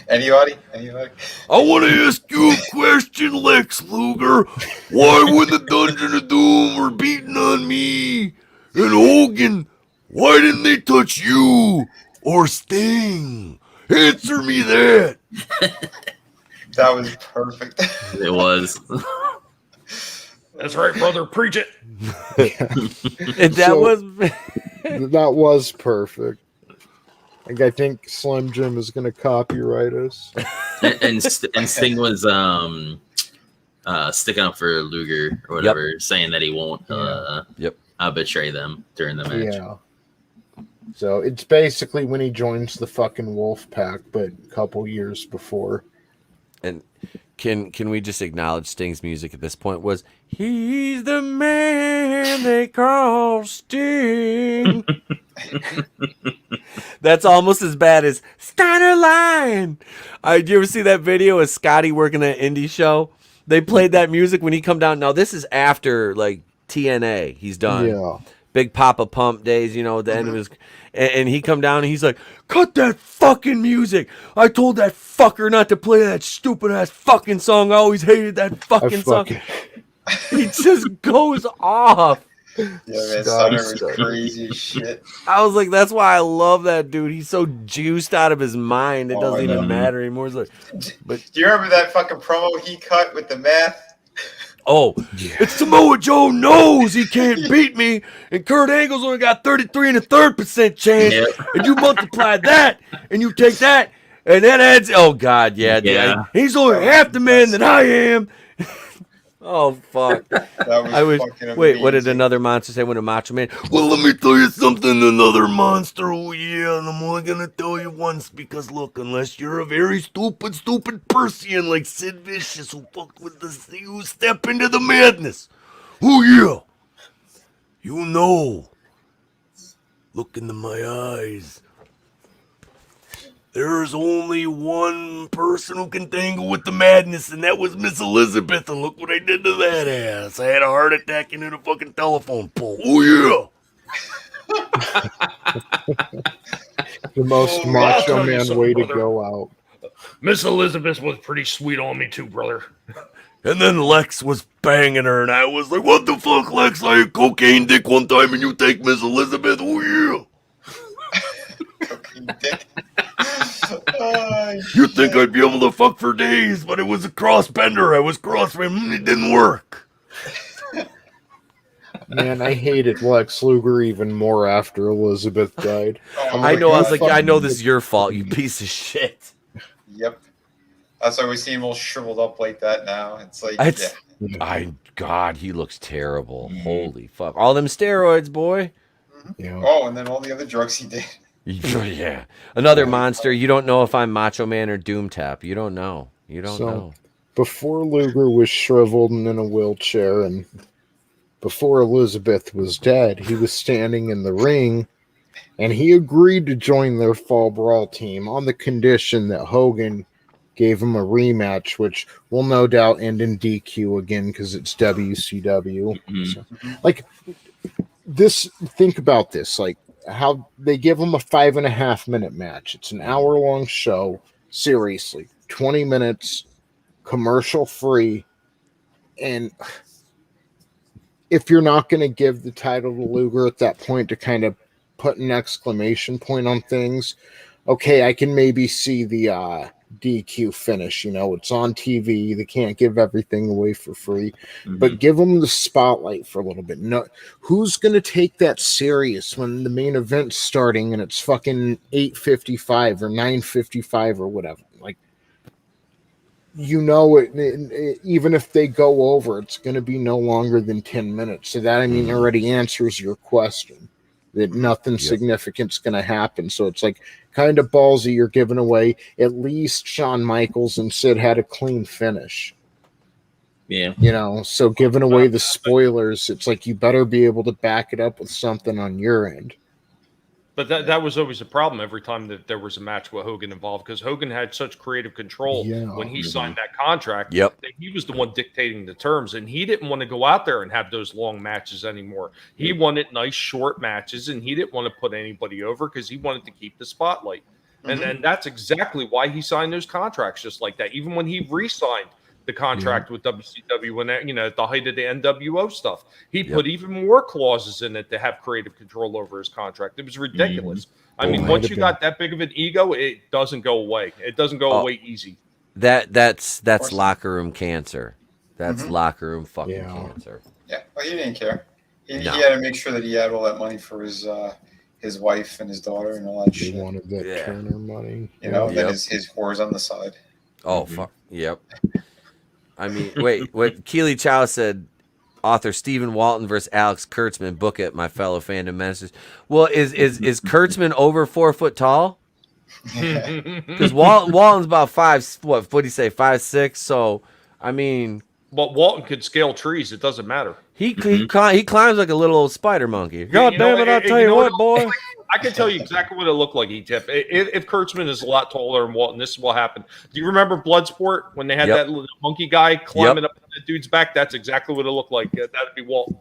anybody? I want to ask you a question, Lex Luger. Why, when the Dungeon of Doom were beating on me and Hogan, why didn't they touch you or Sting? Answer me that. That was perfect. It was. That's right, brother. Preach it. That was perfect. Like, I think Slim Jim is going to copyright us. and Sting was sticking up for Luger or whatever, saying that he won't betray them during the match. Yeah. So it's basically when he joins the fucking Wolf Pack, but a couple years before. And can we just acknowledge Sting's music at this point was, he's the man they call Sting. That's almost as bad as Steiner Line. Did you ever see that video of Scotty working at an indie show? They played that music when he come down. Now this is after like TNA. He's done. Yeah. Big Papa Pump days, at the end of his, and he come down and he's like, cut that fucking music. I told that fucker not to play that stupid ass fucking song. I always hated that fucking song. He just goes off. Yeah, man, Stunner was crazy as shit. I was like, that's why I love that dude. He's so juiced out of his mind. It doesn't even matter anymore. Like, but do you remember that fucking promo he cut with the math? Oh, it's Samoa Joe knows he can't beat me, and Kurt Angle's only got 33 and a third % chance, and you multiply that, and you take that, and that adds. Oh God, yeah. He's only half the man that I am. Oh fuck! Wait, what did another monster say when a Macho Man? Well, let me tell you something, another monster. Oh yeah, and I'm only gonna tell you once because look, unless you're a very stupid person like Sid Vicious who fuck with the you step into the madness. Oh yeah, you know. Look into my eyes. There's only one person who can tangle with the madness, and that was Miss Elizabeth. And look what I did to that ass. I had a heart attack into the fucking telephone pole. Oh, yeah. The most macho man way to go out. Miss Elizabeth was pretty sweet on me, too, brother. And then Lex was banging her, and I was like, what the fuck, Lex? I had cocaine dick one time, and you take Miss Elizabeth? Oh, yeah. Cocaine dick. You think I'd be able to fuck for days, but it was a cross bender. I was crossbending. It didn't work. Man, I hated Lex Luger even more after Elizabeth died. I know. I was like, I know this is your fault, you piece of shit. Yep. That's why we see him all shriveled up like that now. It's like, God, he looks terrible. Holy fuck. All them steroids, boy. Yeah. Oh, and then all the other drugs he did. Yeah. Another monster. You don't know if I'm Macho Man or Doom Tap. You don't know. You don't know. Before Luger was shriveled and in a wheelchair, and before Elizabeth was dead, he was standing in the ring, and he agreed to join their Fall Brawl team on the condition that Hogan gave him a rematch, which will no doubt end in DQ again because it's WCW. Mm-hmm. So, like this, think about this, like how they give him a 5.5 minute match. It's an hour-long show. Seriously, 20 minutes, commercial free, and if you're not going to give the title to Luger at that point to kind of put an exclamation point on things, okay, I can maybe see the DQ finish. You know, it's on TV. They can't give everything away for free, but give them the spotlight for a little bit. No, who's going to take that serious when the main event's starting and it's fucking 8:55 or 9:55 or whatever? Like, you know, it, even if they go over, it's going to be no longer than 10 minutes. So that, I mean, already answers your question that nothing significant's going to happen. So it's like kind of ballsy. You're giving away. At least Shawn Michaels and Sid had a clean finish. Yeah. You know, so giving away the spoilers, it's like you better be able to back it up with something on your end. But that was always a problem every time that there was a match with Hogan involved, because Hogan had such creative control when he signed that contract that he was the one dictating the terms, and he didn't want to go out there and have those long matches anymore. He wanted nice short matches, and he didn't want to put anybody over because he wanted to keep the spotlight. And that's exactly why he signed those contracts just like that. Even when he re-signed the contract with WCW, when at the height of the NWO stuff, he put even more clauses in it to have creative control over his contract. It was ridiculous. I mean, once you got that big of an ego, it doesn't go away. It doesn't go away easy. That's locker room cancer. That's locker room fucking cancer. Yeah, well, he didn't care. He had to make sure that he had all that money for his wife and his daughter and all that shit. He wanted that Turner money. You know, then his whores on the side. Oh, fuck. Yep. I mean, wait, what Keely Chow said, author Stephen Walton versus Alex Kurtzman, book it, my fellow fandom ministers. Well, is Kurtzman over 4 foot tall? Because Walton's about 5, what do you say, 5'6"? So, I mean. But Walton could scale trees. It doesn't matter. He climbs like a little old spider monkey. God damn it, I'll tell you what, boy. I can tell you exactly what it looked like, Etep. If Kurtzman is a lot taller than Walton, this is what happened. Do you remember Bloodsport when they had that little monkey guy climbing up the dude's back? That's exactly what it looked like. That would be Walton.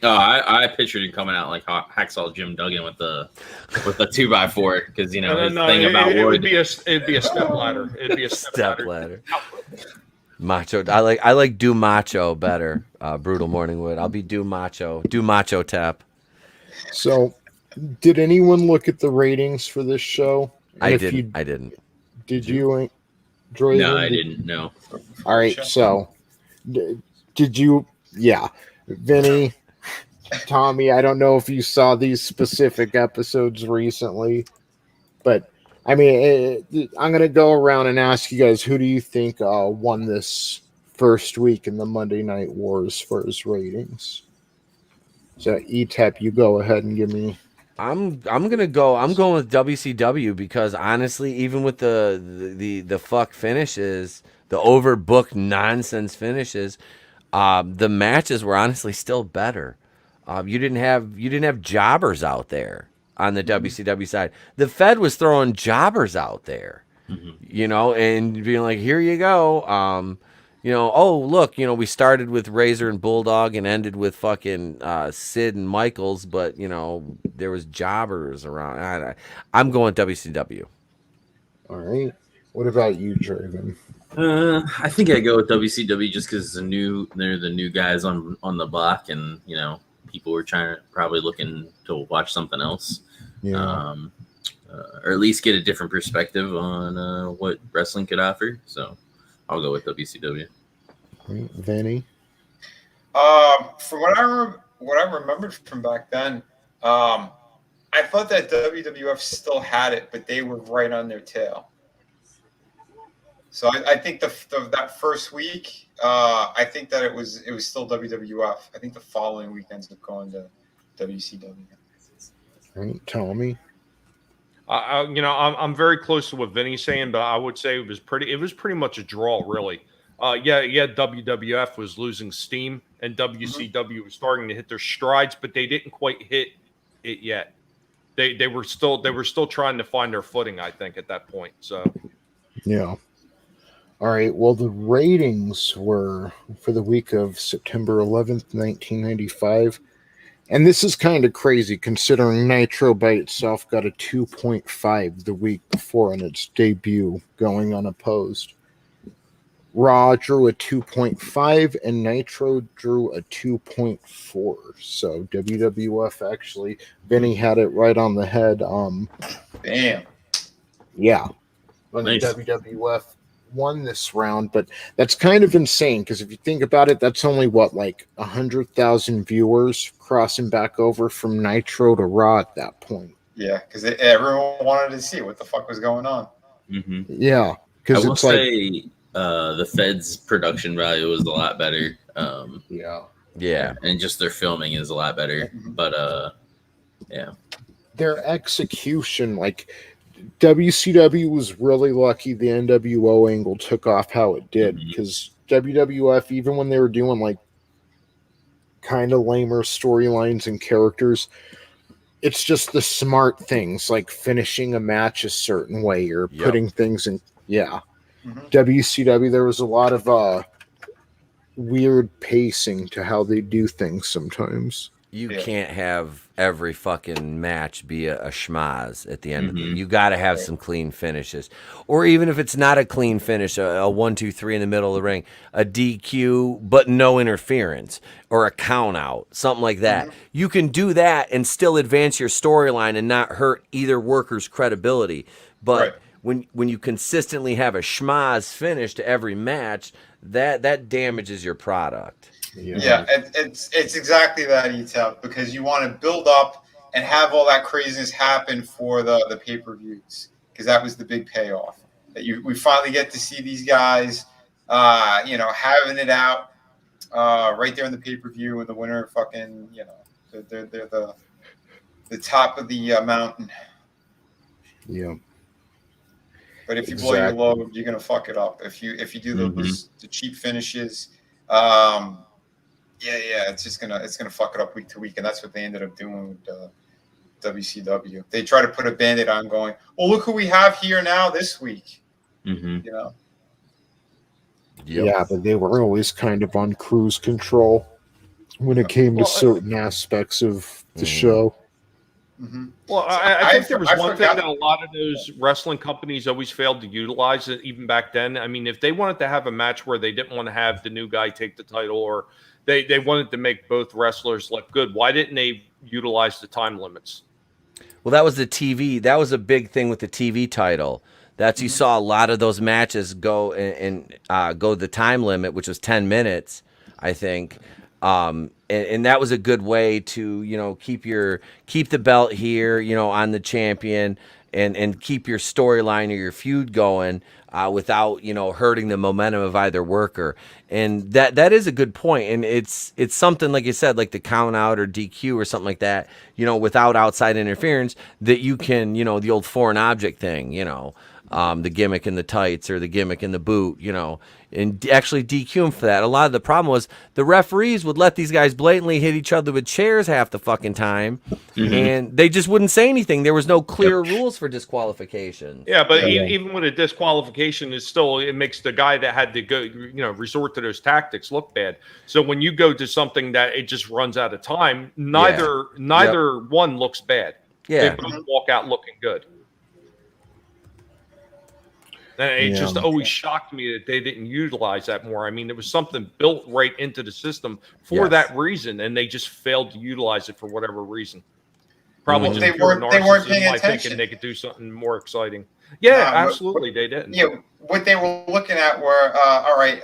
Oh, I pictured him coming out like Hacksaw Jim Duggan with the 2x4 because his thing about wood. It'd be a step ladder. It'd be a step ladder. Macho. I like Do Macho better. Brutal Morningwood. I'll be Do Macho. Do Macho Tap. So, did anyone look at the ratings for this show? And I didn't. Did you, Draven? No, I didn't know. All right, so did you? Yeah, Vinny, Tommy. I don't know if you saw these specific episodes recently, but I mean, I'm gonna go around and ask you guys, who do you think won this first week in the Monday Night Wars for his ratings? So, Etep, you go ahead and give me. I'm going with WCW because honestly, even with the fuck finishes, the overbooked nonsense finishes, the matches were honestly still better. You didn't have jobbers out there on the WCW side. The Fed was throwing jobbers out there, and being like, here you go. Oh, look, we started with Razor and Bulldog and ended with fucking Sid and Michaels, but, there was jobbers around. I'm going WCW. All right. What about you, Draven? I think I go with WCW just because they're the new guys on the block, and people were probably looking to watch something else, or at least get a different perspective on what wrestling could offer. So I'll go with WCW. Right. Vanny? From what I remembered from back then, I thought that WWF still had it, but they were right on their tail. So I think that first week, I think that it was still WWF. I think the following week ends up going to WCW. Right, Tommy. I'm very close to what Vinny's saying, but I would say it was pretty much a draw, really. WWF was losing steam, and WCW was starting to hit their strides, but they didn't quite hit it yet. They were still trying to find their footing, I think, at that point. So, yeah. All right. Well, the ratings were for the week of September 11th, 1995. And this is kind of crazy considering Nitro by itself got a 2.5 the week before on its debut, going unopposed. Raw drew a 2.5 and Nitro drew a 2.4. So WWF actually, Vinny had it right on the head. Damn. Yeah. Nice. WWF won this round, but that's kind of insane because if you think about it, that's only like 100,000 viewers crossing back over from Nitro to Raw at that point. Yeah, because everyone wanted to see what the fuck was going on. Mm-hmm. Yeah, because it's say the Fed's production value was a lot better. Yeah, and just their filming is a lot better. But yeah, their execution, like WCW was really lucky the NWO angle took off how it did, because WWF, even when they were doing like kind of lamer storylines and characters, it's just the smart things like finishing a match a certain way or putting things in. WCW, there was a lot of weird pacing to how they do things sometimes. You can't have every fucking match be a schmaz at the end of it. You got to have some clean finishes. Or even if it's not a clean finish, a 1, 2, 3 in the middle of the ring, a DQ, but no interference, or a count out, something like that. You can do that and still advance your storyline and not hurt either worker's credibility. But when you consistently have a schmaz finish to every match, that damages your product. Yeah, it's exactly that, Etep, because you want to build up and have all that craziness happen for the pay-per-views, because that was the big payoff. That we finally get to see these guys, having it out right there in the pay-per-view, and the winner fucking, they're the top of the mountain. Yeah. But if you blow your load, you're gonna fuck it up. If you do the cheap finishes. It's gonna fuck it up week to week, and that's what they ended up doing with WCW. They try to put a Band-Aid on, going, "Well, look who we have here now this week." Yeah, but they were always kind of on cruise control when it came to certain aspects of the show. Mm-hmm. Well, I think there was one thing that a lot of those wrestling companies always failed to utilize, even back then. I mean, if they wanted to have a match where they didn't want to have the new guy take the title, or they wanted to make both wrestlers look good, why didn't they utilize the time limits? Well, that was the TV. That was a big thing with the TV title. That's you saw a lot of those matches go and go the time limit, which was 10 minutes, I think. And that was a good way to, keep the belt here, on the champion and keep your storyline or your feud going without, hurting the momentum of either worker. And that is a good point. And it's something, like you said, like the count out or DQ or something like that, without outside interference, that you can, the old foreign object thing, the gimmick in the tights or the gimmick in the boot, and actually DQ him for that. A lot of the problem was the referees would let these guys blatantly hit each other with chairs half the fucking time, and they just wouldn't say anything. There was no clear rules for disqualification. Yeah, but even with a disqualification, it makes the guy that had to go, resort to those tactics look bad. So when you go to something that it just runs out of time, neither one looks bad. Yeah, They both walk out looking good. And it just always shocked me that they didn't utilize that more. I mean, there was something built right into the system for that reason, and they just failed to utilize it for whatever reason. Probably just they weren't paying attention. Thinking they could do something more exciting. Yeah, absolutely, they didn't. Yeah, what they were looking at were all right.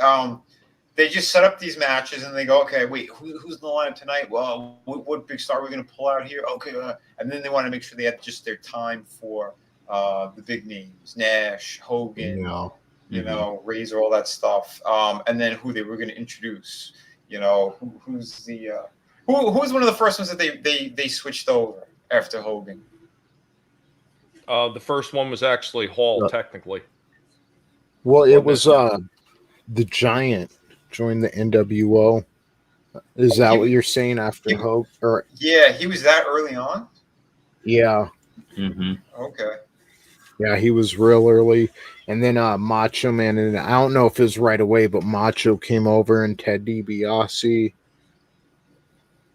They just set up these matches and they go, okay, wait, who's the lineup tonight? Well, what big star are we going to pull out here? Okay, and then they want to make sure they have just their time for the big names, Nash, Hogan, Razor, all that stuff, and then who they were going to introduce. Who's the who was one of the first ones that they switched over after Hogan? The first one was actually Hall, technically. Well, it was the Giant joined the NWO. Is that what you're saying after Hogan? Yeah, he was that early on. Yeah. Mm-hmm. Okay. Yeah, he was real early. And then Macho Man, and I don't know if it was right away, but Macho came over and Ted DiBiase.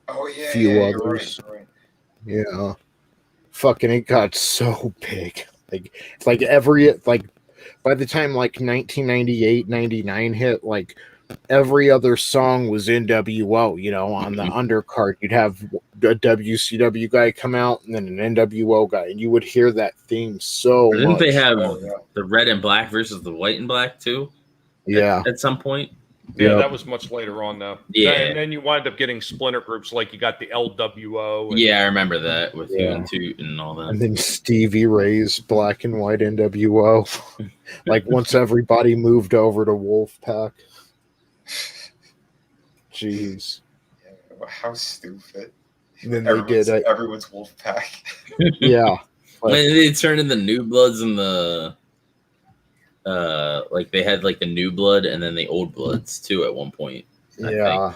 Oh, yeah. A few others. You're right. Yeah. Fucking, it got so big. By the time 1998, 99 hit, every other song was NWO, on the undercard. You'd have a WCW guy come out and then an NWO guy, and you would hear that theme so Didn't much. they have the red and black versus the white and black too? Yeah. At some point? Yeah, that was much later on, though. Yeah. And then you wind up getting splinter groups, like you got the LWO. I remember that with you and Toot and all that. And then Stevie Ray's black and white NWO. Once everybody moved over to Wolfpack. Jeez. Yeah, how stupid. And then they did everyone's Wolfpack. Yeah. When they turned in the New Bloods and the they had the New Blood and then the Old Bloods too at one point. Yeah.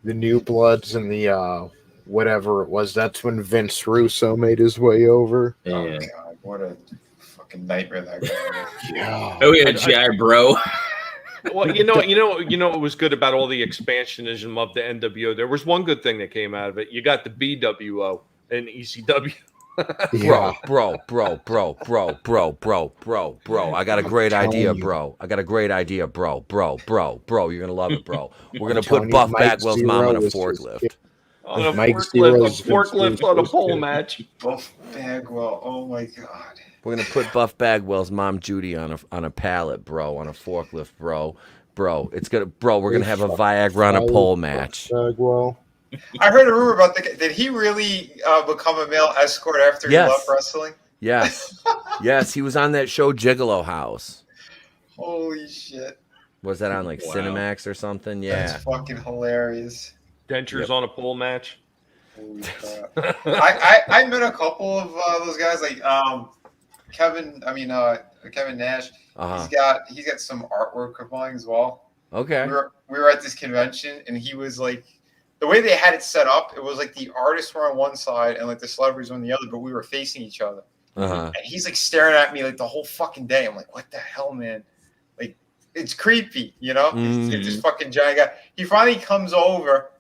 The New Bloods and the whatever it was. That's when Vince Russo made his way over. Yeah. Oh God, what a fucking nightmare that guy was. Yeah. Oh yeah, GI Bro. Well, what was good about all the expansionism of the NWO? There was one good thing that came out of it. You got the BWO and ECW. Bro. I got a great idea, bro. You're gonna love it, bro. We're gonna put Buff Bagwell's mom on a forklift. On a forklift on a pole match. Buff Bagwell. Oh my God. We're gonna put Buff Bagwell's mom Judy on a pallet, bro, on a forklift, bro. We're gonna have a Viagra on a pole match. Bagwell. I heard a rumor about did he really become a male escort after he left wrestling? Yes. Yes, he was on that show Gigolo House. Holy shit. Was that on Cinemax or something? Yeah. That's fucking hilarious. Dentures on a pole match. Holy crap. I met a couple of those guys Kevin Nash. He's got some artwork of mine as well. Okay. We were at this convention and he was the way they had it set up, it was the artists were on one side and the celebrities on the other, but we were facing each other. Uh-huh. And he's staring at me the whole fucking day. I'm what the hell, man? It's creepy, Mm-hmm. It's this fucking giant guy. He finally comes over.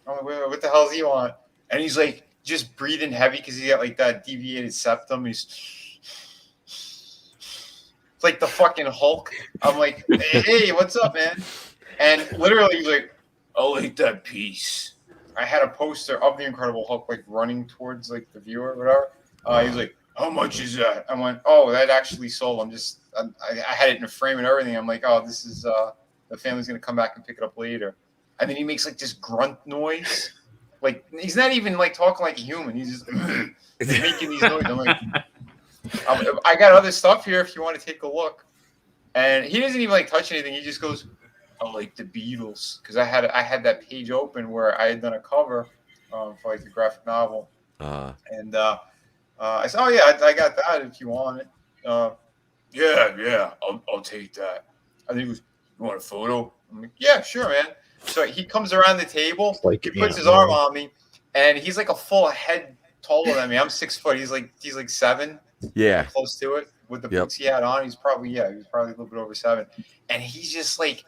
I'm what the hell does he want? And he's like, just breathing heavy because he got like that deviated septum. He's it's like the fucking Hulk. I'm like, hey, what's up, man? And literally, he's like, I'll eat that piece. I had a poster of the Incredible Hulk like running towards like the viewer or whatever. He's like, how much is that? I went, oh, that actually sold. I had it in a frame and everything. I'm like, oh, this is the family's gonna come back and pick it up later. And then he makes like this grunt noise. Like he's not even like talking like a human. He's just making these noises. I'm like, I got other stuff here if you want to take a look. And he doesn't even like touch anything. He just goes, I like the Beatles, because I had that page open where I had done a cover for like the graphic novel. And I said, oh yeah, I got that if you want it. Yeah, I'll take that. I think he goes, you want a photo? I'm like, yeah, sure, man. So he comes around the table, like, he puts his arm on me, and he's like a full head taller than me. I'm 6 foot. He's like 7. Yeah, close to it with the boots he had on. He was probably a little bit over 7, and he's just like,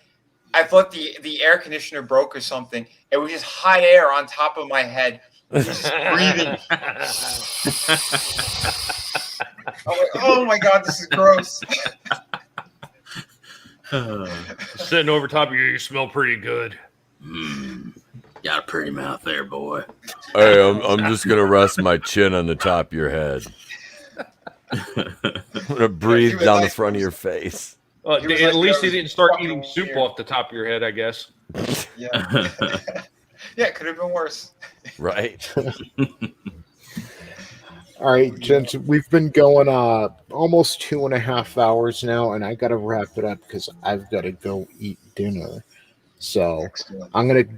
I thought the air conditioner broke or something. It was just hot air on top of my head. He's just breathing. I'm like, oh my god, this is gross. Sitting over top of you smell pretty good. Got a pretty mouth there, boy. Hey, I'm just gonna rest my chin on the top of your head. I'm gonna breathe down the front of your face. At least he didn't start eating soup off the top of your head, I guess. Yeah. Yeah, it could have been worse. Right. All right, gents, we've been going almost 2.5 hours now, and I got to wrap it up because I've got to go eat dinner. So I'm going to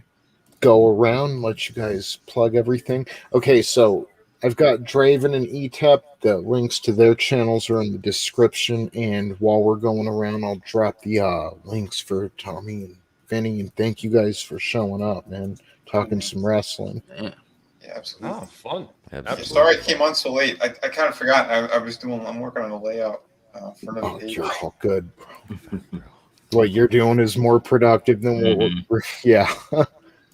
go around, let you guys plug everything. Okay, so I've got Draven and Etep. The links to their channels are in the description, and while we're going around, I'll drop the links for Tommy and Vinny, and thank you guys for showing up, man, talking some wrestling. Yeah, absolutely. Oh, fun. I'm sorry I came on so late. I kind of forgot. I'm working on a layout for another page. You're all good. What you're doing is more productive than what we're yeah.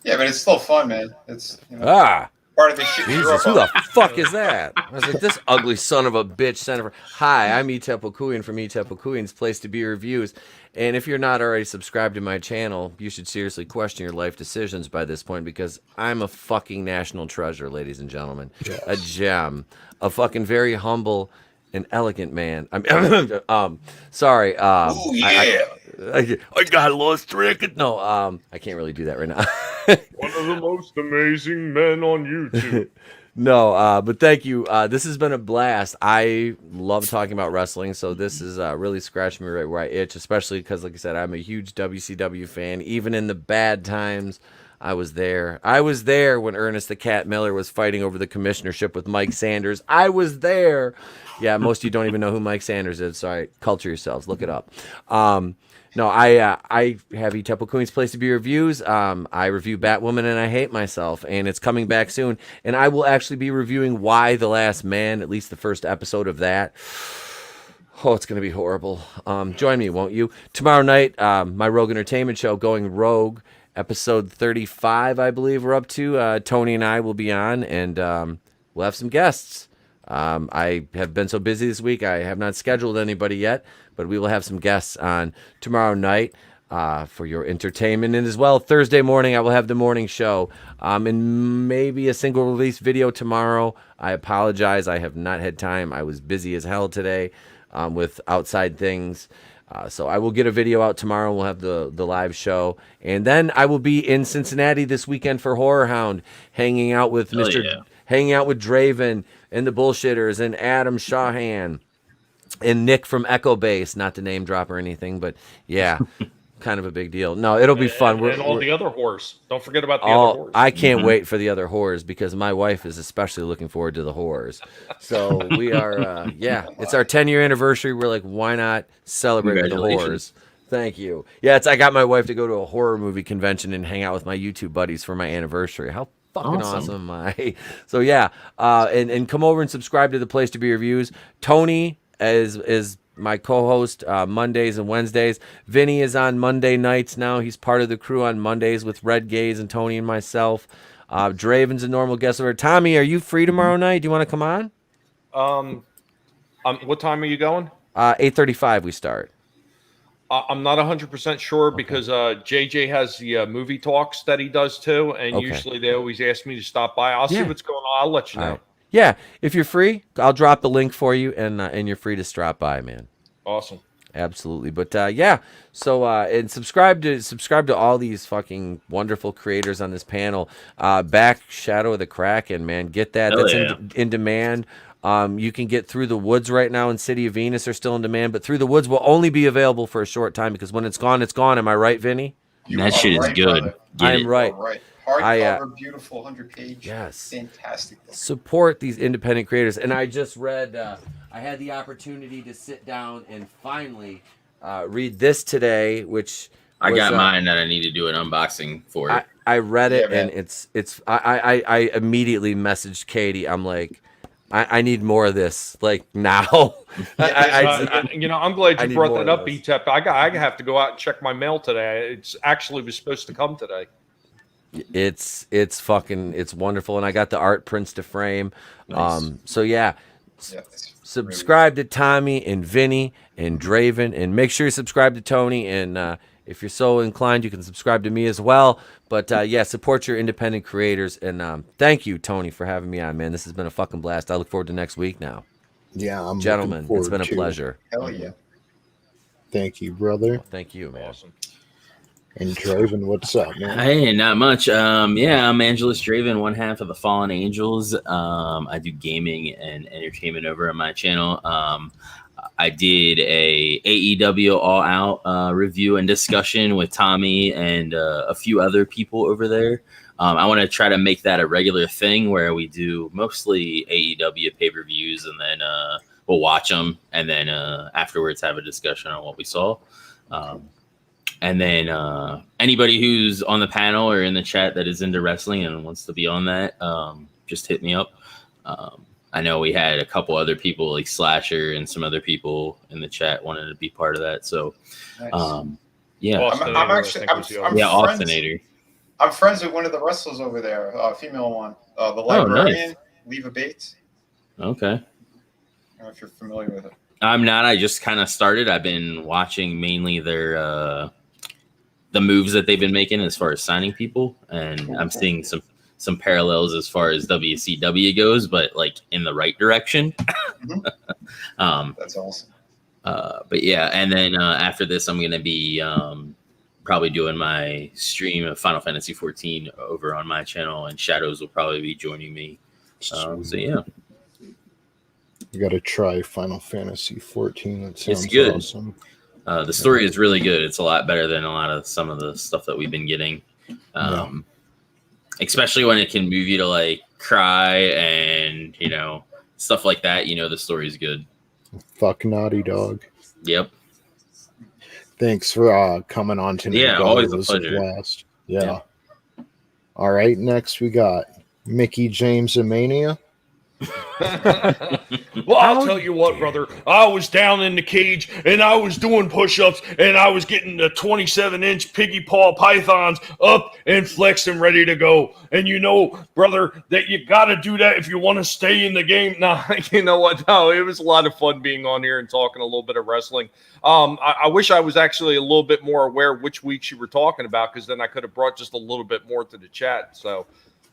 Yeah, but it's still fun, man. It's part of the shit. Jesus, who the fuck is that? I was like, this ugly son of a bitch sent over. Hi, I'm Etep Wokuian from Etep Wokuian's Place to Be Reviews. And if you're not already subscribed to my channel, you should seriously question your life decisions by this point, because I'm a fucking national treasure, ladies and gentlemen. Yes. A gem. A fucking very humble and elegant man. Sorry. Oh, yeah. I got lost track. No, I can't really do that right now. One of the most amazing men on YouTube. No, but thank you. This has been a blast. I love talking about wrestling, so this is really scratching me right where I itch, especially because, like I said, I'm a huge WCW fan. Even in the bad times, I was there. I was there when Ernest the Cat Miller was fighting over the commissionership with Mike Sanders. I was there. Yeah, most of you don't even know who Mike Sanders is. Sorry, culture yourselves. Look it up. No, I have Etep Wokuian's Place to Be Reviews. I review Batwoman and I Hate Myself, and it's coming back soon. And I will actually be reviewing Why the Last Man, at least the first episode of that. Oh, it's going to be horrible. Join me, won't you? Tomorrow night, my Rogue Entertainment show, Going Rogue, episode 35, I believe we're up to. Tony and I will be on, and we'll have some guests. I have been so busy this week, I have not scheduled anybody yet, but we will have some guests on tomorrow night for your entertainment. And as well, Thursday morning, I will have the morning show and maybe a single release video tomorrow. I apologize. I have not had time. I was busy as hell today with outside things. So I will get a video out tomorrow. We'll have the live show. And then I will be in Cincinnati this weekend for Horror Hound, hanging out with hanging out with Draven and the Bullshitters and Adam Shawhan and Nick from Echo Base. Not to name drop or anything, but yeah, kind of a big deal. No, it'll be fun. And all the other whores. Don't forget about the other whores. I can't wait for the other whores, because my wife is especially looking forward to the whores. So we are, it's our 10-year anniversary. We're like, why not celebrate with the whores? Thank you. Yeah, I got my wife to go to a horror movie convention and hang out with my YouTube buddies for my anniversary. How fucking awesome am I? So yeah, and come over and subscribe to the Place to Be Reviews. Tony is my co-host Mondays and Wednesdays. Vinny is on Monday nights now. He's part of the crew on Mondays with Red Gaze and Tony and myself. Draven's a normal guest over. Tommy, are you free tomorrow night? Do you want to come on? What time are you going? 8:35 we start. I'm not 100% sure because JJ has the movie talks that he does too, and usually they always ask me to stop by. I'll see what's going on. I'll let you know. Right. Yeah, if you're free, I'll drop the link for you, and you're free to stop by, man. Awesome. Absolutely. But yeah, so and subscribe to all these fucking wonderful creators on this panel. Back Shadow of the Kraken, man, get that. That's in demand. You can get Through the Woods right now, and City of Venus are still in demand, but Through the Woods will only be available for a short time because when it's gone, it's gone. Am I right, Vinny? That shit is good. I'm right. Hardcover, beautiful, 100-page. Yes. Fantastic book. Support these independent creators. And I just read, I had the opportunity to sit down and finally read this today, which I got mine that I need to do an unboxing for. I read it, and I immediately messaged Katie. I'm like, I need more of this, like now. I'm glad you brought that up, Etep. I have to go out and check my mail today. It's actually was supposed to come today. It's wonderful, and I got the art prints to frame. Nice. So yeah, subscribe to Tommy and Vinny and Draven, and make sure you subscribe to Tony. And if you're so inclined, you can subscribe to me as well. But yeah, support your independent creators. And thank you, Tony, for having me on, man. This has been a fucking blast. I look forward to next week now. Yeah, gentlemen, it's been a pleasure. Hell yeah. Thank you, brother. Well, thank you, man. Awesome. And Draven, what's up, man? Hey, not much. I'm Angelus Draven, one half of the Fallen Angels. I do gaming and entertainment over on my channel. I did a AEW All Out review and discussion with Tommy and a few other people over there. I want to try to make that a regular thing where we do mostly AEW pay-per-views, and then we'll watch them, and then afterwards have a discussion on what we saw. And then anybody who's on the panel or in the chat that is into wrestling and wants to be on that, just hit me up. I know we had a couple other people like Slasher and some other people in the chat wanted to be part of that. So, Nice. yeah. Austinator. I'm friends with one of the wrestlers over there, female one, the librarian, Leva Bates. Okay. I don't know if you're familiar with it. I'm not. I just kind of started. I've been watching mainly their the moves that they've been making as far as signing people, and I'm seeing some parallels as far as WCW goes, but like in the right direction. That's awesome. But yeah, and then after this, I'm gonna be probably doing my stream of Final Fantasy 14 over on my channel, and Shadows will probably be joining me. So yeah. You got to try Final Fantasy 14. It sounds It's good. awesome. The story is really good. It's a lot better than a lot of some of the stuff that we've been getting. Especially when it can move you to like cry and, stuff like that. The story is good. Fuck Naughty Dog. Yep. Thanks for coming on tonight. Yeah, always a pleasure. Blast. Yeah. All right, next we got Mickey James Mania. Well, I'll tell you what, brother. I was down in the cage and I was doing push-ups and I was getting the 27-inch piggy paw pythons up and flexed and ready to go. And brother, that you got to do that if you want to stay in the game. Nah, you know what? No, it was a lot of fun being on here and talking a little bit of wrestling. I wish I was actually a little bit more aware which weeks you were talking about, because then I could have brought just a little bit more to the chat. So,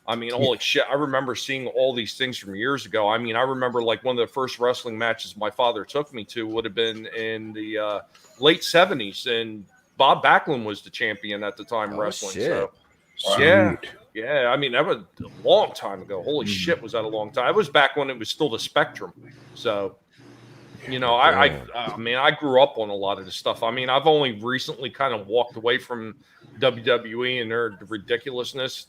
holy shit, I remember seeing all these things from years ago. I remember like one of the first wrestling matches my father took me to would have been in the late 70s, and Bob Backlund was the champion at the time wrestling. Shit. So, Sweet. yeah. That was a long time ago. Holy shit, was that a long time? It was back when it was still the Spectrum. So, I grew up on a lot of this stuff. I've only recently kind of walked away from WWE and their ridiculousness.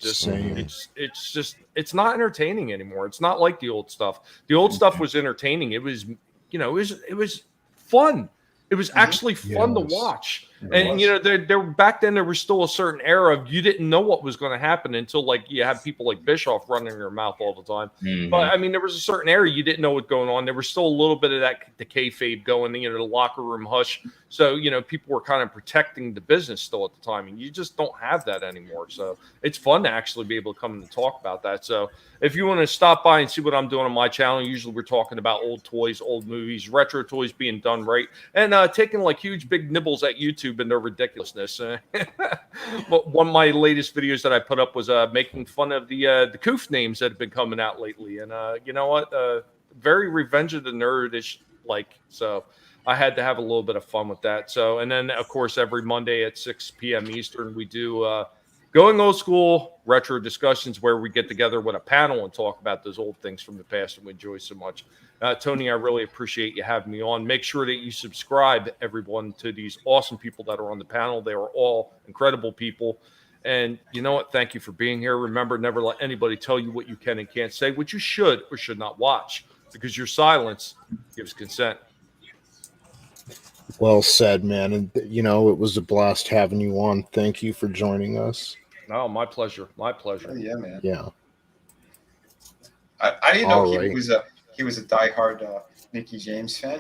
It's not entertaining anymore. It's not like the old stuff. The old stuff was entertaining. It was, it was fun. It was actually fun to watch. And there back then there was still a certain era of you didn't know what was going to happen until like you had people like Bischoff running their mouth all the time. Mhm. But I mean, there was a certain era you didn't know what going on. There was still a little bit of that the kayfabe going, the locker room hush. So people were kind of protecting the business still at the time, and you just don't have that anymore. So it's fun to actually be able to come and talk about that. So if you want to stop by and see what I'm doing on my channel, usually we're talking about old toys, old movies, retro toys being done right, and taking like huge big nibbles at YouTube and their ridiculousness. But one of my latest videos that I put up was making fun of the Koof names that have been coming out lately, and you know what? Very Revenge of the Nerdish like. So I had to have a little bit of fun with that. So, and then of course every Monday at 6 p.m. Eastern we do Going Old School retro discussions, where we get together with a panel and talk about those old things from the past and we enjoy so much. Tony, I really appreciate you having me on. Make sure that you subscribe, everyone, to these awesome people that are on the panel. They are all incredible people. And you know what? Thank you for being here. Remember, never let anybody tell you what you can and can't say, what you should or should not watch, because your silence gives consent. Well said, man. And it was a blast having you on. Thank you for joining us. Oh, my pleasure. My pleasure. Oh, yeah, man. Yeah. I didn't know All right. he was a diehard Mickey James fan.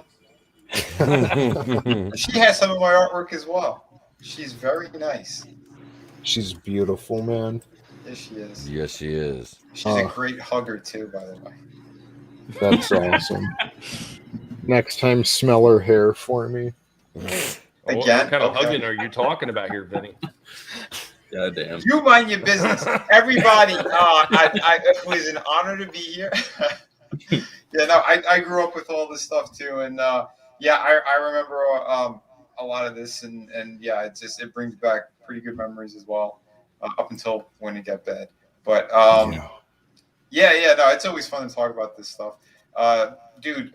She has some of my artwork as well. She's very nice. She's beautiful, man. Yes, she is. Yes, she is. She's a great hugger too, by the way. That's awesome. Next time, smell her hair for me. What Again? kind of Okay. hugging are you talking about here, Vinny? God damn. You mind your business. Everybody, it was an honor to be here. I grew up with all this stuff too. And I remember a lot of this. And it brings back pretty good memories as well, up until when it got bad. But it's always fun to talk about this stuff. Dude,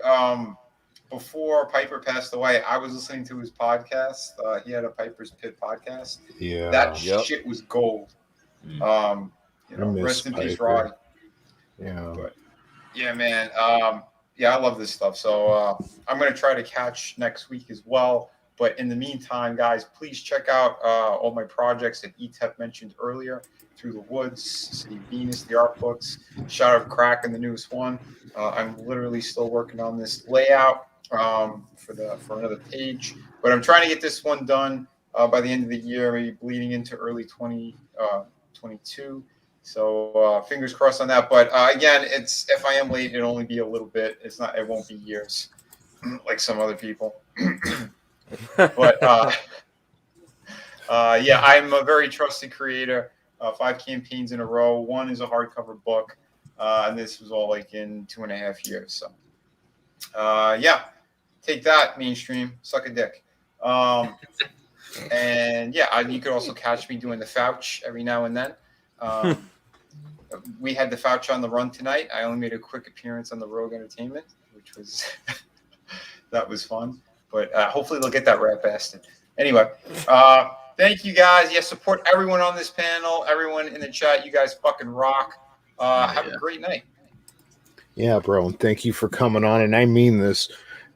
before Piper passed away, I was listening to his podcast. He had a Piper's Pit podcast. Yeah. That shit was gold. Rest in peace, Rod. Yeah. But yeah, man. I love this stuff. So I'm going to try to catch next week as well. But in the meantime, guys, please check out all my projects that Etep mentioned earlier. Through the Woods, City Venus, the art books, Shadow of Crack, and the newest one. I'm literally still working on this layout for another page, but I'm trying to get this one done by the end of the year, maybe bleeding into early 2022. So fingers crossed on that. But again, if I am late, it'll only be a little bit. It won't be years like some other people. But I'm a very trusted creator. 5 campaigns in a row. One is a hardcover book, and this was all like in 2.5 years. So, take that, mainstream. Suck a dick. You could also catch me doing the Fouch every now and then. We had the Fouch on the run tonight. I only made a quick appearance on the Rogue Entertainment, which was that was fun. But hopefully they'll get that rat bastard. Anyway. Thank you guys. Yeah, support everyone on this panel, everyone in the chat. You guys fucking rock. Have a great night. Yeah, bro. And thank you for coming on. And I mean this.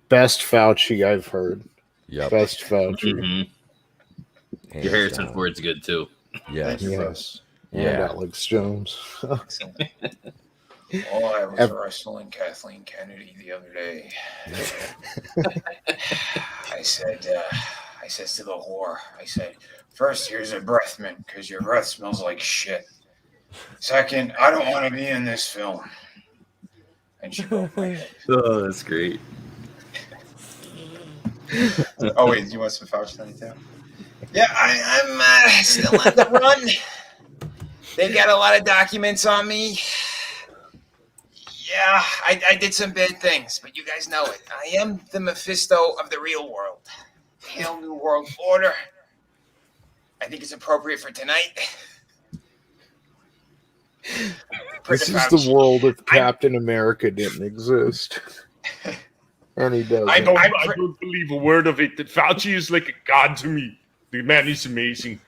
Best Fauci I've heard. Yep. Best Fauci. Mm-hmm. Your Harrison Ford's good too. Yes. Yes. And Yeah. Alex Jones. All I was wrestling Kathleen Kennedy the other day. I said to the whore, first, here's a breath mint because your breath smells like shit. Second, I don't want to be in this film. And she broke my head. Oh, that's great. Oh, wait, do you want some Fauci tonight too? Yeah, I'm still on the run. They got a lot of documents on me. Yeah, I did some bad things, but you guys know it. I am the Mephisto of the real world. Hail New World Order. I think it's appropriate for tonight. This is the world if Captain America didn't exist. And he doesn't. I don't believe a word of it. That Fauci is like a god to me. The man is amazing.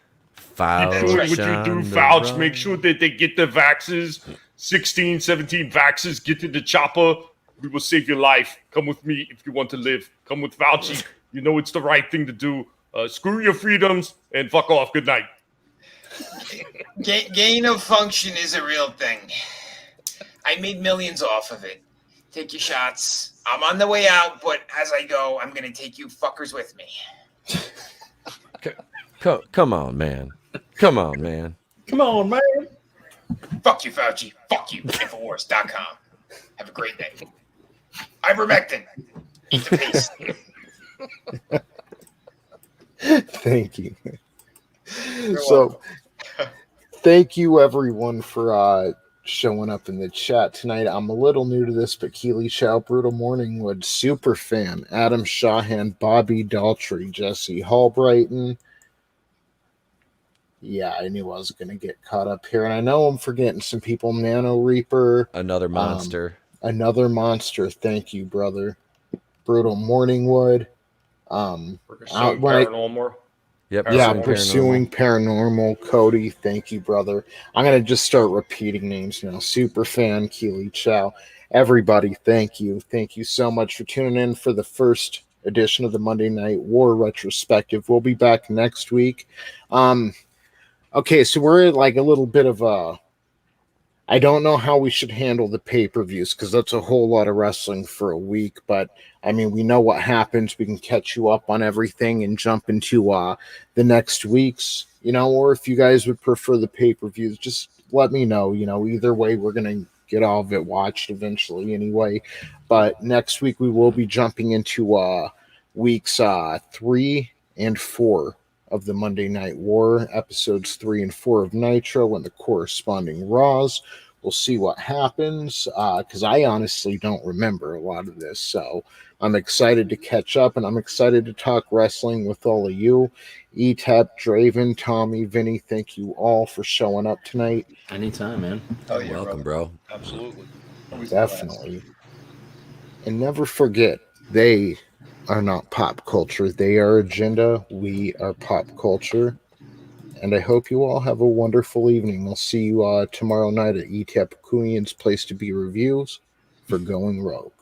Fauci. Keep doing what you do, Fauci. Make sure that they get the vaxes. 16, 17 vaxes. Get to the chopper. We will save your life. Come with me if you want to live. Come with Fauci. You know it's the right thing to do. screw your freedoms and fuck off. Good night. Gain of function is a real thing. I made millions off of it. Take your shots. I'm on the way out, but as I go, I'm going to take you fuckers with me. Come on, man. Come on, man. Come on, man. Fuck you, Fauci. Fuck you, Infowars.com. Have a great night. Ivermectin. Eat the peace. Thank you. So, thank you everyone for showing up in the chat tonight. I'm a little new to this, but Keely Chow, Brutal Morningwood, Superfan, Adam Shahan, Bobby Daltrey, Jesse Hallbrighton. Yeah, I knew I was going to get caught up here. And I know I'm forgetting some people. Nano Reaper. Another monster. Another monster. Thank you, brother. Brutal Morningwood. Paranormal. Yep. Yeah, Pursuing Paranormal. Cody, thank you, brother. I'm going to just start repeating names now. Superfan, Keely Chow. Everybody, thank you. Thank you so much for tuning in for the first edition of the Monday Night War Retrospective. We'll be back next week. Okay, so we're at like a little bit of a... I don't know how we should handle the pay-per-views because that's a whole lot of wrestling for a week, but I mean, we know what happens. We can catch you up on everything and jump into the next week's, or if you guys would prefer the pay-per-views, just let me know. Either way, we're going to get all of it watched eventually anyway. But next week, we will be jumping into weeks 3 and 4 of the Monday Night War, episodes 3 and 4 of Nitro and the corresponding Raws. We'll see what happens, because I honestly don't remember a lot of this, so I'm excited to catch up, and I'm excited to talk wrestling with all of you. Etep, Draven, Tommy, Vinny, thank you all for showing up tonight. Anytime, man. Oh, yeah, Welcome, bro. Absolutely. Definitely. And never forget, they are not pop culture. They are agenda. We are pop culture. And I hope you all have a wonderful evening. I'll see you tomorrow night at Etep Wokuian's Place to Be Reviews for Going Rogue.